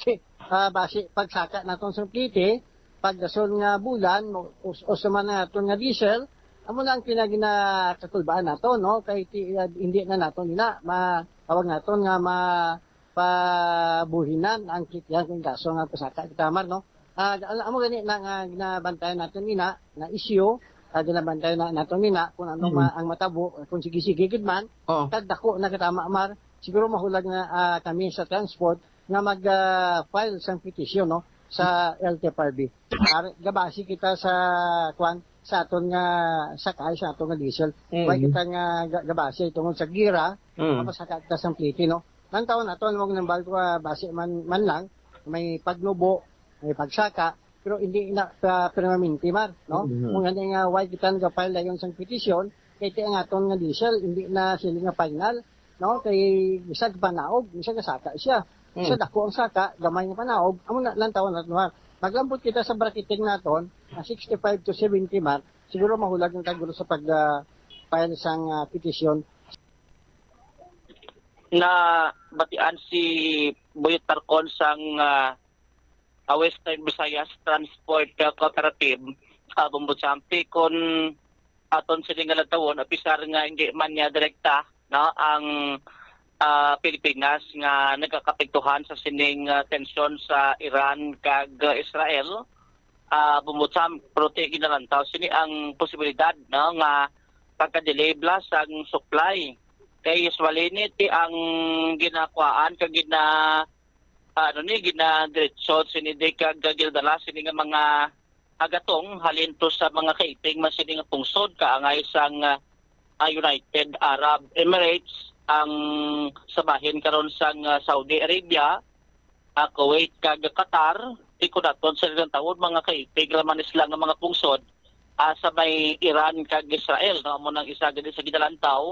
base pagsaka naton sa plite pagdasol nga bulan o man naton nga diesel amo lang kinaginatatulbaan naton, no, kay hindi na naton nila tawag naton nga pabuhinan ang kityan kung kaso nga pasaka itamar, no. Amo gani na ginabantayan naton nina na issue, ginabantayan naton nina kung ano ang matabo kung sige-sige gid man kag dako na katama mar, siguro mahulag na kami sa transport nga mag-file sang petition, no, sa LTFRB. Gabasi kita sa kwan sa aton nga sakay sa aton nga diesel. Way kita nga gabasi tungod sa gira, mapasaka kita sa pliti, no. Nang taon naton wag nang balko base man lang may pagnubo, may pagsaka, pero hindi na permanente mar, no. Kung ano nga way kita nga file dayon sang petition, kay ang aton nga diesel hindi na sila nga final, no, kay bisag panaog, bisag saka siya. Sa dako ang saka, gamay nga panaog, amo na lang taon naton mar. Maglambot kita sa bracketing naton, 65 to 70 mar, siguro mahulag ng taguro sa pag-file sang petition. Na batian si Boyet Parcon sang Western Visayas Transport Cooperative Bumbusampi kon aton sila nga tawon apisar nga hindi man niya direkta, no, ang Pilipinas nga nagkakapektuhan sa sining tensyon sa Iran kag Israel. Bumutsam prote ginalantaw sini ang posibilidad, no, nga pagka-delay blas ang supply kay usually ti ang ginakuan kag ginadiretso sini de kag gildala sini nga mga agatong halinto sa mga kaiting man sini nga tungsod kaangay sang United Arab Emirates ang sabahin karon sang Saudi Arabia, Kuwait kag Qatar. Ikudaton sa ilang taon mga kaitig laman isla nga mga pungsod sa may Iran kag Israel, no, mo nang isa gid sa gidalantaw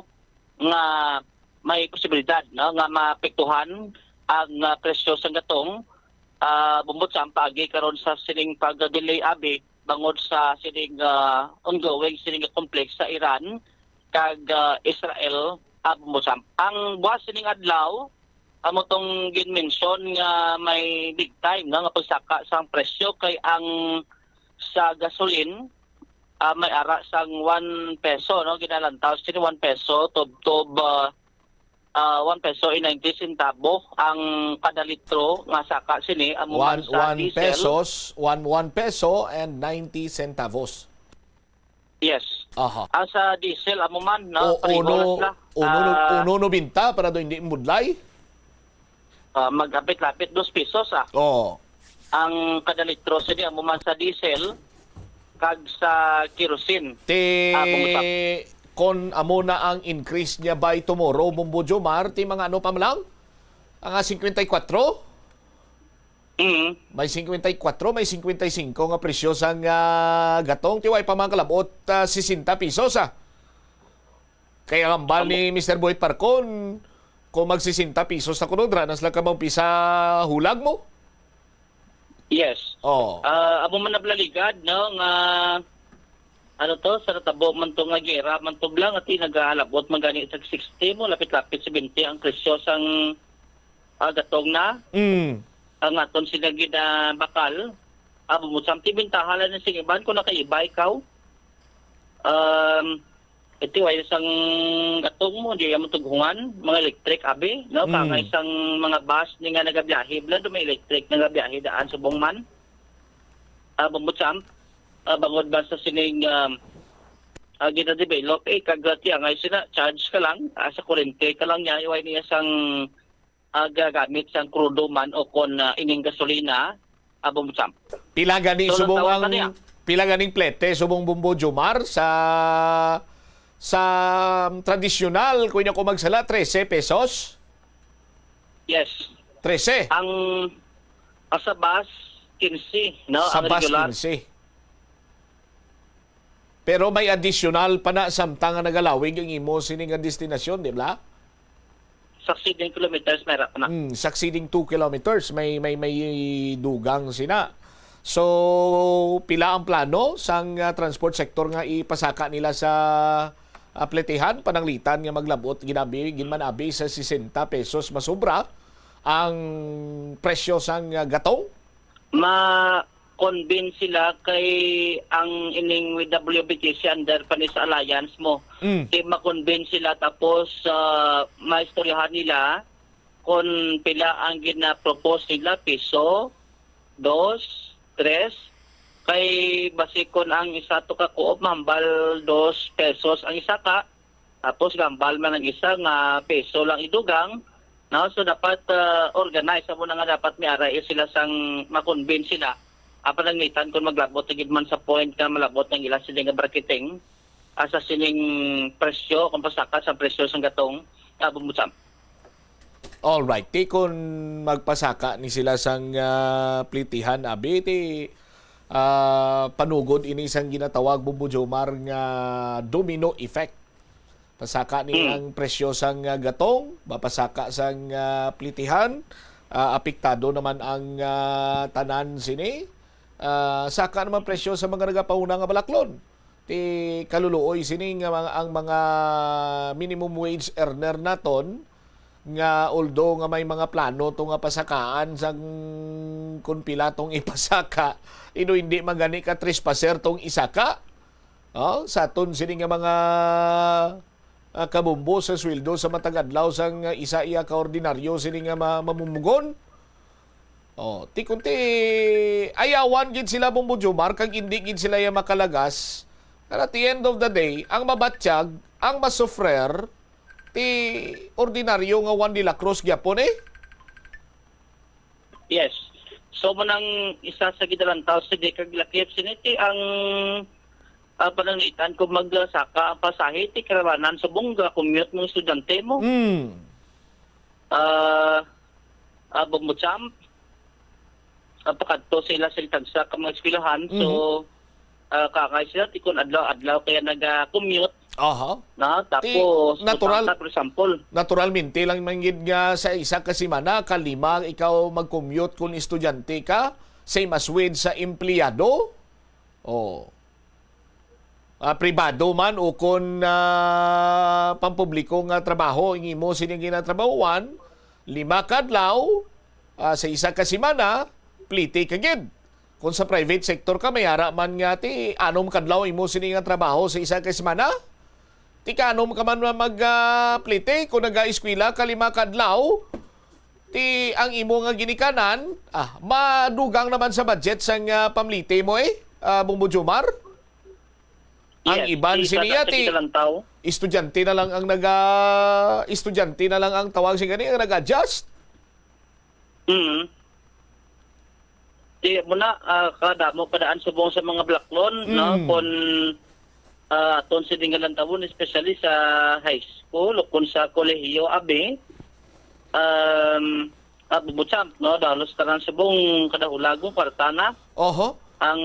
nga may posibilidad, no, nga maapektuhan ang presyo sa gatong bumbot sa ampagi karon sa sining pag-delay abi bangod sa sining ongoing sining complex sa Iran kag Israel. Ang buwas sining adlaw amo tong gin-mention nga may big time, no, nga pagsaka sang presyo kay ang sa gasoline may ara sang 1 peso, no, ginalantaw sini 1 peso tob 1 peso and 90 centavo ang kada litro nga saka sini amo sa diesel 1 peso and 90 centavos. Yes. Aha. Ang sa diesel amo man na uno binta para do hindi mudlay. Magapit-lapit 2 pesos ang kada litro sini amo man sa diesel kag sa kerosene. kon amo na ang increase niya by tomorrow, Bombo Jomar, ti mga ano pa lang? Ang 54? May 54, may 55 nga presyo sang gatong. Tiway pa mga kalabot, 60 pesos Kaya kambal ni Mr. Boyd Parcon, kung mag 60 pesos na kunod, ranas lang ka mampisa hulag mo? Yes. Oh. Amo man nablaligad, no, nga ano to, sa natabo man to nga gera, man to blang, at nag-alabot man gani sa 60 mo, lapit-lapit 70 ang presyo sang gatong na. Ang aton sila gina bakal, amo mo samti bintahalan ng singiban ko nakaibay ikaw. Ito ay isang gatong mo, di mo tughungan, mga electric abi, no? Kanga isang mga bus ni nga nagabiyahe, blado may electric nagabiyahe daan sa Bongman. Bumutsamp, bangod ba sa sining gina-develop, kagati ang ay sina, charge ka lang, sa kurente ka lang niya, iway niya sang gagamit sang krudo man o kon ining gasolina, bumutsamp. Pila gani So, subong natawag ka ang niya. pila ganing plete subong Bombo Jomar sa tradisyonal kunya ko magsala 13 pesos? Yes. 13. Ang sa bus 15, no? Sa ang bus regular. 15. Pero may additional pa na samtang nga nagalawig ang imo sining nga destinasyon, di ba? Succeeding kilometers meron pa na. Succeeding 2 kilometers may dugang sina. So pila ang plano sang transport sector nga ipasaka nila sa pletihan pananglitan nga maglabot ginabi ginmanabi sa 60 pesos masubra ang presyo sang gatong. Ma-convince sila kay ang ining WBTC under Panis Alliance mo. Di ma-convince sila tapos maistoryahan nila kung pila ang gina-propose nila piso, 2, 3 kay basikon ang isa to ka kuop mambal 2 pesos ang isa ka tapos gambal man ang isa nga peso lang idugang, no? So dapat organize mo na nga dapat may aray sila sang ma-convince sila apanangitan kung maglabot gid man sa point ka malabot ng ila sila nga bracketing sa sining presyo kung pasaka sa presyo sang gatong bumutsam. All right, ti kung magpasaka ni sila sang plitihan abi ti panugod ini sang ginatawag Bombo Jomar nga domino effect. Pasaka ni ang presyo sang gatong, mapasaka sang plitihan, apektado naman ang tanan sini. Saka naman presyo sa mga nagapauna nga balaklon. Ti kaluluoy sini nga ang mga minimum wage earner naton nga although nga may mga plano to nga pasakaan sang kun pila tong ipasaka hindi magani ka trespaser tong isaka sa aton sini nga mga kabumbo sa sweldo sa matag adlaw sang isa iya ka ordinaryo sini nga mamumugon ti kunti ayawan gid sila Bombo Jomar kag hindi gid sila ya makalagas at the end of the day ang mabatsyag ang masufrer ti ordinaryo nga Juan de la Cruz gyapon Yes. So manang isa sa gidalantaw sa dekag lakip siniti ang panangitan kung magsaka ang pasahe ti karawanan sa bongga commute ng estudyante mo. Bumutsam pakadto sila sa tagsa ka mga eskwelahan so kakay sila ti kun adlaw kaya naga-commute. Na tapos natural for example naturalmente lang manggid nga sa isa ka semana kalima ikaw mag-commute kung estudyante ka same as with sa empleyado pribado man o kung pampubliko nga trabaho ingi mo sining ginatrabahuan 5 kadlaw sa isa ka semana plite kagid. Kung sa private sector ka mayara man nga ti 6 kadlaw imo sining nga trabaho sa isa ka semana ti kanom ka man magplite kung naga-eskwela ka 5 kadlaw ti ang imo nga ginikanan madugang naman sa budget sang pamlite mo Bombo Jomar. Ang iban siniya ti estudyante na lang ang estudyante na lang ang tawag si gani ang nag-adjust. Di mo na kada mo padaan subong sa mga blaklon no kon aton siningalan tawon, especially sa high school o kung sa kolehiyo abi, bubutsamp, no? Dalos taran sa buong kadahulagong kwartana. Oho. Ang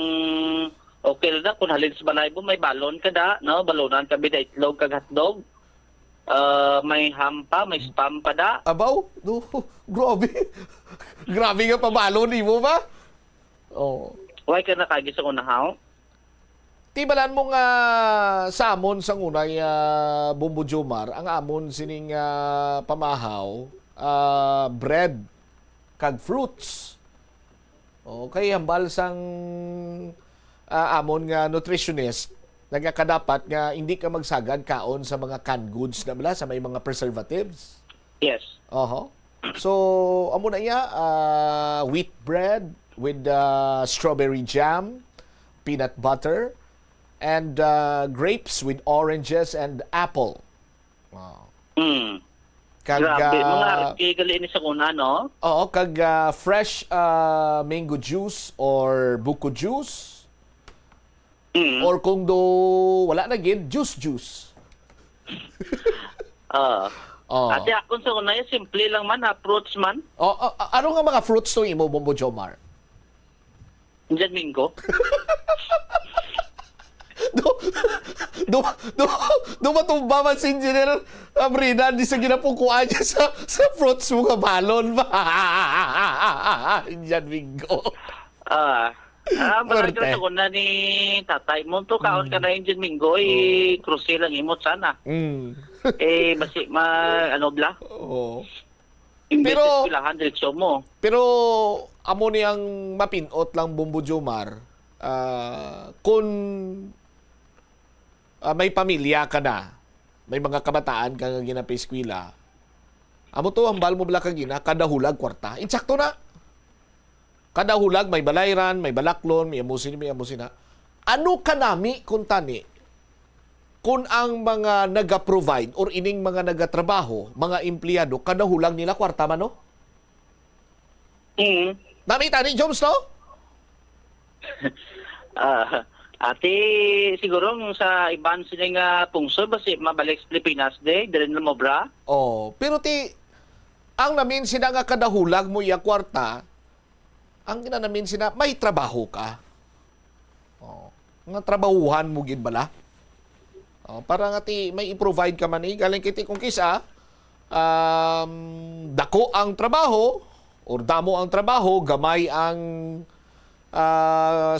okay na kung halin sa balay mo, may balon kada, no? Balonan ka bida itlog kag hotdog. May hampa, may spam pa da. Abaw? No, grabe. Grabe nga pabalo ni mo ba? Oh. Why ka nakagi sa unahaw? Tibalan mo nga sa amon sa unay Bumbo Jomar, ang amon sining pamahaw, bread kag fruits. Okay, hambal sang amon nga nutritionist, nagakadapat nga hindi ka magsagad kaon sa mga canned goods na bala, sa may mga preservatives. Yes. Oho. So, amo na iya, wheat bread with strawberry jam, peanut butter, and grapes with oranges and apple. Grabe, mga artigali ni sa kuna, no? Oo, kag fresh mango juice or buko juice. Or kung do wala na gid, juice. Ate akon sa una, simple lang man, fruits man. Ano nga mga fruits to imo, Bumbo Jomar? Diyan minggo. Do matumba man si Engineer Abrina, di sa ginapukuan niya sa fruits mo nga balon ba? Diyan bingo. Malagyan sa kuna ni tatay mo to, kaon ka na yung dyan minggo, cruise lang imot sana. Basi ano bla? Oo. Pero pilahan diretsyo mo. Pero amo niyang mapinot lang, Bumbo Jomar, kung may pamilya ka na, may mga kabataan ka nga ginapeskwila, amo to, hambal mo bala kagina, kada hulag kwarta. Insakto na. Kada hulag, may balayran, may balaklon, may amusin. Ano kanami kung tani? Kung ang mga naga-provide or ining mga nagatrabaho, mga empleyado, kada hulag nila kwarta man, no? Nami tani, Joms, no? Ate, siguro sa iban sila nga pungsod, basi mabalik sa Pilipinas de, dali na mo bra? Pero ang namin sila nga kada hulag mo iya kwarta, ang ginanamin sina, may trabaho ka. Nga trabahuhan mo gid bala. Para nga may i-provide ka man galing kiti kung kisa, dako ang trabaho, or damo ang trabaho, gamay ang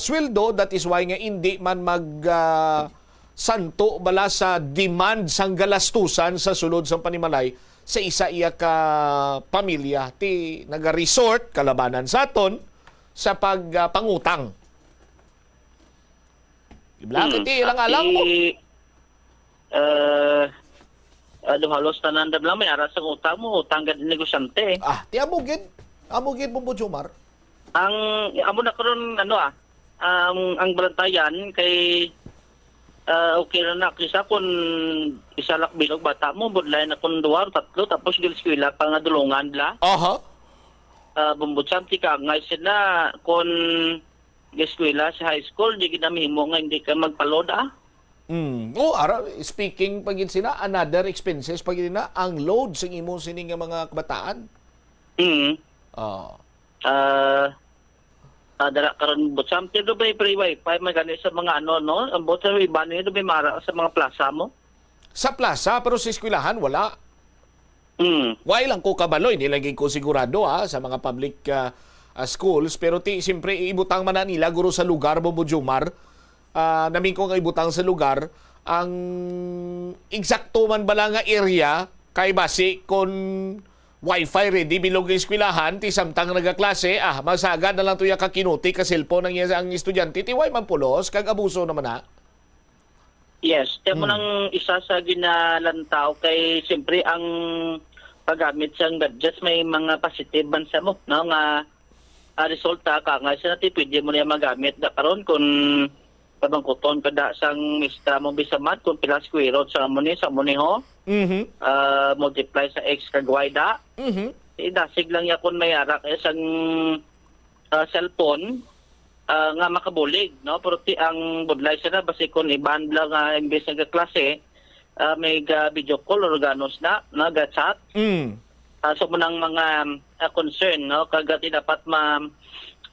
sweldo, that is why nga hindi man santo bala sa demand sang galastusan sa sulod sang panimalay sa isa iya ka pamilya. Ti naga-resort kalabanan sa aton sa pagpangutang. Iblakit ilang-alang mo. Halos tanan lang may aras sa utang mo, utang ka din negosyante. Ti amugid Bumbo Jomar. Ang amo na karon ang balantayan kay okay na kisa kun isa lak bilog bata mo budlay na kun duwar tatlo tapos gil eskwela pa nga dulungan bla. Bumbutsam ti ka ngay sila kun eskwela sa high school di ginamihimo nga hindi ka magpaloda. Speaking pagin sina another expenses pagin na ang load sa imo sining mga kabataan. Dara karon butsam ti do bay free wifi magani sa mga no ang butsam iba ni do bay mara sa mga plaza mo. Sa plaza pero sa eskwelahan wala. Why lang ko kabaloy nilagay ko sigurado sa mga public schools pero siyempre ibutang man nila guro sa lugar Bumbo Jomar. Namin ko nga ibutang sa lugar ang eksakto man bala nga area kay basi kon wifi ready bilog ng eskwelahan ti samtang nagaklase masagad na lang tuya ka kinuti ka cellphone ang estudyante ti way man pulos kag abuso naman na. Yes, mo nang isa sa ginalantaw kay siyempre ang paggamit sa gadgets may mga positive man sa mo no nga resulta ka nga sa natin pwede mo na magamit da karon kung pabangkuton ka da sang mistra mo bisamat kung pila square root sa mo ni ho multiply sa x kag y da dasig lang ya kung may ara kay sang cellphone nga makabulig, no? Pero ang budlay sila basi kon iban lang nga imbes nga klase, may video call or ganos na chat. So munang mga concern, no? Kagati dapat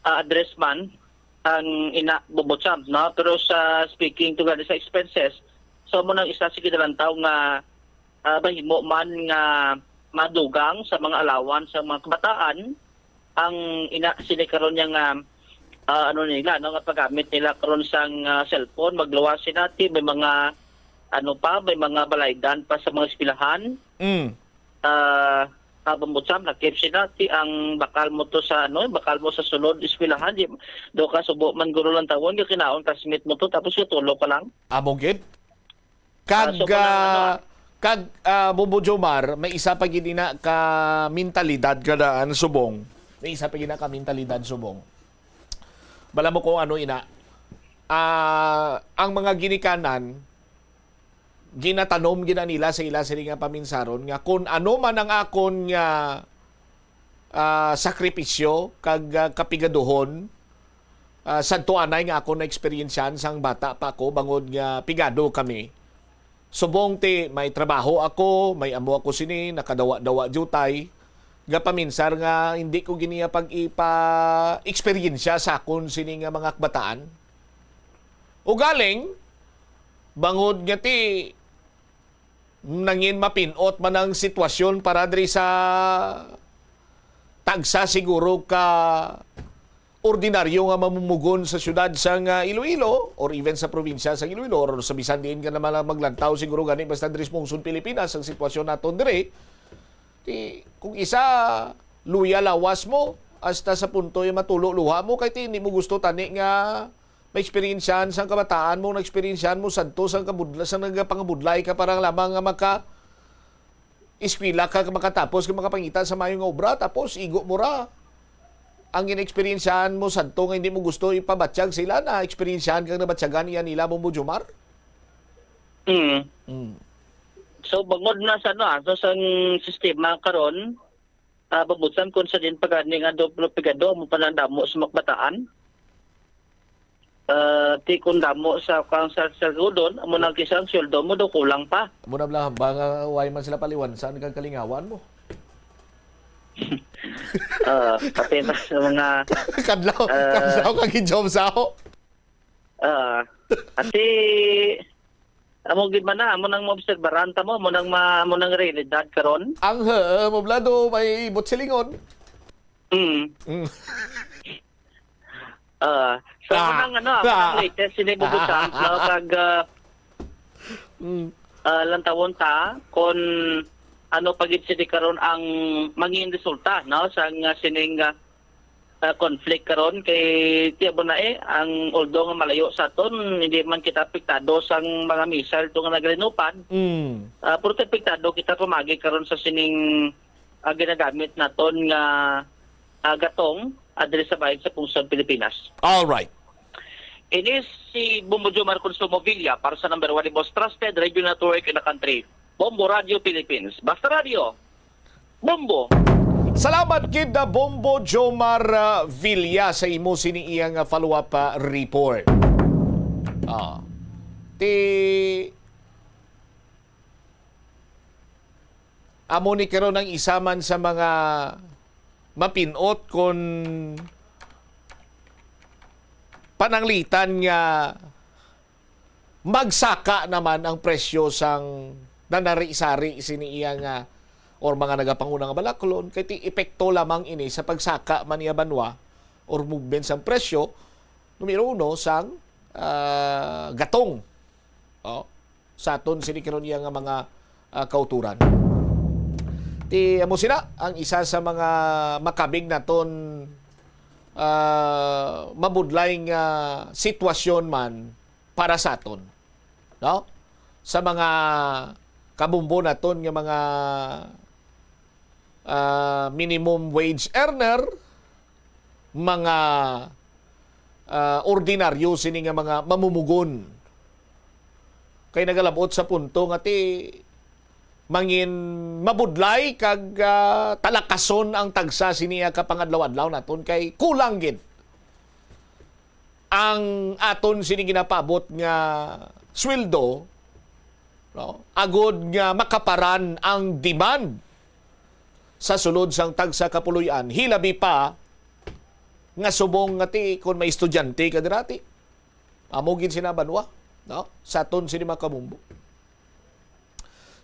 address man ang ina bubutsam, no? Pero sa speaking to sa expenses, so munang isa sige dalantaw nga bahimo man nga madugang sa mga allowance sa mga kabataan ang ina sinikaron niya nga nila no nga paggamit nila karon sang cellphone magluwasin natin may mga may mga balaydan pa sa mga eskwelahan pabutsam na keep sinati ang bakal mo to sa bakal mo sa sunod eskwelahan do ka subo man guro lang tawon nga kinaon classmate mo to tapos tulo ka lang Amogid? Kag Bobo Jomar, may isa pa ginina ka mentalidad kadaan subong. May isa pa ginina ka mentalidad subong. Bala mo kung ano ina. Ang mga ginikanan ginatanom gina nila sa ila sila nga paminsaron nga kung ano man ang akon nga sakripisyo kag kapigaduhon sadto anay nga ako na eksperyensyan sang bata pa ako bangod nga pigado kami. Subong ti may trabaho ako, may amo ako sini, nakadawa-dawa jutay. Gapaminsar nga hindi ko giniya pag-ipa-eksperyensya sa akon sini nga mga kabataan. O galing, bangod nga ti nangin mapinot man ang sitwasyon para diri sa tagsa siguro ka ordinaryo nga mamumugon sa syudad sang Iloilo or even sa probinsya sa Iloilo or sa bisan diin ka naman maglantaw siguro gani basta diri sa mungsod Pilipinas ang sitwasyon naton diri kung isa luya lawas mo hasta sa punto yung matulo luha mo kay hindi mo gusto tani nga may eksperyensyan sang kabataan mo na eksperyensyan mo sadto sang kabudla sang nagapangabudlay ka parang lamang nga maka eskwela ka makatapos ka makapangita sa mayong obra tapos igo mo ra ang inexperyensyaan mo sadto nga hindi mo gusto ipabatsyag sila na eksperyensyahan kang nabatsyagan iyan nila Bobo Jomar? So bangod na sa so sa sistema karon babutan kun sa din pagani nga doblo pigado mo panandamo sa makbataan. Ti kun damo sa council sa gudon amo nang kisang sweldo mo do kulang pa. Amo na blang banga way man sila paliwan saan kang kalingawan mo? Pati na sa mga kadlaw kang gi-job sa ako. Ati amo gid man na amo nang maobserbaran ta mo nang realidad karon. Ang mo blado may butsilingon. So nang nang latest sinibubusan kag lantawon ta kon pagit sidi karon ang maging resulta no sa sining conflict karon kay tiabo na ang although nga malayo sa aton hindi man kita apektado sang mga missile tong naglinupan pero apektado kita pamagi karon sa sining ginagamit naton nga gatong adre sa bayan sa pungsod Pilipinas. All right. Ini si Bombo Jomar Consumo Villa para sa number 1 most trusted radio network in the country. Bombo Radio Philippines. Basta Radio. Bombo. Salamat kid na Bombo Jomar Villa sa imo sini iyang follow-up report. Amo ni karon ang isa man sa mga mapinot kon pananglitan nga magsaka naman ang presyo sang nanari-sari sini iya nga or mga nagapangunang balaklon kay ti epekto lamang ini sa pagsaka man niya banwa or movement sang presyo numero 1 sang gatong sa aton sini karon iya nga mga kauturan ti amo sina ang isa sa mga makabig naton mabudlay nga sitwasyon man para sa aton no sa mga kabumbo naton nga mga minimum wage earner, mga ordinaryo sini nga mga mamumugon. Kay nagalabot sa punto nga ti mangin mabudlay kag talakason ang tagsa siniya kapangadlaw-adlaw naton kay kulang gid ang aton sini ginapabot nga sweldo, no, agod nga makaparan ang demand sa sulod sang tagsa kapuluyan, hilabi pa nga subong nga ti kung may estudyante ka dirati. Amogin sinabanwa, no, sa aton sini makamumbo.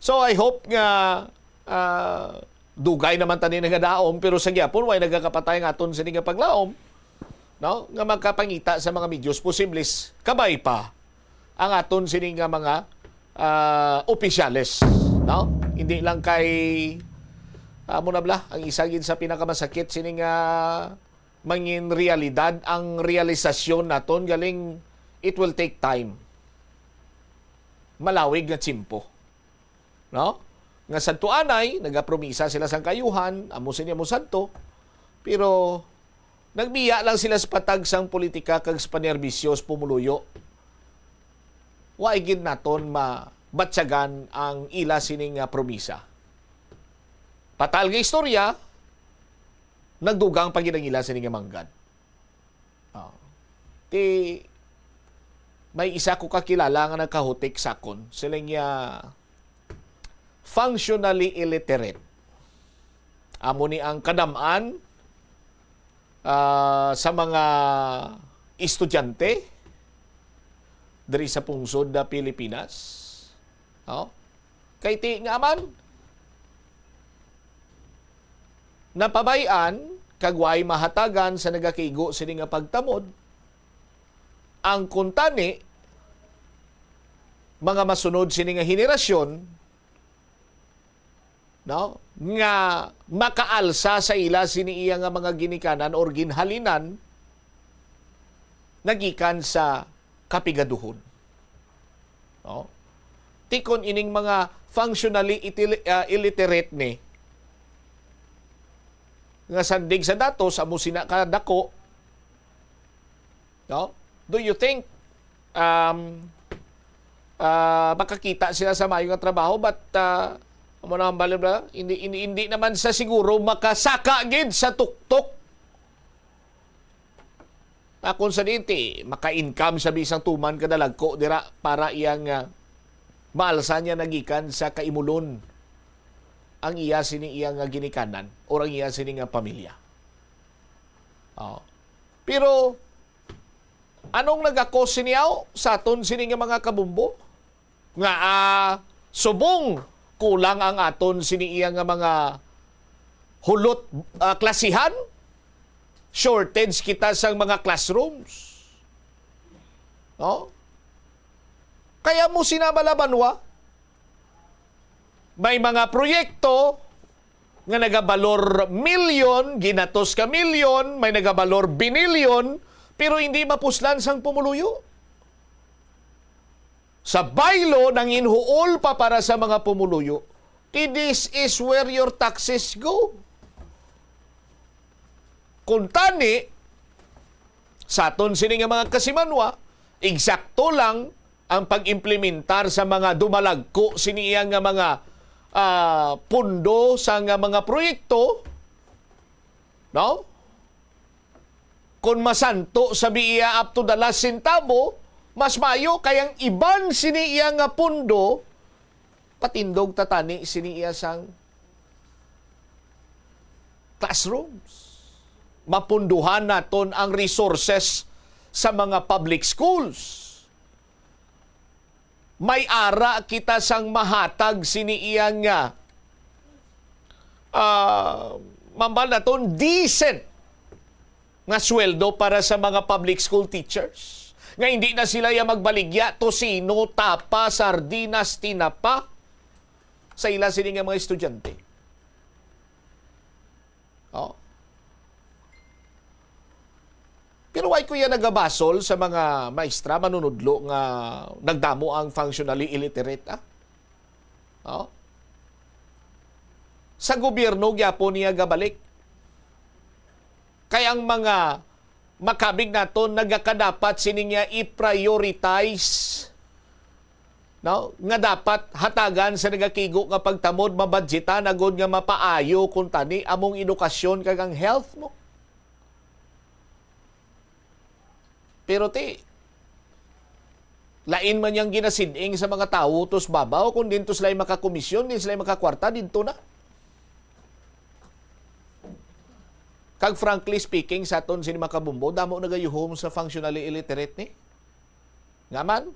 So I hope nga dugay naman tani nga daom, pero sa gyapon way nagakapatay nga aton sini nga paglaom, no, nga magkapangita sa mga medyos, posibles kabay pa ang aton sini nga mga opisyales, no? Hindi lang kay mo na bla ang isa gid sa pinakamasakit sini nga mangin realidad, ang realisasyon naton galing it will take time. Malawig nga tsimpo, no? Nga sadto anay nagapromisa sila sang kayuhan, amo sinya mo sadto, pero nagbiya lang sila sa patag sang politika kag sa panerbisyon pumuluyo. Wa gid naton mabatsagan ang ila sining promisa. Patal nga istorya, nagdugang paginang ila sining manggad. May isa ko kakilala nga nagkahutik sakon, sila niya functionally illiterate. Amo ni ang kadamaan sa mga estudyante diri sa pungsod da Pilipinas. Kay ti nga man napabayan kagway mahatagan sa nagakigo sini nga pagtamod ang kuntani mga masunod sini nga henerasyon, no, nga makaalsa sa ila sini iya nga mga ginikanan or ginhalinan nagikan sa kapigaduhon. No? Tikon ining mga functionally illiterate ni nga sandig sa datos amo sina kadako, no? Do you think makakita sila sa mayo nga trabaho, but amo na bala hindi naman sa siguro makasaka gid sa tuktok. Kung sa dinti, maka-income sa bisang tuman kadalagko dira para iyang maalsa niya nagikan sa kaimulon ang iya sini iyang ginikanan o ang iya sini nga pamilya. Pero anong nagakos siniyaw sa aton sini nga mga kabumbo? Nga subong kulang ang aton sini iyang nga mga hulot klasihan? Shortage kita sa mga classrooms. No? Kaya mo sinabalabanwa, may mga proyekto nga nagabalor milyon, ginatos ka milyon, may nagabalor binilyon, pero hindi mapuslan sang pumuluyo. Sa baylo nang inhuol pa para sa mga pumuluyo. This is where your taxes go. Kung tani, sa aton sini nga mga kasimanwa, eksakto lang ang pag-implementar sa mga dumalagko siniya nga mga pundo sa nga mga proyekto, no? Kung masanto sa biya up to the last centavo, mas mayo kayang iban siniya nga pundo patindog tatani siniya sang classrooms. Mapunduhan naton ang resources sa mga public schools. May ara kita sang mahatag siniiyang nga mambal naton decent nga sweldo para sa mga public school teachers. Nga hindi na sila yung magbaligya, tosino, tapa, sardinas, tinapa sa ila sini nga mga estudyante. Pero why ko yan nagabasol sa mga maestra, manunudlo nga nagdamo ang functionally illiterate? Sa gobyerno, gyapon niya gabalik. Kaya ang mga makabig naton nagakadapat sininga i-prioritize, no? Nga dapat hatagan sa nagakigo nga pagtamod, mabadgetan, agod nga mapaayo kung tani among edukasyon kagang health mo. Pero lain man yang ginasiding sa mga tao tos babaw kung dinto sila makakomisyon, din sila makakwarta dinto na. Kag frankly speaking sa aton sini makabumbo damo nagayuhom sa functionally illiterate ni. Ngaman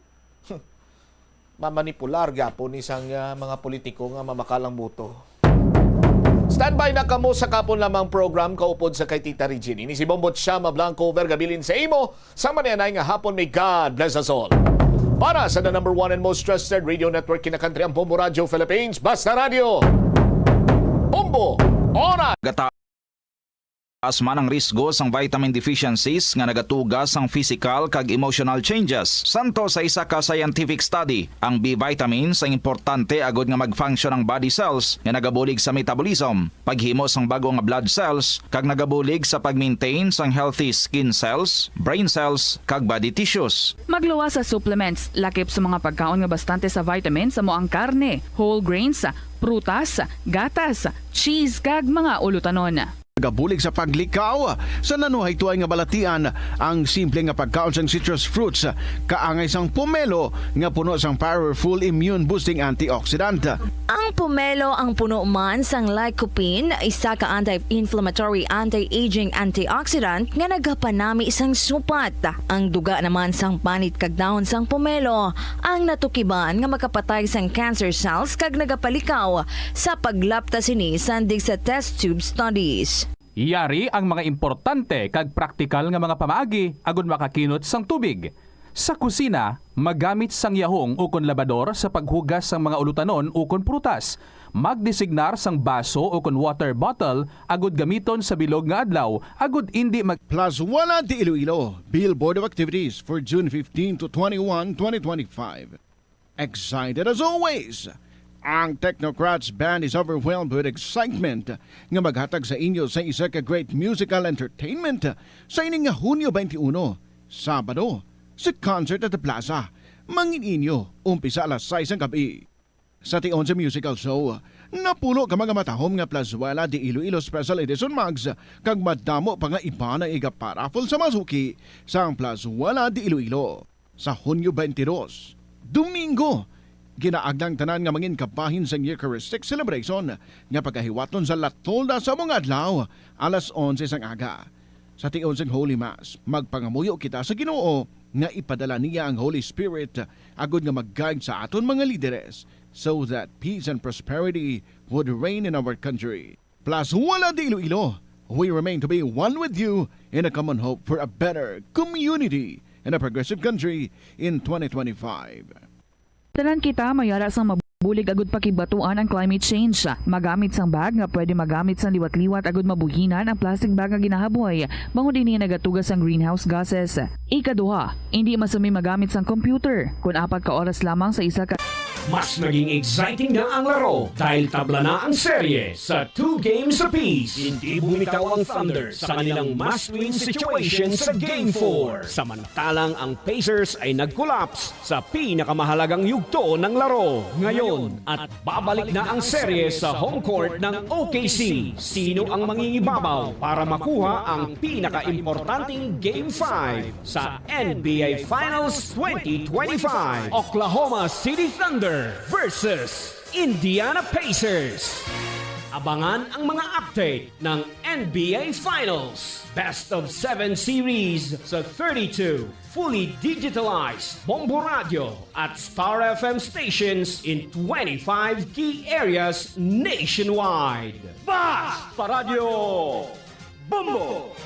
mamanipular gyapon ni sang mga politiko nga mamakalang boto. Standby na kamo sa kapon lamang program kaupod sa kay Tita Regine. Ini si Bombot Shama Blanco Vergabilin sa imo sa mananay nga hapon. May God bless us all. Para sa the number 1 and most trusted radio network kinakantri ang Bombo Radio Philippines, Basta Radio. Bombo! Ora! Taas man ang risgo sang vitamin deficiencies nga nagatugas sang physical kag emotional changes. Santo sa isa ka scientific study, ang B vitamins ang importante agod nga mag-function ang body cells nga nagabulig sa metabolism, paghimo sang bago nga blood cells kag nagabulig sa pag-maintain sang healthy skin cells, brain cells kag body tissues. Magluwas sa supplements, lakip sa mga pagkaon nga bastante sa vitamins sa moang karne, whole grains, prutas, gatas, cheese kag mga ulutanon. Gabulig sa paglikaw sa nanuhay tuay nga balatian ang simple nga pagkaon sang citrus fruits kaangay sang pomelo nga puno sang powerful immune boosting antioxidant. Ang pomelo ang puno man sang lycopene, isa ka anti-inflammatory anti-aging antioxidant nga nagapanami sang supat. Ang duga naman sang panit kag dahon sang pomelo ang natukiban nga makapatay sang cancer cells kag nagapalikaw sa paglapta sini sandig sa test tube studies. Iyari ang mga importante kag praktikal nga mga pamaagi agud makakinot sang tubig. Sa kusina, magamit sang yahong ukon labador sa paghugas sang mga ulutanon ukon prutas. Magdesignar sang baso ukon water bottle agud gamiton sa bilog nga adlaw agud indi Plus Wala di Iloilo Billboard of Activities for June 15 to 21, 2025. Excited as always! Ang Technocrats Band is overwhelmed with excitement nga maghatag sa inyo sa isa ka great musical entertainment sa ining nga Hunyo 21, Sabado, sa concert at the Plaza. Mangin inyo, umpisa alas 6 ang gabi. Sa tion sa musical show, napulo ka mga matahom nga Plazuela de Iloilo Special Edition Mags kag madamo pa nga iba na iga-paraffle sa masuki sa Plazuela de Iloilo sa Hunyo 22, Domingo. Ginaaglang tanan nga mangin kabahin sa Eucharistic celebration nga pagkahiwaton sa Latolda sa mga adlaw alas 11 sang aga. Sa tion sang Holy Mass, magpangamuyo kita sa Ginoo nga ipadala niya ang Holy Spirit agud nga mag-guide sa aton mga lideres so that peace and prosperity would reign in our country. Plus Wala di Iloilo, we remain to be one with you in a common hope for a better community and a progressive country in 2025. Talan kita mayara sang mabulig agud pakibatuan ang climate change. Magamit sang bag nga pwede magamit sang liwat-liwat agud mabuhinan ang plastic bag nga ginahaboy. Bango dinhi nagatugas sang greenhouse gases. Ikaduha, hindi masami magamit sang computer kun 4 ka oras lamang sa isa ka. Mas naging exciting na ang laro dahil tabla na ang serye sa 2 games apiece. Hindi bumitaw ang Thunder sa kanilang must-win situation sa Game 4. Samantalang ang Pacers ay nag-collapse sa pinakamahalagang yugto ng laro ngayon. At babalik na ang serye sa home court ng OKC. Sino ang mangingibabaw para makuha ang pinaka-importanting Game 5 sa NBA Finals 2025? Oklahoma City Thunder versus Indiana Pacers. Abangan ang mga update ng NBA Finals Best of 7 series sa 32 fully digitalized Bombo Radio at Star FM stations in 25 key areas nationwide. Basta Radio Bombo!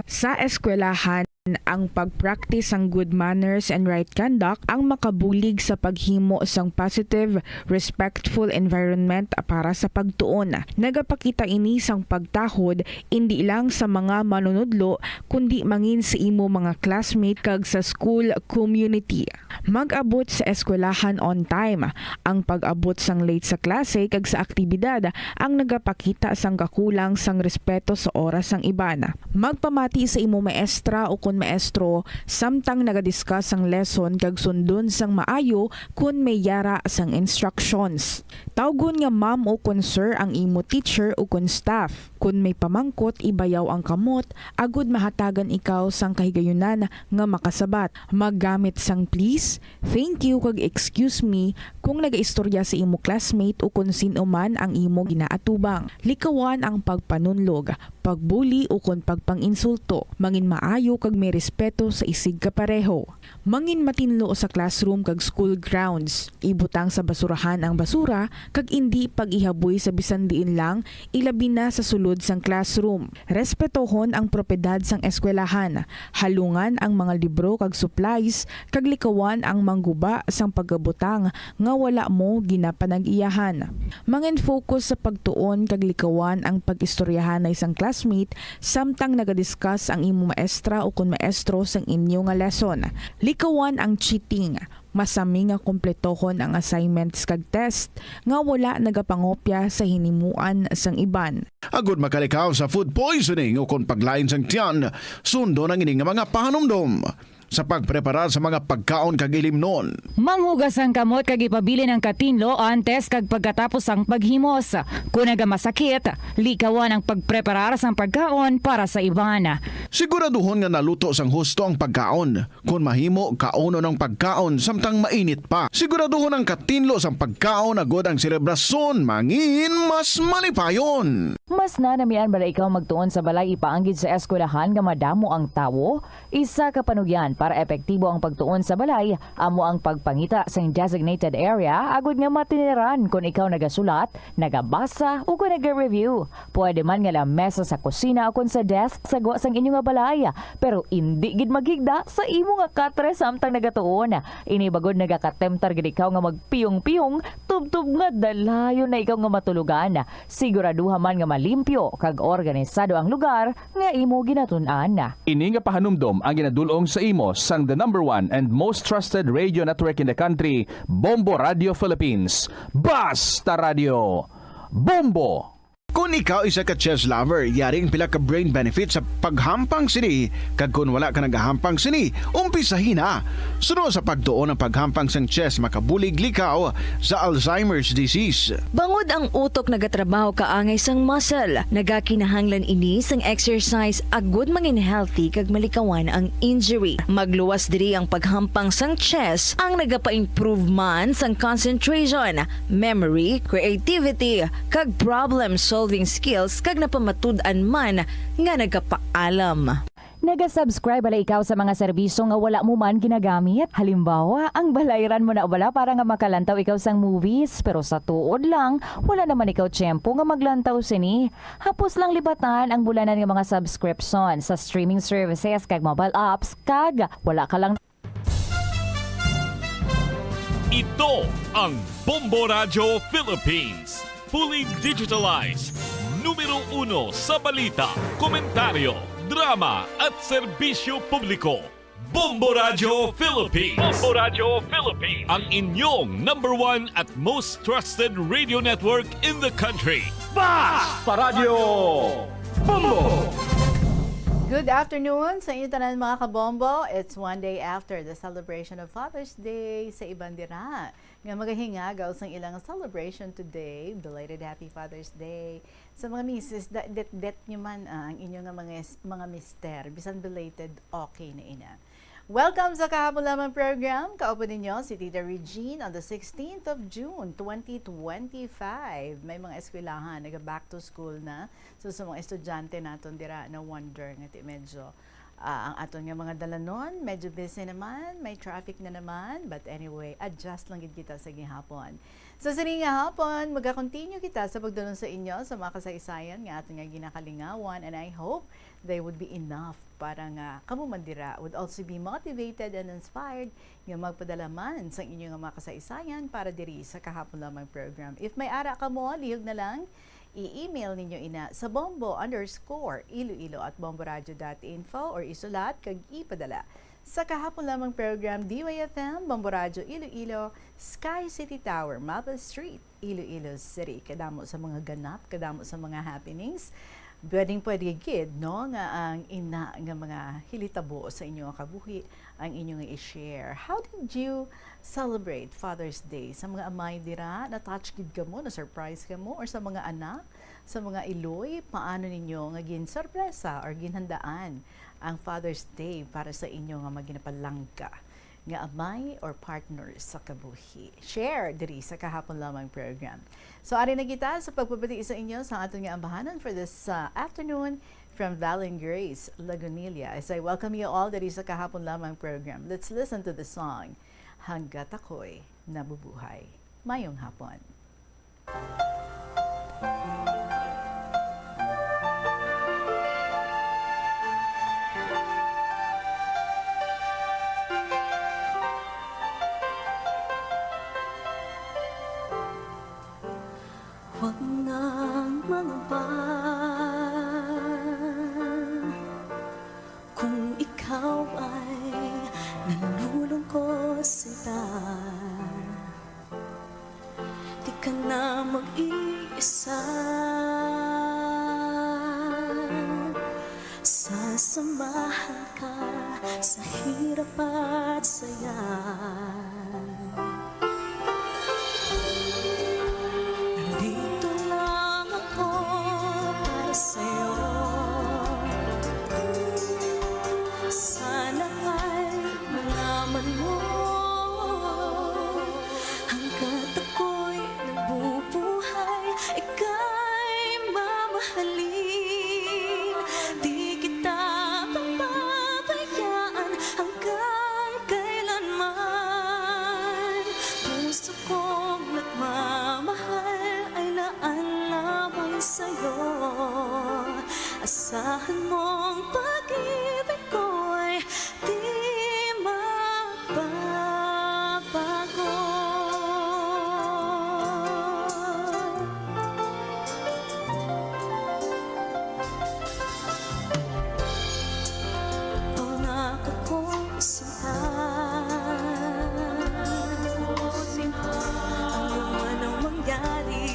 Sa eskwelahan, ang pag-practice ang good manners and right conduct ang makabulig sa paghimo sang positive, respectful environment para sa pagtuon. Nagapakita ini sang pagtahod hindi lang sa mga manunudlo kundi mangin sa imo mga classmate kag sa school community. Mag-abot sa eskwelahan on time. Ang pag-abot sang late sa klase kag sa aktibidad ang nagapakita sang kakulang sang respeto sa oras sang iban. Magpamati sa imo maestra o maestro samtang nagadiscuss ang lesson kag sundon sang maayo kun may yara sang instructions. Tawgon nga ma'am o kun sir ang imo teacher o kun staff. Kung may pamangkot, ibayaw ang kamot, agud mahatagan ikaw sang kahigayunan nga makasabat. Maggamit sang please, thank you kag excuse me kung nagaistorya sa imo classmate o kung sino man ang imo ginaatubang. Likawan ang pagpanunlog, pagbuli o kung pagpanginsulto. Mangin maayo kag may respeto sa isig kapareho. Mangin matinlo sa classroom kag school grounds. Ibutang sa basurahan ang basura kag indi pag-ihaboy sa bisan diin lang, ilabi na sa sulod sang classroom. Respetohon ang propiedad sang eskwelahan. Halungan ang mga libro kag supplies kag likawan ang mangguba sang pagabutang nga wala mo ginapanag-iyahan. Mangin focus sa pagtuon kag likawan ang pag-istoryahan na isang classmate samtang nagadiscuss ang imo maestra o kun maestro sang inyo nga lesson. Likawan ang cheating. Masami nga kompletohon ang assignments kag test nga wala nagapangopya sa hinimuan sang iban. Agud makalikaw sa food poisoning o kung paglain sang tiyan, sundo ng ining nga mga pahanumdom sa pagprepara sa mga pagkaon kag ilimnon. Manghugas ang kamot kag ipabili ng katinlo antes kag pagkatapos ang paghimos. Kung nagamasakit, likawan ang pagpreparar sang pagkaon para sa iban. Siguraduhon nga naluto sang husto ang pagkaon. Kung mahimo, kauno ng pagkaon samtang mainit pa. Siguraduhon ang katinlo sang pagkaon agud ang selebrasyon mangin mas malipayon. Mas nanamian ba ikaw magtuon sa balay ipaanggid sa eskwelahan nga madamo ang tawo? Isa ka panugyan para epektibo ang pagtuon sa balay, amo ang pagpangita sa designated area agud nga matiniran kung ikaw nagasulat, nagabasa o kung nag-review. Pwede man nga lamesa sa kusina o kung sa desk sa guwa sang inyo nga balay, pero hindi gid maghigda sa imo nga katre samtang nagatuon. Ini bagod nagakatemptar gid ikaw nga magpiyong-piyong tubtub nga dalayon na ikaw nga matulugan. Siguraduha man nga malimpyo kag organisado ang lugar nga imo ginatun-an. Ini nga pahanumdom ang ginadulong sa imo sang the #1 and most trusted radio network in the country, Bombo Radio Philippines. Basta Radio Bombo! Kung ikaw isa ka chess lover, yaring pila ka brain benefit sa paghampang sini. Kag kung wala ka nagahampang sini, umpisahin na. Sunod sa pagtuon ng paghampang sang chess, makabulig likaw sa Alzheimer's disease. Bangod ang utok nagatrabaho kaangay sang muscle, nagakinahanglan ini sang exercise agud mangin healthy kag malikawan ang injury. Magluwas diri ang paghampang sang chess ang nagapa-improve man sang concentration, memory, creativity kag problem solving skills kag napamatud-an man nga nagapaalam. Naga-subscribe bala ikaw sa mga serbisyo nga wala mo man ginagamit? Halimbawa, ang balayran mo na bala para nga makalantaw ikaw sang movies, pero sa tuod lang, wala naman ikaw tiyempo nga maglantaw sini. Hapos lang libatan ang bulanan ng mga subscription sa streaming services kag mobile apps kag wala ka lang. Ito ang Bombo Radio Philippines. Fully digitalized. Numero 1 sa balita, komentaryo, drama at serbisyo publiko. Bombo Radio Philippines. Bombo Radio Philippines. Ang inyong #1 at most trusted radio network in the country. Basta Radio Bombo! Good afternoon sa inyo tanan mga kabombo. It's one day after the celebration of Father's Day sa Ibandira. Nga magahingagaw sang ilang celebration today. Belated Happy Father's Day. Sa mga misis, det nyo man ang inyong mga mister. Bisan belated, okay na ina. Welcome sa kahapon lamang program. Kaupo ninyo si Tita Regine on the 16th of June, 2025. May mga eskwelahan, back to school na. So sa mga estudyante naton dira na wonder nga medyo ang aton nga mga dalanon, medyo busy naman, may traffic na naman. But anyway, adjust lang gid kita sa gihapon. So sa nga hapon, magka-continue kita sa pagdulong sa inyo sa mga kasaysayan nga aton nga ginakalingawan, and I hope they would be enough para nga kamo mandira would also be motivated and inspired nga magpadala man sa inyong mga kasaysayan para diri sa kahapon lamang program. If may ara ka mo, lihog na lang, i-email ninyo ina sa bombo_iloilo@bomboradio.info or isulat kag ipadala sa kahapon lamang program DYFM, Bombo Radio Iloilo, Sky City Tower, Mapa Street, Iloilo City. Kadamo sa mga ganap, kadamo sa mga happenings. pwede gid no nga ang ina nga mga hilitabo sa inyong kabuhi ang inyong i-share. How did you celebrate Father's Day? Sa mga amay dira, na-touch gid ka mo, na-surprise ka mo, or sa mga anak, sa mga iloy, paano ninyo nga sorpresa or ginhandaan ang Father's Day para sa inyo nga maginapalangka nga amay or partners sa kabuhi. Share diri sa kahapon lamang program. So ari na kita sa pagpabati sa inyo sa aton nga ambahanan for this afternoon from Valen Grace, Lagunilla. As I welcome you all diri sa kahapon lamang program. Let's listen to the song Hanggat Ako'y Nabubuhay. Mayong hapon. Huwag nang mangamba kung ikaw ay nalulungkot sinta. Di ka na mag-iisa, sasamahan ka sa hirap at saya. Nandito lang ako para sa'yo. Sana ay malaman mo, hanggat ako'y nabubuhay, ika'y mamahalin. Di kita papabayaan hanggang kailanman. Puso kong nagmamahal ay laan lamang sa'yo. Asahan mong pag-ibig ko'y di magbabago. Pangako kong sinta, ano man ang mangyari,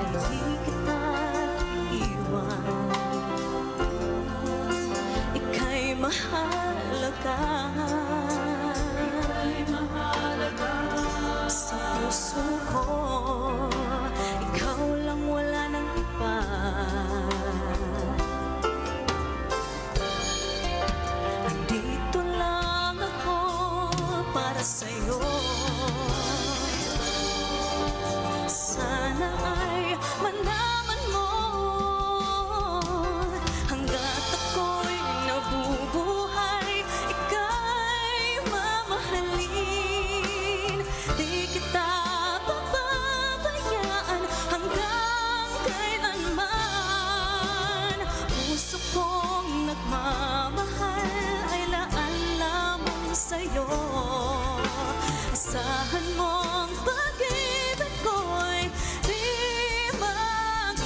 ay di kita iiwan. Ika'y mahalaga sa puso ko. Ikaw lang, wala nang iba. Andito lang ako para sa'yo. Sana ay malaman mo, hanggat ako'y nabubuhay, ika'y mamahalin. Di kita papabayaan hanggang kailanman. Puso kong nagmamahal ay laan lamang sa'yo. Asahan mong pag-ibig ko'y di magbabago.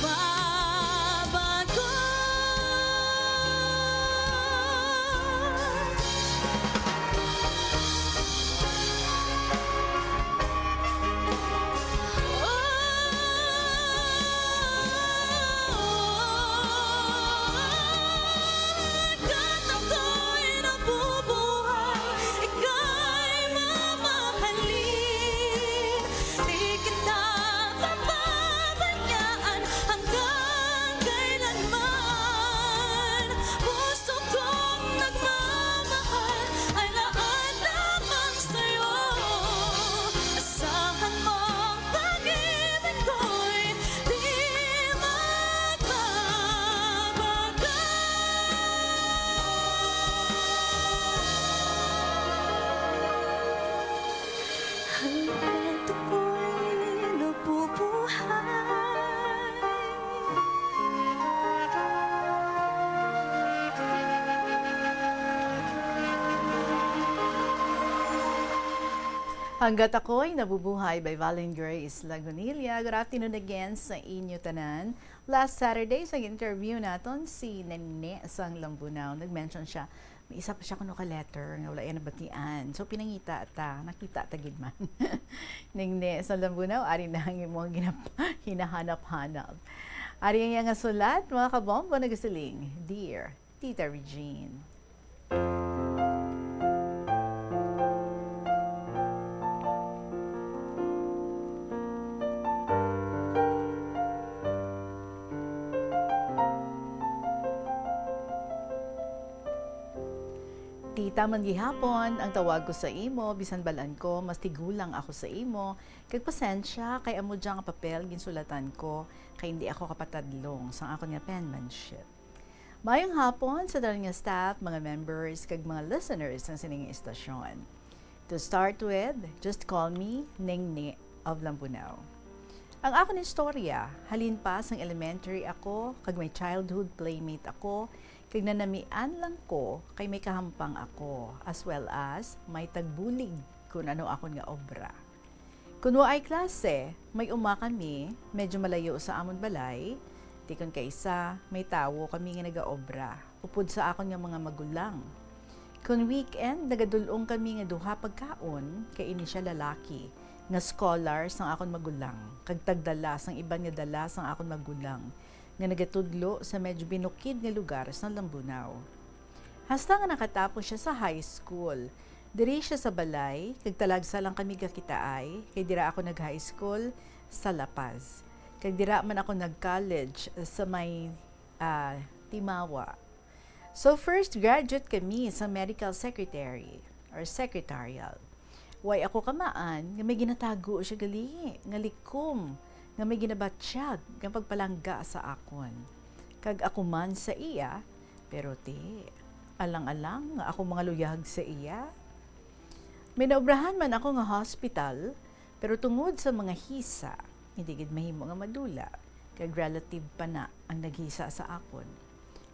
Hanggat ako'y nabubuhay, ika'y mamahalin. Di kita papabayaan hanggang kailanman. Puso kong nagmamahal ay laan lamang sa'yo. Asahan mong pag-ibig ko'y di magbabago. Hanggat ako'y Hanggat Ako'y Nabubuhay by Valen Grace, Lagunilla. Good afternoon again sa inyo tanan. Last Saturday, sa interview naton si Nene sang Lambunaw, nag-mention siya, may isa pa siya kuno ka letter nga wala yan nabatian. So pinangita ta, nakita ta gid man. Nene sa Lambunaw, ari na ang imong hinahanap-hanap. Ari nga sulat, mga kabombo nagasiling. Dear Tita Regine. Tita man gihapon, ang tawag ko sa imo, bisan balaan ko, mas tigulang ako sa imo. Kag pasensya, kay amo dyan nga papel, ginsulatan ko, kay hindi ako kapatadlong sa akon nga penmanship. Mayong hapon sa dalang nga staff, mga members, kag mga listeners ng sining istasyon. To start with, just call me Ningni of Lambunaw. Ang akon istorya, halin pa sang elementary ako, kag may childhood playmate ako, kag nanamian lang ko kay may kahampang ako, as well as may tagbulig kung ano akon nga obra. Kuno ay klase, may uma kami, medyo malayo sa amon balay, tikon kaysa may tawo kami nga nagaobra, upod sa akon nga mga magulang. Kung weekend, nagadulong kami nga duha pagkaon, kay ini siya lalaki, nga scholar sang akon magulang, kag tagdala sang iban nga dala sang akon magulang, nga nagatudlo sa medyo binukid nga lugar sa Lambunaw. Hasta nga nakatapos siya sa high school, diri siya sa balay, kag talagsa lang kami gakitaay, kay dira ako nag-high school sa La Paz. Kag dira man ako nag-college sa may Timawa. So first graduate kami sa medical secretary or secretarial. Way ako kamaan, nga may ginatago siya gali, nga likom, nga may ginabatsyag, nga pagpalangga sa akon. Kag ako man sa iya, pero alang-alang nga ako mga luyag sa iya. May naobrahan man ako nga hospital, pero tungod sa mga hisa, hindi gid mahimo nga madula, kag relative pa na ang naghisa sa akon.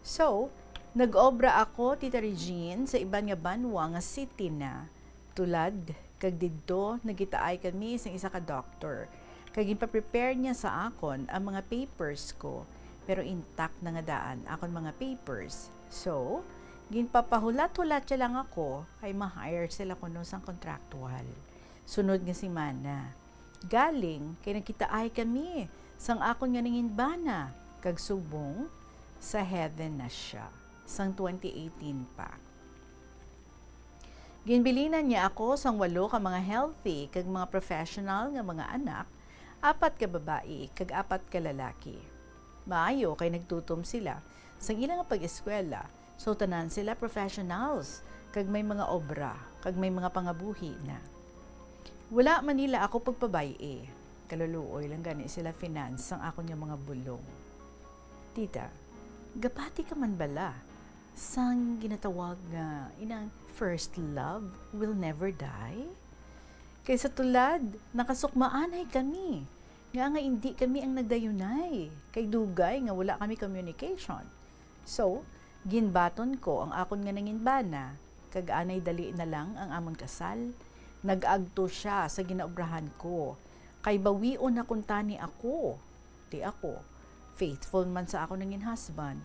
So, nag-obra ako, Tita Regine, sa iban nga banwa nga city na, tulad, kag didto, nagitaay kami sa isa ka doctor, kag ipa-prepare niya sa akon ang mga papers ko, pero intact na nga daan akon mga papers. So, ginpapahulat-hulat siya lang ako, kay ma-hire sila kuno sang contractual. Sunod nga si Mana. Galing, kay nagkitaay kami, sang akon nga ninginbana, kag subong, sa heaven na siya, sang 2018 pa. Ginbilinan niya ako sang 8 ka mga healthy, kag mga professional nga mga anak, 4 ka babae, kag 4 ka lalaki. Maayo kay nagtutom sila sa ilang pag-eskwela, so tanan sila professionals, kag may mga obra, kag may mga pangabuhi na. Wala man nila ako pagpabaye, kaluluoy lang gani sila finance sang ako niya mga bulong. Tita, gapati ka man bala, sang ginatawag nga inang first love will never die? Kaysa tulad, nakasukmaanay kami. Nga hindi kami ang nagdayunay. Kay dugay nga wala kami communication. So, ginbaton ko ang akon nga nanginbana, kag anay dali na lang ang amon kasal. Nag-agto siya sa ginaobrahan ko. Kay bawion na kuntani ako. Di ako. Faithful man sa ako nangin husband.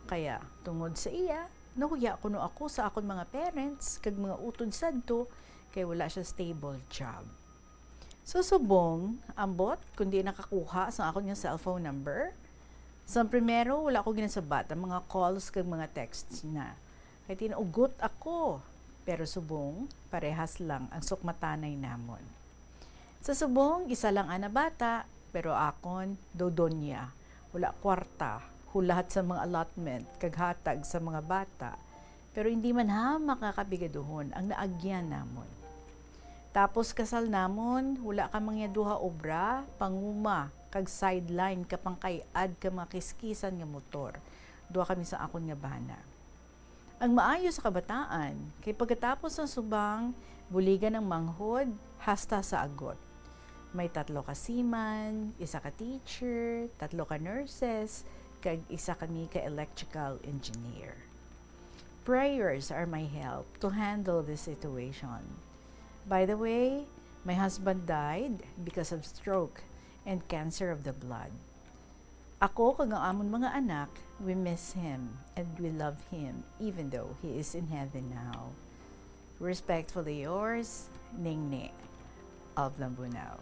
Kaya, tungod sa iya, nahuya ko no ako sa akon mga parents, kag mga utod sadto, kay wala siya stable job. So subong, ambot, kundi nakakuha sa akon yung cellphone number. Sa primero, wala ko ginasabat ang mga calls kag mga texts na. Kaya tinugot ako. Pero subong, parehas lang ang sukmatanay namon. Sa subong, isa lang ana bata, pero akon, dodonya. Wala kwarta, hulahat sa mga allotment, kaghatag sa mga bata. Pero hindi man makakabigaduhon ang naagyan namon. Tapos kasal namon, wala ka mga duha obra, panguma, kag sideline kapang kayad ka makiskisan nga motor. Duha kami sa akon nga bana. Ang maayo sa kabataan, kay pagkatapos ng subang, buligan ng manghod, hasta sa agot. May 3 ka seaman, 1 ka teacher, 3 ka nurses, kag 1 kami ka electrical engineer. Prayers are my help to handle this situation. By the way, my husband died because of stroke and cancer of the blood. Ako kag ang amon mga anak, we miss him and we love him even though he is in heaven now. Respectfully yours, Ningni of Lambunaw.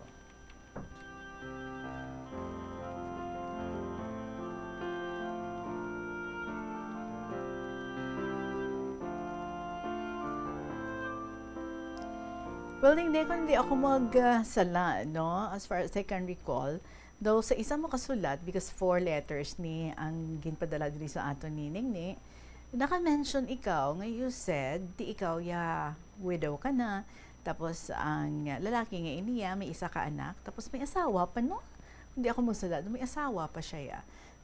Well, hindi ko hindi ako magsala, no? As far as I can recall, though sa isa mo kasulat, because 4 letters ni ang ginpadala dili sa ato ni Ningni, naka-mention ikaw, nga you said, di ikaw widow ka na, tapos ang lalaki nga iniya, may isa ka anak, tapos may asawa pa, no? Hindi ako magsulat, may asawa pa siya,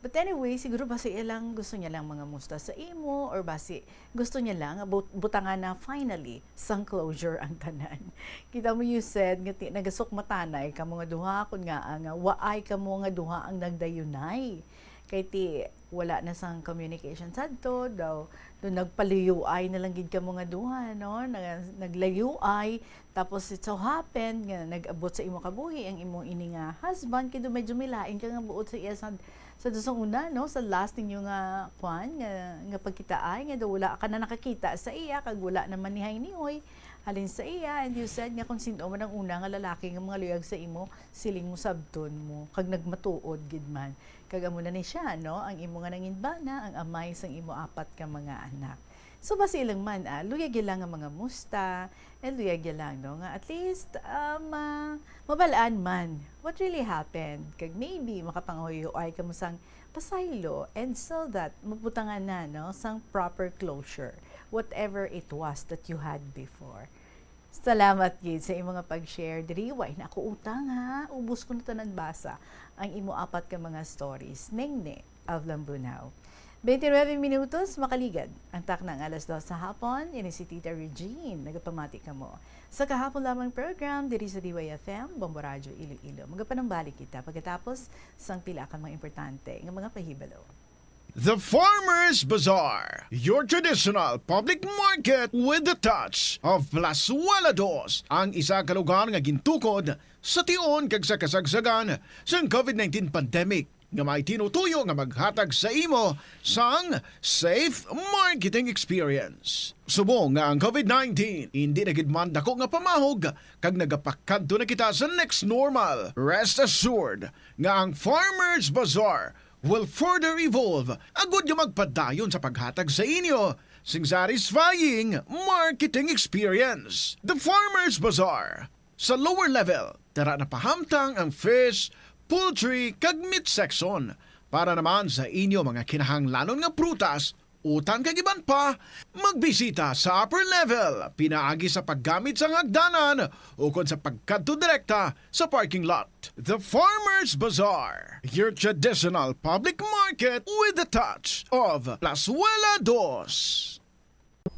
But anyway, siguro basi ilang gusto niya lang mga musta sa imo or basi gusto niya lang butangan na finally sang closure ang tanan. Kita mo you said nga nagasok matanay ka mga duha kun nga nga waay ka mo nga duha ang nagdayunay. Kay ti wala na sang communication sadto daw do nagpaliyuay na lang gid ka mga duha no naglayuay tapos it so happened nga nag-abot sa imo kabuhi ang imong ini nga husband kay do medyo milain ka nga buot sa iya sa dusong una no sa last ninyo nga kwan nga pagkitaay nga daw wala ka na nakakita sa iya kag wala naman nihay niyoy halin sa iya and you said nga kung sino man ang una nga lalaki nga mga luyag sa imo siling mo sabton mo kag nagmatuod gid man kag amo na ni siya no ang imo nga nanginbana ang amay sang imo 4 ka mga anak. So basi lang man luyag lang nga mga musta and luyag lang no nga at least mabalaan man what really happened kag maybe makapanguyo ay kamo sang pasaylo and so that mabutangan na no sang proper closure whatever it was that you had before. Salamat gid sa imo nga pag-share diri way na ako utang ha ubos ko na tanan basa ang imo 4 ka mga stories Ningni of Lambunaw. 29 minutos makaligad ang taknang alas 2 sa hapon ini si Tita Regine nagapamati kamo sa kahapon lamang program diri sa DYFM Bombo Radio Iloilo magapanambalik kita pagkatapos sang pila ka mga importante nga mga pahibalo. The Farmers Bazaar, your traditional public market with the touch of Plazuela Dos, ang isa ka lugar nga gintukod sa tion kag sa kasagsagan sa COVID-19 pandemic nga may tinutuyo nga maghatag sa imo sang safe marketing experience. Subong nga ang COVID-19 hindi na gid man dako nga pamahog kag nagapakadto na kita sa next normal. Rest assured nga ang Farmers Bazaar will further evolve agud nga magpadayon sa paghatag sa inyo sing satisfying marketing experience. The Farmers Bazaar. Sa lower level, tara na pahamtang ang fish, poultry, kag meat section para naman sa inyo mga kinahanglanon nga prutas, utang kag iban pa, magbisita sa upper level, pinaagi sa paggamit sa hagdanan o kon sa pagkadto direkta sa parking lot. The Farmers Bazaar, your traditional public market with the touch of Plazuela Dos.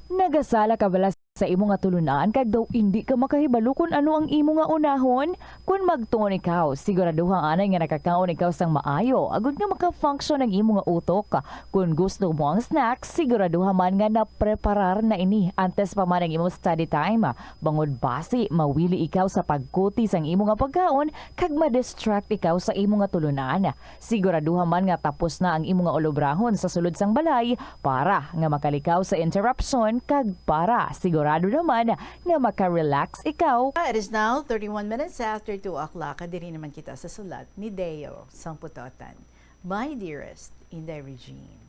Nagasala ka bala sa imo nga tulunan kag daw hindi ka makahibalo kung ano ang imo nga unahon kung magtuon ikaw siguraduhang anay nga nakakaon ikaw sang maayo agud nga maka-function ang imo nga utok kung gusto mo ang snack siguraduhan man nga napreparar na ini antes pa man ang imo study time bangod basi mawili ikaw sa pagkuti sang imo nga pagkaon kag ma-distract ikaw sa imo nga tulunan siguraduhan man nga tapos na ang imo nga olobrahon sa sulod sang balay para nga makalikaw sa interruption kag para sigurado naman nga maka-relax ikaw. It is now 31 minutes after 2 o'clock. Diri naman kita sa sulat ni Deo Sangputotan. My dearest, Inday Regine.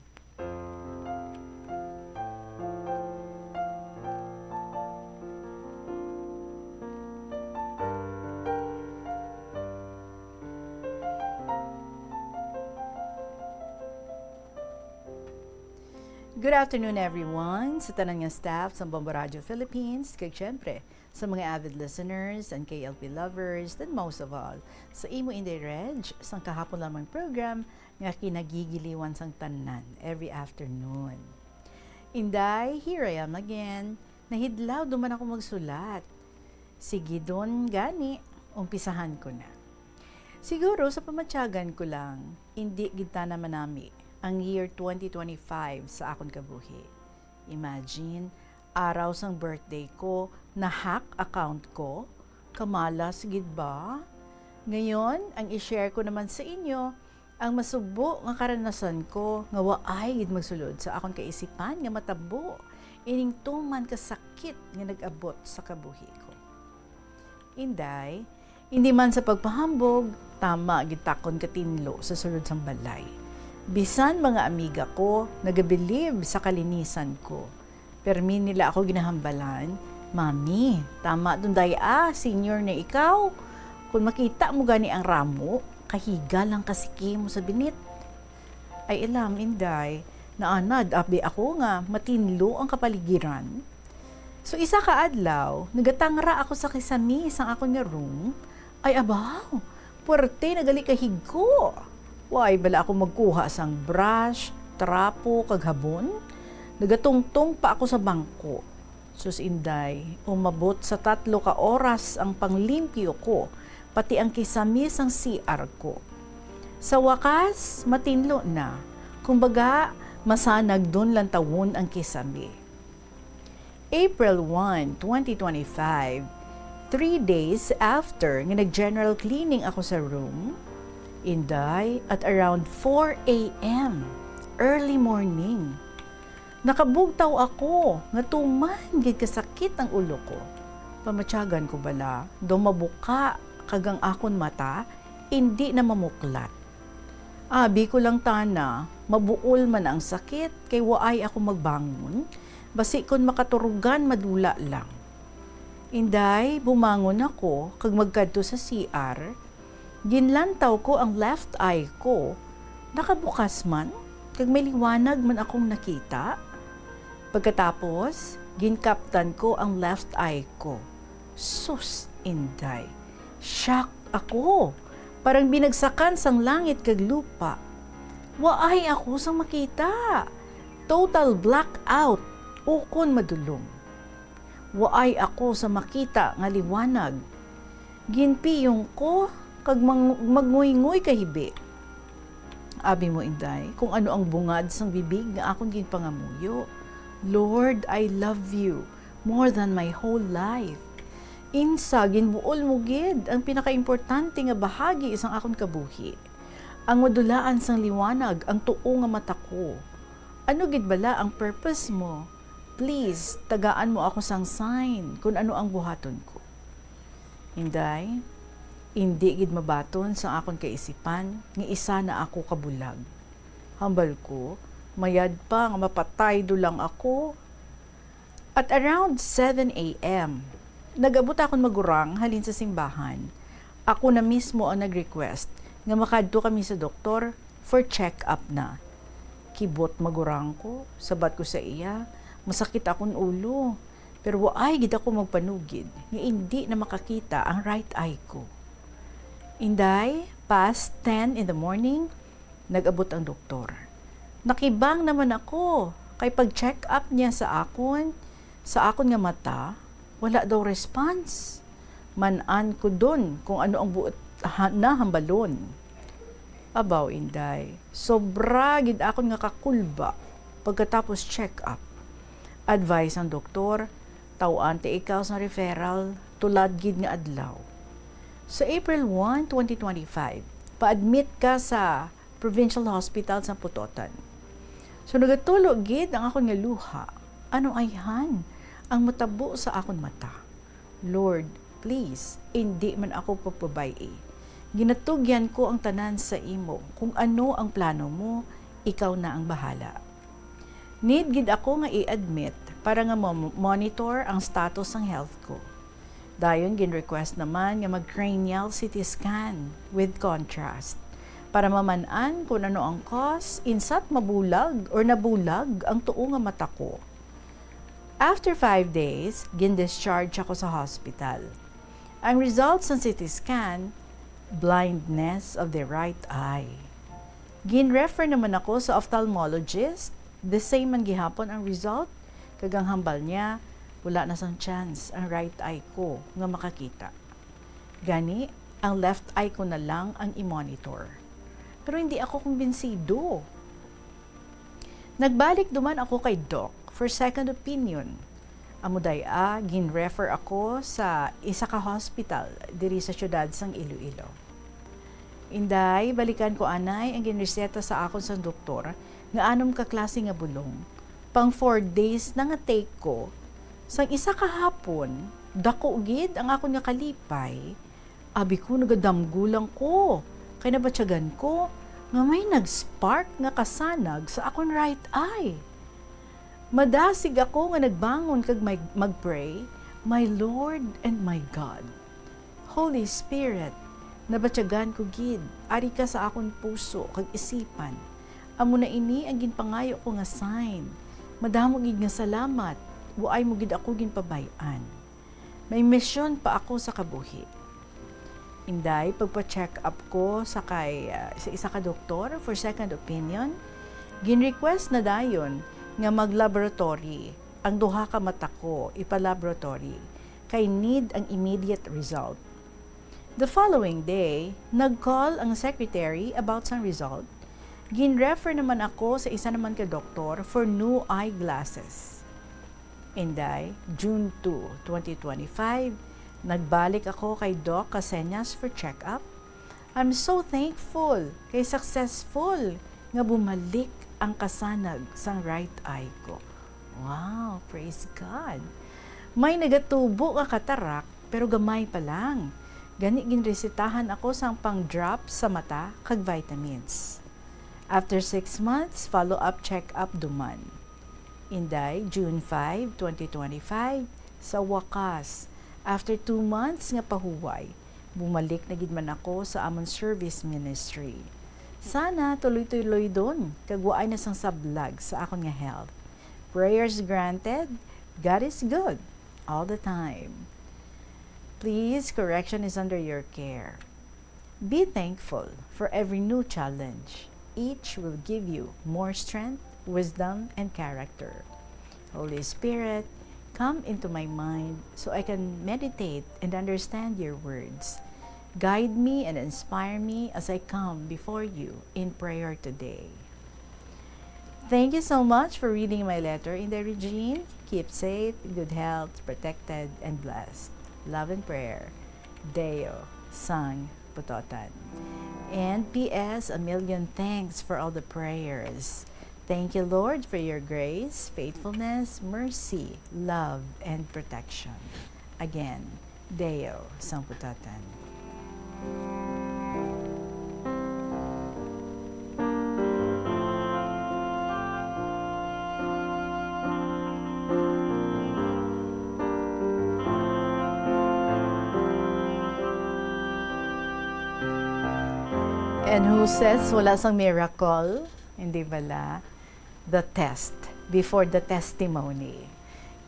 Good afternoon everyone sa tanan nga staff sa Bombo Radio Philippines kag syempre sa mga avid listeners and KLP lovers and most of all sa imo Inday Reg sang kahapon lamang program nga kinagigiliwan sang tanan every afternoon. Inday, here I am again. Nahidlaw duman ako magsulat. Sige don gani, umpisahan ko na. Siguro sa pamatyagan ko lang, hindi kita naman nami ang year 2025 sa akon kabuhi. Imagine, araw sang birthday ko, na-hack account ko, kamalas gid ba? Ngayon, ang i-share ko naman sa inyo, ang masubo nga karanasan ko, nga waay gid magsulod sa akon kaisipan nga matabo, ining tuman kasakit nga nag-abot sa kabuhi ko. Inday, hindi man sa pagpahambog, tama gid takon katinlo sa sulod sang balay. Bisan mga amiga ko, nagabilib sa kalinisan ko. Permi nila ako ginahambalan, Mami, tama dun senior na ikaw. Kung makita mo gani ang ramo, kahiga lang kasiki mo sa binit. Ay alam, Inday, naanad abi ako nga matinlo ang kapaligiran. So isa ka adlaw, nagatangra ako sa kisami sang ako nga room. Ay abaw, puwerte nagali kahigo. Why bala ako magkuha sang brush, trapo, kag habon. Nagatungtong pa ako sa bangko. Sus Inday, umabot sa 3 ka oras ang panglimpyo ko, pati ang kisami sang CR ko. Sa wakas, matinlo na. Kumbaga, masanag doon lang tawon ang kisami. April 1, 2025, 3 days after nga nag-general cleaning ako sa room, Inday, at around 4 a.m., early morning, nakabugtaw ako nga tuman gid kasakit ang ulo ko. Pamatyagan ko bala, do mabuka kagang akon mata, hindi na mamuklat. Abi ko lang tana, mabuol man ang sakit, kay waay ako magbangon, basi kon makaturugan madula lang. Inday, bumangon ako, kag magkadto sa CR, ginlantaw ko ang left eye ko, nakabukas man, kag may liwanag man akong nakita. Pagkatapos, ginkaptan ko ang left eye ko. Sus, Inday, shock ako. Parang binagsakan sang langit kag lupa. Waay ako sang makita. Total blackout, ukon madulong. Waay ako sa makita nga liwanag. Ginpiyong ko kag magnguy-nguy kahibi. Abi mo Inday, kung ano ang bungad sang bibig nga akong ginpangamuyo. Lord, I love you more than my whole life. Insa, ginbuol mo gid ang pinakaimportante nga bahagi isang akong kabuhi. Ang madulaan sang liwanag, ang tuo nga mata ko. Ano gid bala ang purpose mo? Please, tagaan mo ako sang sign kung ano ang buhaton ko. Inday, hindi gid mabaton sa akong kaisipan nga isa na ako kabulag. Hambal ko, mayad pa nga mapatay do lang ako. At around 7 a.m., nagabot akong magurang halin sa simbahan. Ako na mismo ang nag-request nga makadto kami sa doktor for check-up na. Kibot magurang ko, sabat ko sa iya, masakit akong ulo. Pero waay gid ako magpanugid nga hindi na makakita ang right eye ko. Inday, past 10 in the morning, nag-abot ang doktor. Nakibang naman ako kay pag-check up niya sa akon nga mata, wala daw response. Manan ko dun kung ano ang buot na hambalon. Abaw, Inday, sobra gid akon nga kakulba pagkatapos check up. Advice ang doktor, tawaan ti ikaw sa referral, tulad gid nga adlaw. Sa April 1, 2025, pa-admit ka sa Provincial Hospital sa Putotan. So nagatulog gid ang akon nga luha. Ano ayhan ang matabo sa akon mata? Lord, please, hindi man ako papabay. Ginatugyan ko ang tanan sa imo. Kung ano ang plano mo, ikaw na ang bahala. Need gid ako nga i-admit para nga monitor ang status ng health ko. Dayon gin-request naman nga mag-cranial CT scan with contrast para mamanan kung ano ang cause, insat mabulag or nabulag ang tuo nga mata ko. After 5 days, gin-discharge ako sa hospital. Ang results ng CT scan, blindness of the right eye. Gin-refer naman ako sa ophthalmologist, the same man gihapon ang result, kagang hambal niya, wala na sang chance ang right eye ko nga makakita. Gani, ang left eye ko na lang ang i-monitor. Pero hindi ako kumbinsido. Nagbalik duman ako kay Doc for second opinion. Amuday gin-refer ako sa isa ka hospital diri sa syudad sang Iloilo. Inday, balikan ko anay ang ginreseta sa akon sang doktor nga anom ka klase nga bulong. Pang 4 days na nga take ko. Sang isa kahapon, dako gid ang akon nga kalipay. Abi ko nagadamgulang ko. Kay nabatyagan ko nga may nag-spark nga kasanag sa akon right eye. Madasig ako nga nagbangon kag mag-pray, My Lord and my God, Holy Spirit, nabatyagan ko gid, ari ka sa akong puso kag isipan. Amo na ini ang ginpangayo ko nga sign. Madamo gid nga salamat, waay mo gid ako ginpabayan. May misyon pa ako sa kabuhi. Inday, pagpa-check up ko sa isa ka doktor for second opinion, gin-request na dayon nga mag-laboratory ang duha ka mata ko ipa-laboratory kay need ang immediate result. The following day, nag-call ang secretary about sa result. Gin-refer naman ako sa isa naman ka doktor for new eyeglasses. Inday, June 2, 2025, nagbalik ako kay Doc Caseñas for check-up. I'm so thankful kay successful nga bumalik ang kasanag sang right eye ko. Wow, praise God. May nagatubo nga katarak pero gamay pa lang. Gani ginresetahan ako sang pang-drop sa mata kag vitamins. After 6 months, follow-up check-up duman. Inday, June 5, 2025, sa wakas, after 2 months nga pahuway, bumalik na gid man ako sa amon service ministry. Sana tuloy-tuloy doon, kag waay na sang sablag sa akon nga health. Prayers granted, God is good all the time. Please, correction is under your care. Be thankful for every new challenge. Each will give you more strength, wisdom, and character. Holy Spirit, come into my mind so I can meditate and understand your words. Guide me and inspire me as I come before you in prayer today. Thank you so much for reading my letter in the Regine. Keep safe, good health, protected, and blessed. Love and prayer. Deo, Sang, Putotan. And P.S. a million thanks for all the prayers. Thank you, Lord, for your grace, faithfulness, mercy, love, and protection. Again, Deo, Sang Putotan. And who says wala sang miracle? Hindi bala? The test before the testimony.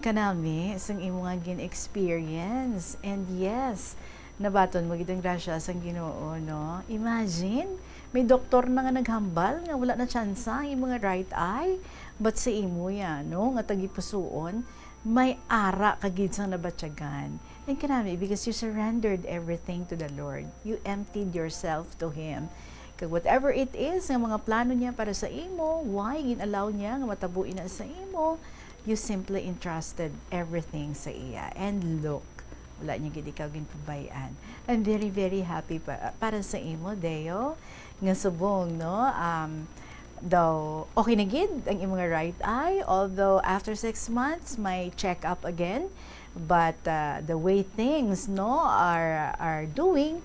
Kanami, sang imo nga gin-experience. And yes, nabaton mo gitang grasya sang Ginoo, no? Imagine, may doktor na nga naghambal nga wala na tsansa ang imo nga right eye. But sa imo yan, no? Nga tagipusuon, may ara kagid sang nabatyagan. And kanami, because you surrendered everything to the Lord. You emptied yourself to Him. Kag whatever it is, nga mga plano niya para sa imo, why ginalaw niya nga matabuin na sa imo, you simply entrusted everything sa iya. And look, wala niya gid ikaw ginpabayaan. I'm very, very happy para sa imo, Deo, nga subong, no? Though okay na gid ang imong right eye, although after 6 months may check up again, but the way things, no, are doing,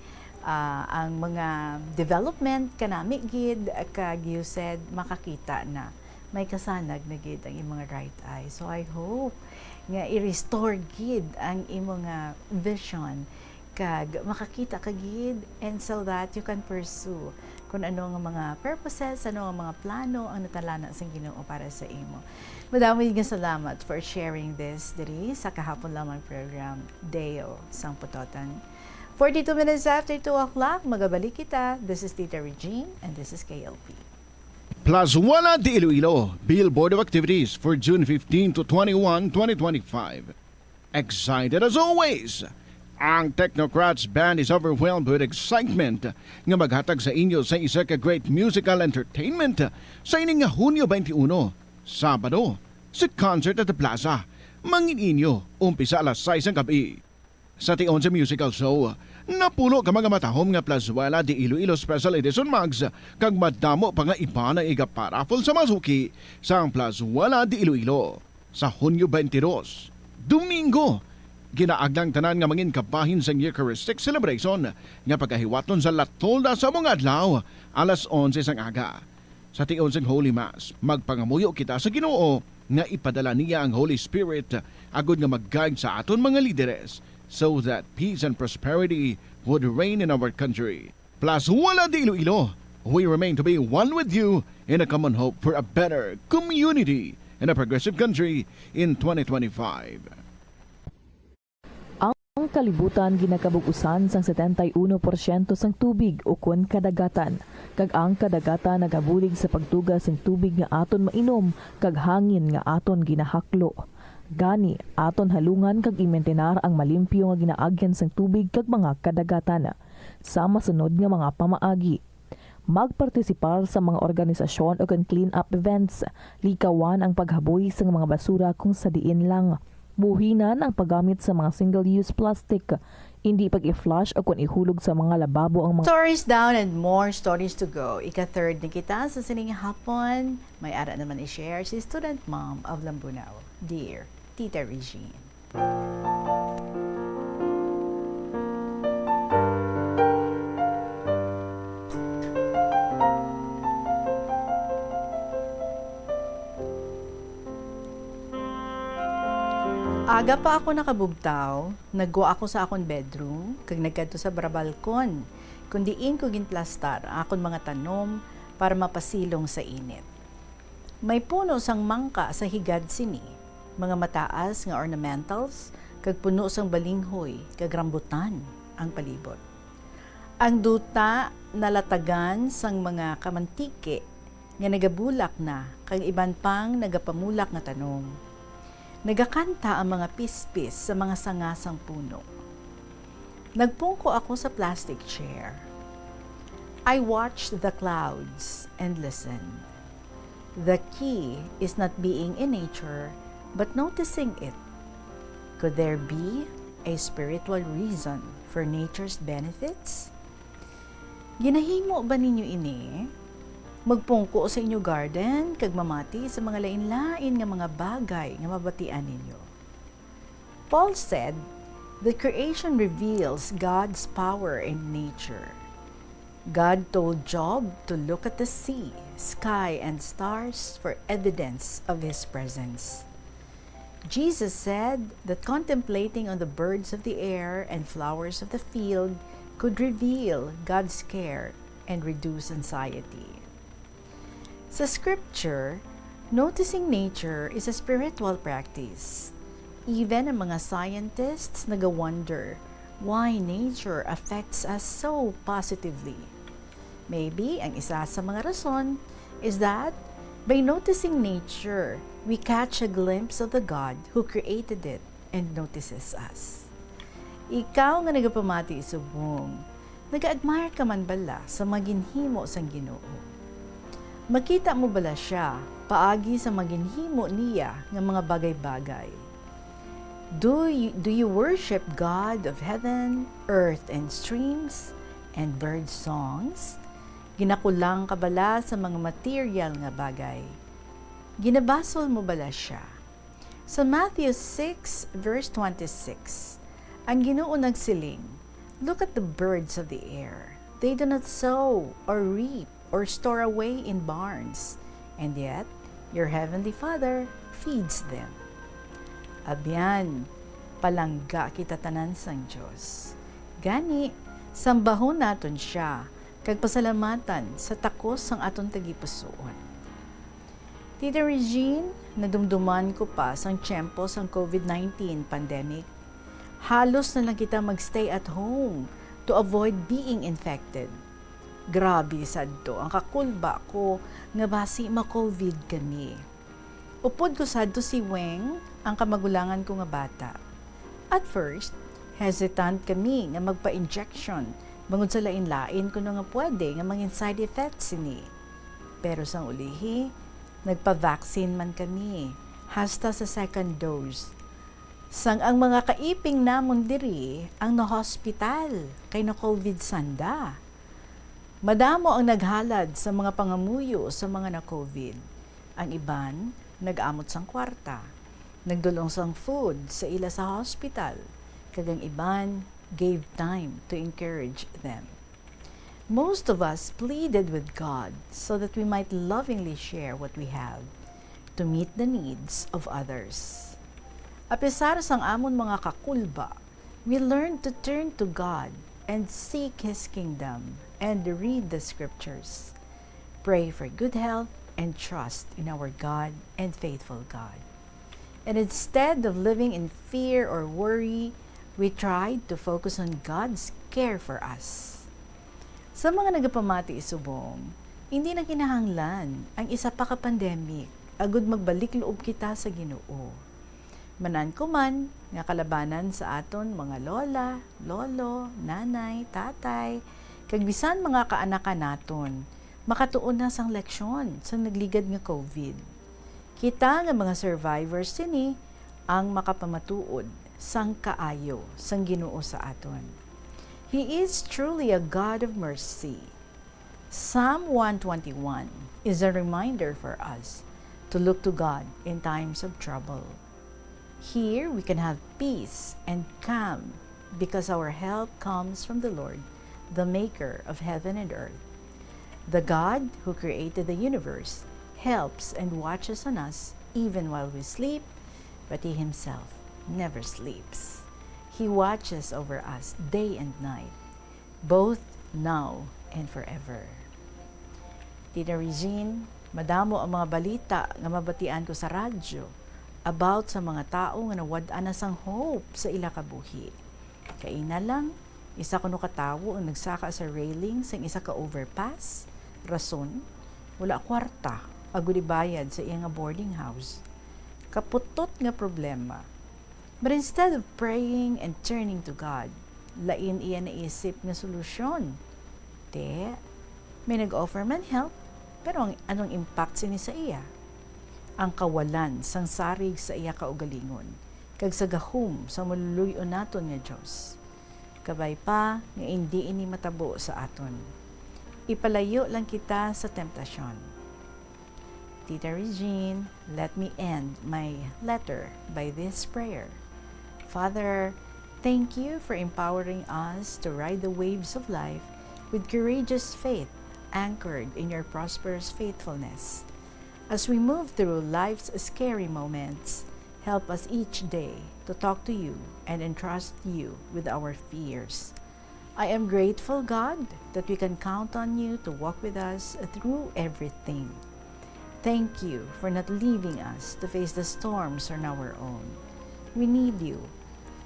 ang mga development kanami gid, kag you said makakita na may kasanag na gid ang imong right eye. So I hope nga i-restore gid ang imong vision kag makakita ka gid, and so that you can pursue kung ano nga mga purposes, ano nga mga plano ang natalana sa Ginoo para sa imo. Madami nga salamat for sharing this diri sa kahapon lamang program Deo, Sang Putotan. 42 minutes after 2 o'clock, magabalik kita. This is Tita Regine, and this is KLP. Plazuela de Iloilo, Billboard of Activities for June 15 to 21, 2025. Excited as always! Ang Technocrats Band is overwhelmed with excitement nga maghatag sa inyo sa isa ka great musical entertainment sa ining Hunyo 21, Sabado, sa Concert at the Plaza. Mangin inyo, umpisa alas 6 ang gabi. Sa tion sa musical show, napulo ka mga matahom nga Plazuela de Iloilo Special Edition Mags kag madamo pa nga iba na iga-paraffle sa masuki sa Plazuela de Iloilo sa Hunyo 22, Domingo. Ginaaglang tanan nga mangin kabahin sa Eucharistic celebration nga pagkahiwaton sa Latolda sa mga adlaw alas 11 sang aga. Sa tion sang Holy Mass, magpangamuyo kita sa Ginoo nga ipadala niya ang Holy Spirit agud nga mag-guide sa aton mga lideres so that peace and prosperity would reign in our country. Plus, wala di Iloilo. We remain to be one with you in a common hope for a better community and a progressive country in 2025. Ang kalibutan ginakabug-usan sang 71% sang tubig ukon kadagatan. Kag ang kadagatan nagabulig sa pagtugas ng tubig nga aton mainom kag hangin nga aton ginahaklo. Gani, aton halungan kag imentenar ang malimpyo nga ginaagyan sang tubig kag mga kadagatan. Sa masunod nga mga pamaagi. Magpartisipar sa mga organisasyon o clean up events. Likawan ang paghaboy sa mga basura kung sa diin lang. Buhinan ang paggamit sa mga single-use plastic. Hindi pag-i-flush o kung ihulog sa mga lababo ang mga... Stories down and more stories to go. Ika-third na kita sa sining hapon. May ara naman i-share si student mom of Lambunao. Dear Tita Regine. Aga pa ako nakabugtaw, naggo ako sa akong bedroom, kag nagkadto sa brabalkon, kundiin ko ginplastar ang akong mga tanom para mapasilong sa init. May puno sang mangka sa higad sini, mga mataas nga ornamentals, kag puno sang balinghoy, kag rambutan ang palibot. Ang duta nalatagan sang mga kamantike nga nagabulak na, kag iban pang nagapamulak nga tanom. Nagakanta ang mga pispis sa mga sangasang puno. Nagpungko ako sa plastic chair. I watched the clouds and listened. The key is not being in nature, but noticing it. Could there be a spiritual reason for nature's benefits? Ginahimo ba ninyo ini? Magpungko sa inyo garden, kag mamati sa mga lain-lain nga mga bagay nga mabatian ninyo. Paul said, the creation reveals God's power in nature. God told Job to look at the sea, sky, and stars for evidence of His presence. Jesus said that contemplating on the birds of the air and flowers of the field could reveal God's care and reduce anxiety. Sa scripture, noticing nature is a spiritual practice. Even ang mga scientists nag-wonder why nature affects us so positively. Maybe ang isa sa mga rason is that by noticing nature, we catch a glimpse of the God who created it and notices us. Ikaw nga nagapamati subong, nag-admire ka man bala sa maginhimo sang Ginoo? Makita mo bala siya paagi sa maginhimo niya ng mga bagay-bagay? Do you worship God of heaven, earth, and streams, and bird songs? Ginakulang ka bala sa mga material nga bagay? Ginabasol mo bala siya? Sa Matthew 6 verse 26, ang Ginoo nagsiling, look at the birds of the air. They do not sow or reap or store away in barns, and yet your heavenly Father feeds them. Abyan, palangga kita tanan sang Diyos. Gani, sambahon naton siya, kag pasalamatan sa takos sang aton tagipusoon. Tita Regine, nadumduman ko pa sang tiyempo sang COVID-19 pandemic. Halos na lang kita magstay at home to avoid being infected. Grabe sadto ang kakulba ko nga basi ma-COVID kami. Upod ko sadto si Weng, ang kamagulangan ko nga bata. At first, hesitant kami nga magpa-injection bangod sa lain-lain kuno nga pwede nga mangin side effects ini. Pero sang ulihi, nagpa-vaccine man kami, hasta sa second dose. Sang ang mga kaiping namon diri ang na-hospital kay na COVID sanda. Madamo ang naghalad sa mga pangamuyo sa mga na-COVID. Ang iban, nag-amot sang kwarta. Nagdulong sang food sa ila sa hospital. Kagang iban, gave time to encourage them. Most of us pleaded with God so that we might lovingly share what we have to meet the needs of others. Apesar sang amon mga kakulba, we learn to turn to God and seek His kingdom and read the scriptures. Pray for good health and trust in our God and faithful God. And instead of living in fear or worry, we tried to focus on God's care for us. Sa mga nagapamati subong, hindi na kinahanglan ang isa pa ka pandemic agud magbalik loob kita sa Ginoo. Manan ko man nga kalabanan sa aton mga lola, lolo, nanay, tatay, kag bisan mga kaanakan naton, makatuon na sang leksyon sa nagligad nga COVID. Kita nga mga survivors sini ang makapamatuod sang kaayo sang Ginoo sa aton. He is truly a God of mercy. Psalm 121 is a reminder for us to look to God in times of trouble. Here we can have peace and calm because our help comes from the Lord, the maker of heaven and earth. The God who created the universe helps and watches on us even while we sleep, but He Himself never sleeps. He watches over us day and night, both now and forever. Tita Regine, madamo ang mga balita nga mabatian ko sa radyo about sa mga tao nga nawad-an na sang hope sa ila kabuhi. Kaina lang, isa kuno ka tawo ang nagsaka sa railing sang isa ka overpass. Rason, wala kwarta agud bayad sa iyang boarding house. Kaputot nga problema. But instead of praying and turning to God, lain iya naisip nga solusyon. May nag-offer man help, pero anong impact sini sa iya? Ang kawalan sang sarig sa iya kaugalingon, kag sa gahom sa maluluyon naton nga Dios. Kabay pa nga hindi ini matabo sa aton. Ipalayo lang kita sa temptasyon. Tita Regine, let me end my letter by this prayer. Father, thank you for empowering us to ride the waves of life with courageous faith anchored in your prosperous faithfulness. As we move through life's scary moments, help us each day to talk to you and entrust you with our fears. I am grateful, God, that we can count on you to walk with us through everything. Thank you for not leaving us to face the storms on our own. We need you.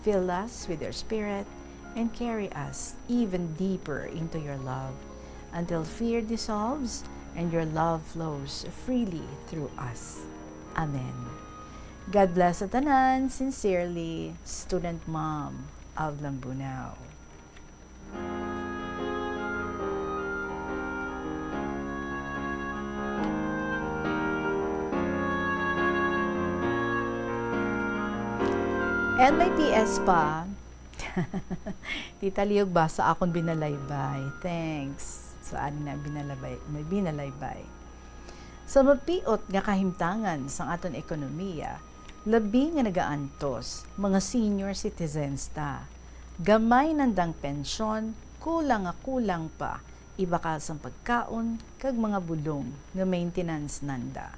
Fill us with your spirit and carry us even deeper into your love until fear dissolves and your love flows freely through us. Amen. God bless sa tanan. Sincerely, Student Mom of Lambunao. And may PS pa. Tita Liog, basa akong binalaybay. Thanks. Saan na may binalaybay. Sa mapiot nga kahimtangan sa aton ekonomiya, labi nga nagaantos, mga senior citizens ta. Gamay nandang pensyon, kulang pa, ibakal sang pagkaon, kag mga bulong nga maintenance nanda.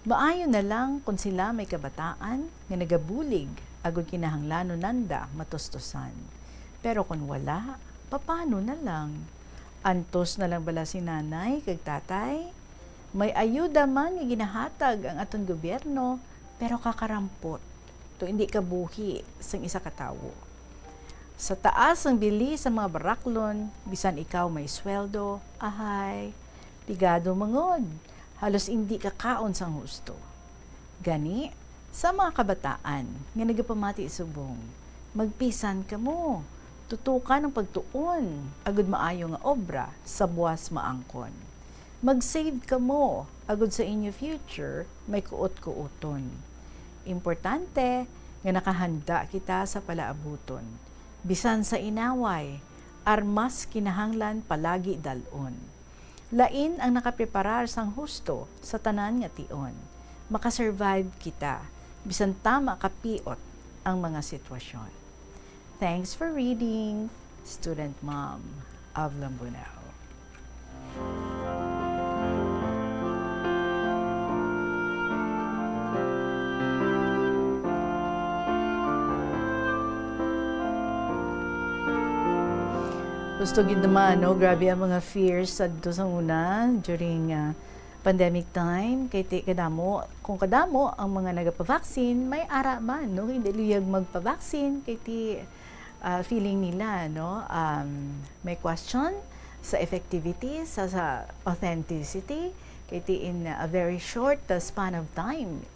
Maayo na lang kung sila may kabataan nga nagabulig agud kinahanglanon nanda matustusan. Pero kung wala, papano na lang? Antos na lang bala si nanay kag tatay? May ayuda man nga ginahatag ang aton gobyerno, pero kakarampot. To hindi kabuhi sang isa ka tawo. Sa taas ang bili sa mga baraklon, bisan ikaw may sweldo, ahay, pigado mangod. Halos hindi kakaon sang husto. Gani, sa mga kabataan nga nagapamati subong, magpisan ka mo. Tutukan ang pagtuon, agud maayo nga obra sa buwas maangkon. Mag-save ka mo, agud sa inyo future, may kuot-kuoton. Importante nga nakahanda kita sa palaabuton. Bisan sa inaway, armas kinahanglan palagi dalon. Lain ang nakapreparar sang husto sa tanan nga tion. Makasurvive kita, bisan tama kapiot ang mga sitwasyon. Thanks for reading, Student Mom of Lambunao. Gusto gid naman, no? Grabe ang mga fears sa dito sa una during pandemic time. Kay ti kadamo, kung kadamo ang mga nagapa-vaccine, may ara man, no? Hindi luyag magpa-vaccine kay ti feeling nila, no? May question sa effectivity, sa authenticity, kay ti in a very short span of time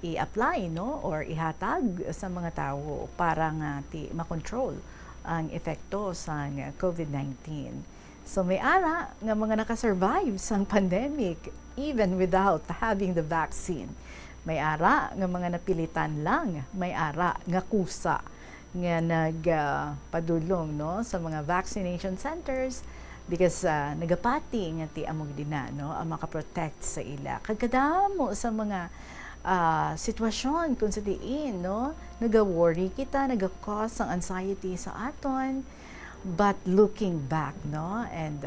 i-apply, no? Or ihatag sa mga tao para nga ti makontrol ang epekto sa COVID-19. So may ara nga mga nakasurvive sa pandemic even without having the vaccine. May ara nga mga napilitan lang, may ara nga kusa nga nagpadulong no sa mga vaccination centers because nagapati nga ti amog dina no ang makaprotect sa ila. Kagkadamo sa mga sitwasyon kung sa diin, no? Naga-worry kita, naga-cause ang anxiety sa aton. But looking back, no? And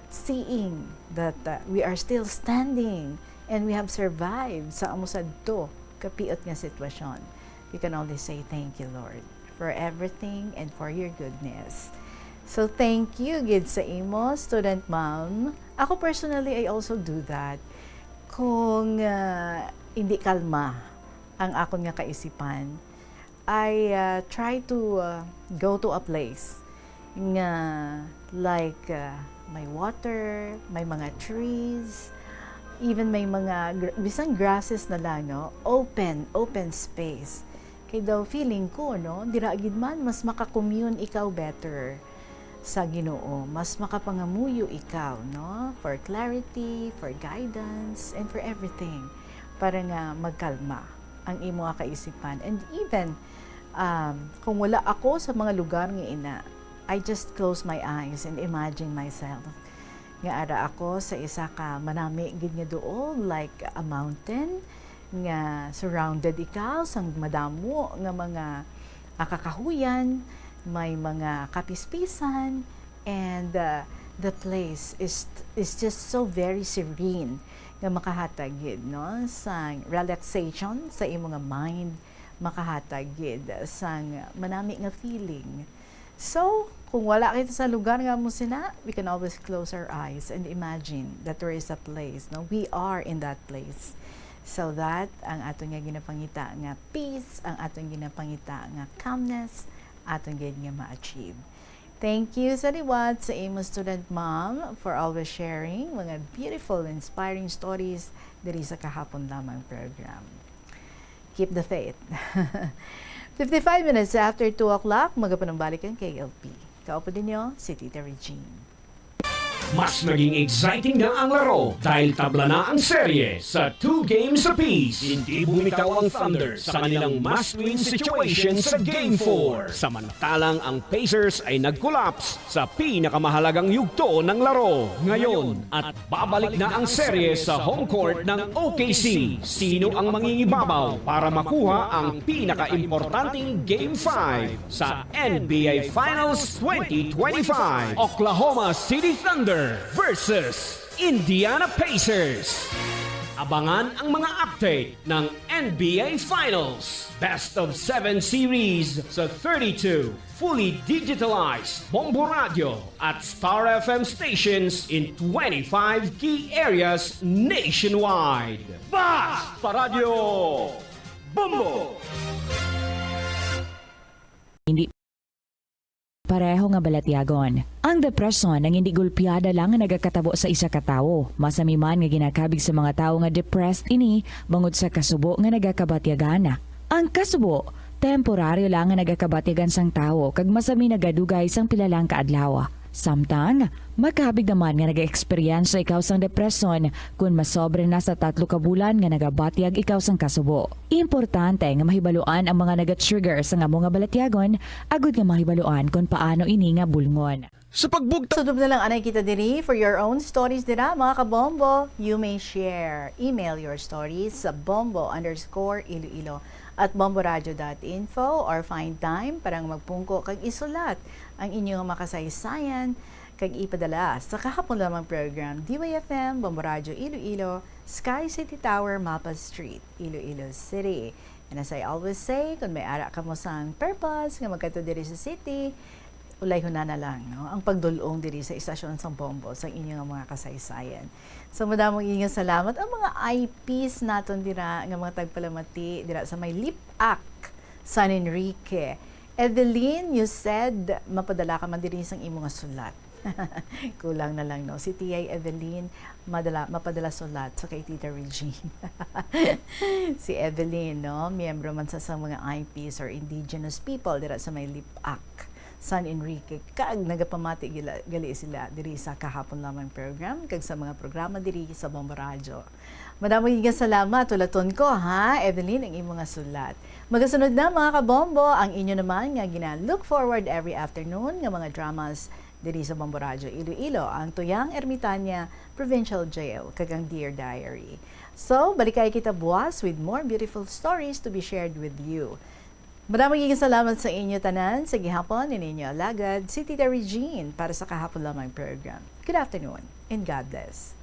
seeing that we are still standing and we have survived sa amusad to kapiot nga sitwasyon. We can only say thank you, Lord, for everything and for your goodness. So thank you, gid sa imo, student ma'am. Ako personally, I also do that. Kung hindi kalma ang akon nga kaisipan, I try to go to a place nga like may water, may mga trees, even may mga bisang grasses na lang, no? Open space. Kay daw feeling ko, no, dira gid man mas makakommune ikaw better sa Ginoo, mas makapangamuyo ikaw, no, for clarity, for guidance, and for everything, para nga magkalma ang imo nga kaisipan. And even kung wala ako sa mga lugar nga ina, I just close my eyes and imagine myself nga ara ako sa isa ka manami gid nga dool, like a mountain nga surrounded ikaw sang madamo nga mga kakahuyan, may mga kapispisan, and the place is just so very serene nga makahatag gid, no, sang relaxation sa imo nga mind, makahatag gid sang manami nga feeling. So kung wala kita sa lugar nga mo sina, we can always close our eyes and imagine that there is a place, no, we are in that place, so that ang aton nga ginapangita nga peace, ang aton ginapangita nga calmness, aton gid nga ma-achieve. Thank you sa liwat sa imo student ma'am for always sharing mga beautiful, inspiring stories diri sa kahapon lamang program. Keep the faith. 55 minutes after 2 o'clock, magapanumbalik ang KLP. Kaupo din nyo, si Tita Regine. Mas naging exciting na ang laro dahil tabla na ang serye sa 2 games apiece. Hindi bumitaw ang Thunder sa kanilang must-win situation sa Game 4. Samantalang ang Pacers ay nag-collapse sa pinakamahalagang yugto ng laro. Ngayon, at babalik na ang serye sa home court ng OKC. Sino ang mangingibabaw para makuha ang pinaka-importanting Game 5 sa NBA Finals 2025? Oklahoma City Thunder versus Indiana Pacers. Abangan ang mga update ng NBA Finals Best of 7 series sa 32 fully digitalized Bombo Radio at Star FM stations in 25 key areas nationwide. Basta Radio Bombo! Hindi pareho nga balatyagon. Ang depresyon ang hindi gulpiyada lang nga nagakatabo sa isa ka tawo. Masami man nga ginakabig sa mga tawo nga depressed ini bangod sa kasubo nga nagakabatyagan. Ang kasubo, temporaryo lang nga nagakabatyagan sang tawo kag masami nagadugay sang pilalang kaadlaw. Samtang, makabig naman nga nag-experience ikaw sang depresyon kung masobre na sa 3 ka bulan nga nagabatyag ikaw sang kasubo. Importante nga mahibaluan ang mga naga-trigger sa nga mga balatyagon, agud nga mahibaluan kung paano ini nga bulngon. Sa pagbugta. Sudub na lang anay kita diri for your own stories dira mga kabombo. You may share. Email your stories sa bombo_iloilo at bomboradio.info or find time para magpungko kag isulat ang inyong makasaysayan kag ipadala sa kahapon lamang program DYFM, Bombo Radio Iloilo, Sky City Tower, Mapa Street, Iloilo City. And as I always say, kung may ara ka mo sang purpose nga magkato diri sa city, ulay na lang, no? Ang pagdulong diri sa istasyon sa Bombo sa inyong mga kasaysayan. So madamong inyo salamat ang mga IPs naton dira nga mga tagpalamati dira sa may Lipak, San Enrique. Evelyn, you said mapadala ka man diri sang imong nga sulat. Kulang na lang, no? Si Tia Evelyn, mapadala sulat sa kay Tita Regine. Si Evelyn, no? Miyembro man sa mga IPs or indigenous people dira sa may Lipak, San Enrique. Kag nagapamati gali sila diri sa kahapon lamang program kag sa mga programa diri sa Bombo Radio. Madaming salamat, tulaton ko ha, Evelyn, ang imong nga sulat. Magasunod na mga kabombo, ang inyo naman nga gina-look forward every afternoon nga mga dramas diri sa Bombo Radio Iloilo, ang Tuyang Ermitanya Provincial Jail, kagang Dear Diary. So, balikay kita buwas with more beautiful stories to be shared with you. Maraming salamat sa inyo tanan sa gihapon ni ninyo alagad si Tita Regine para sa kahapon lamang program. Good afternoon and God bless.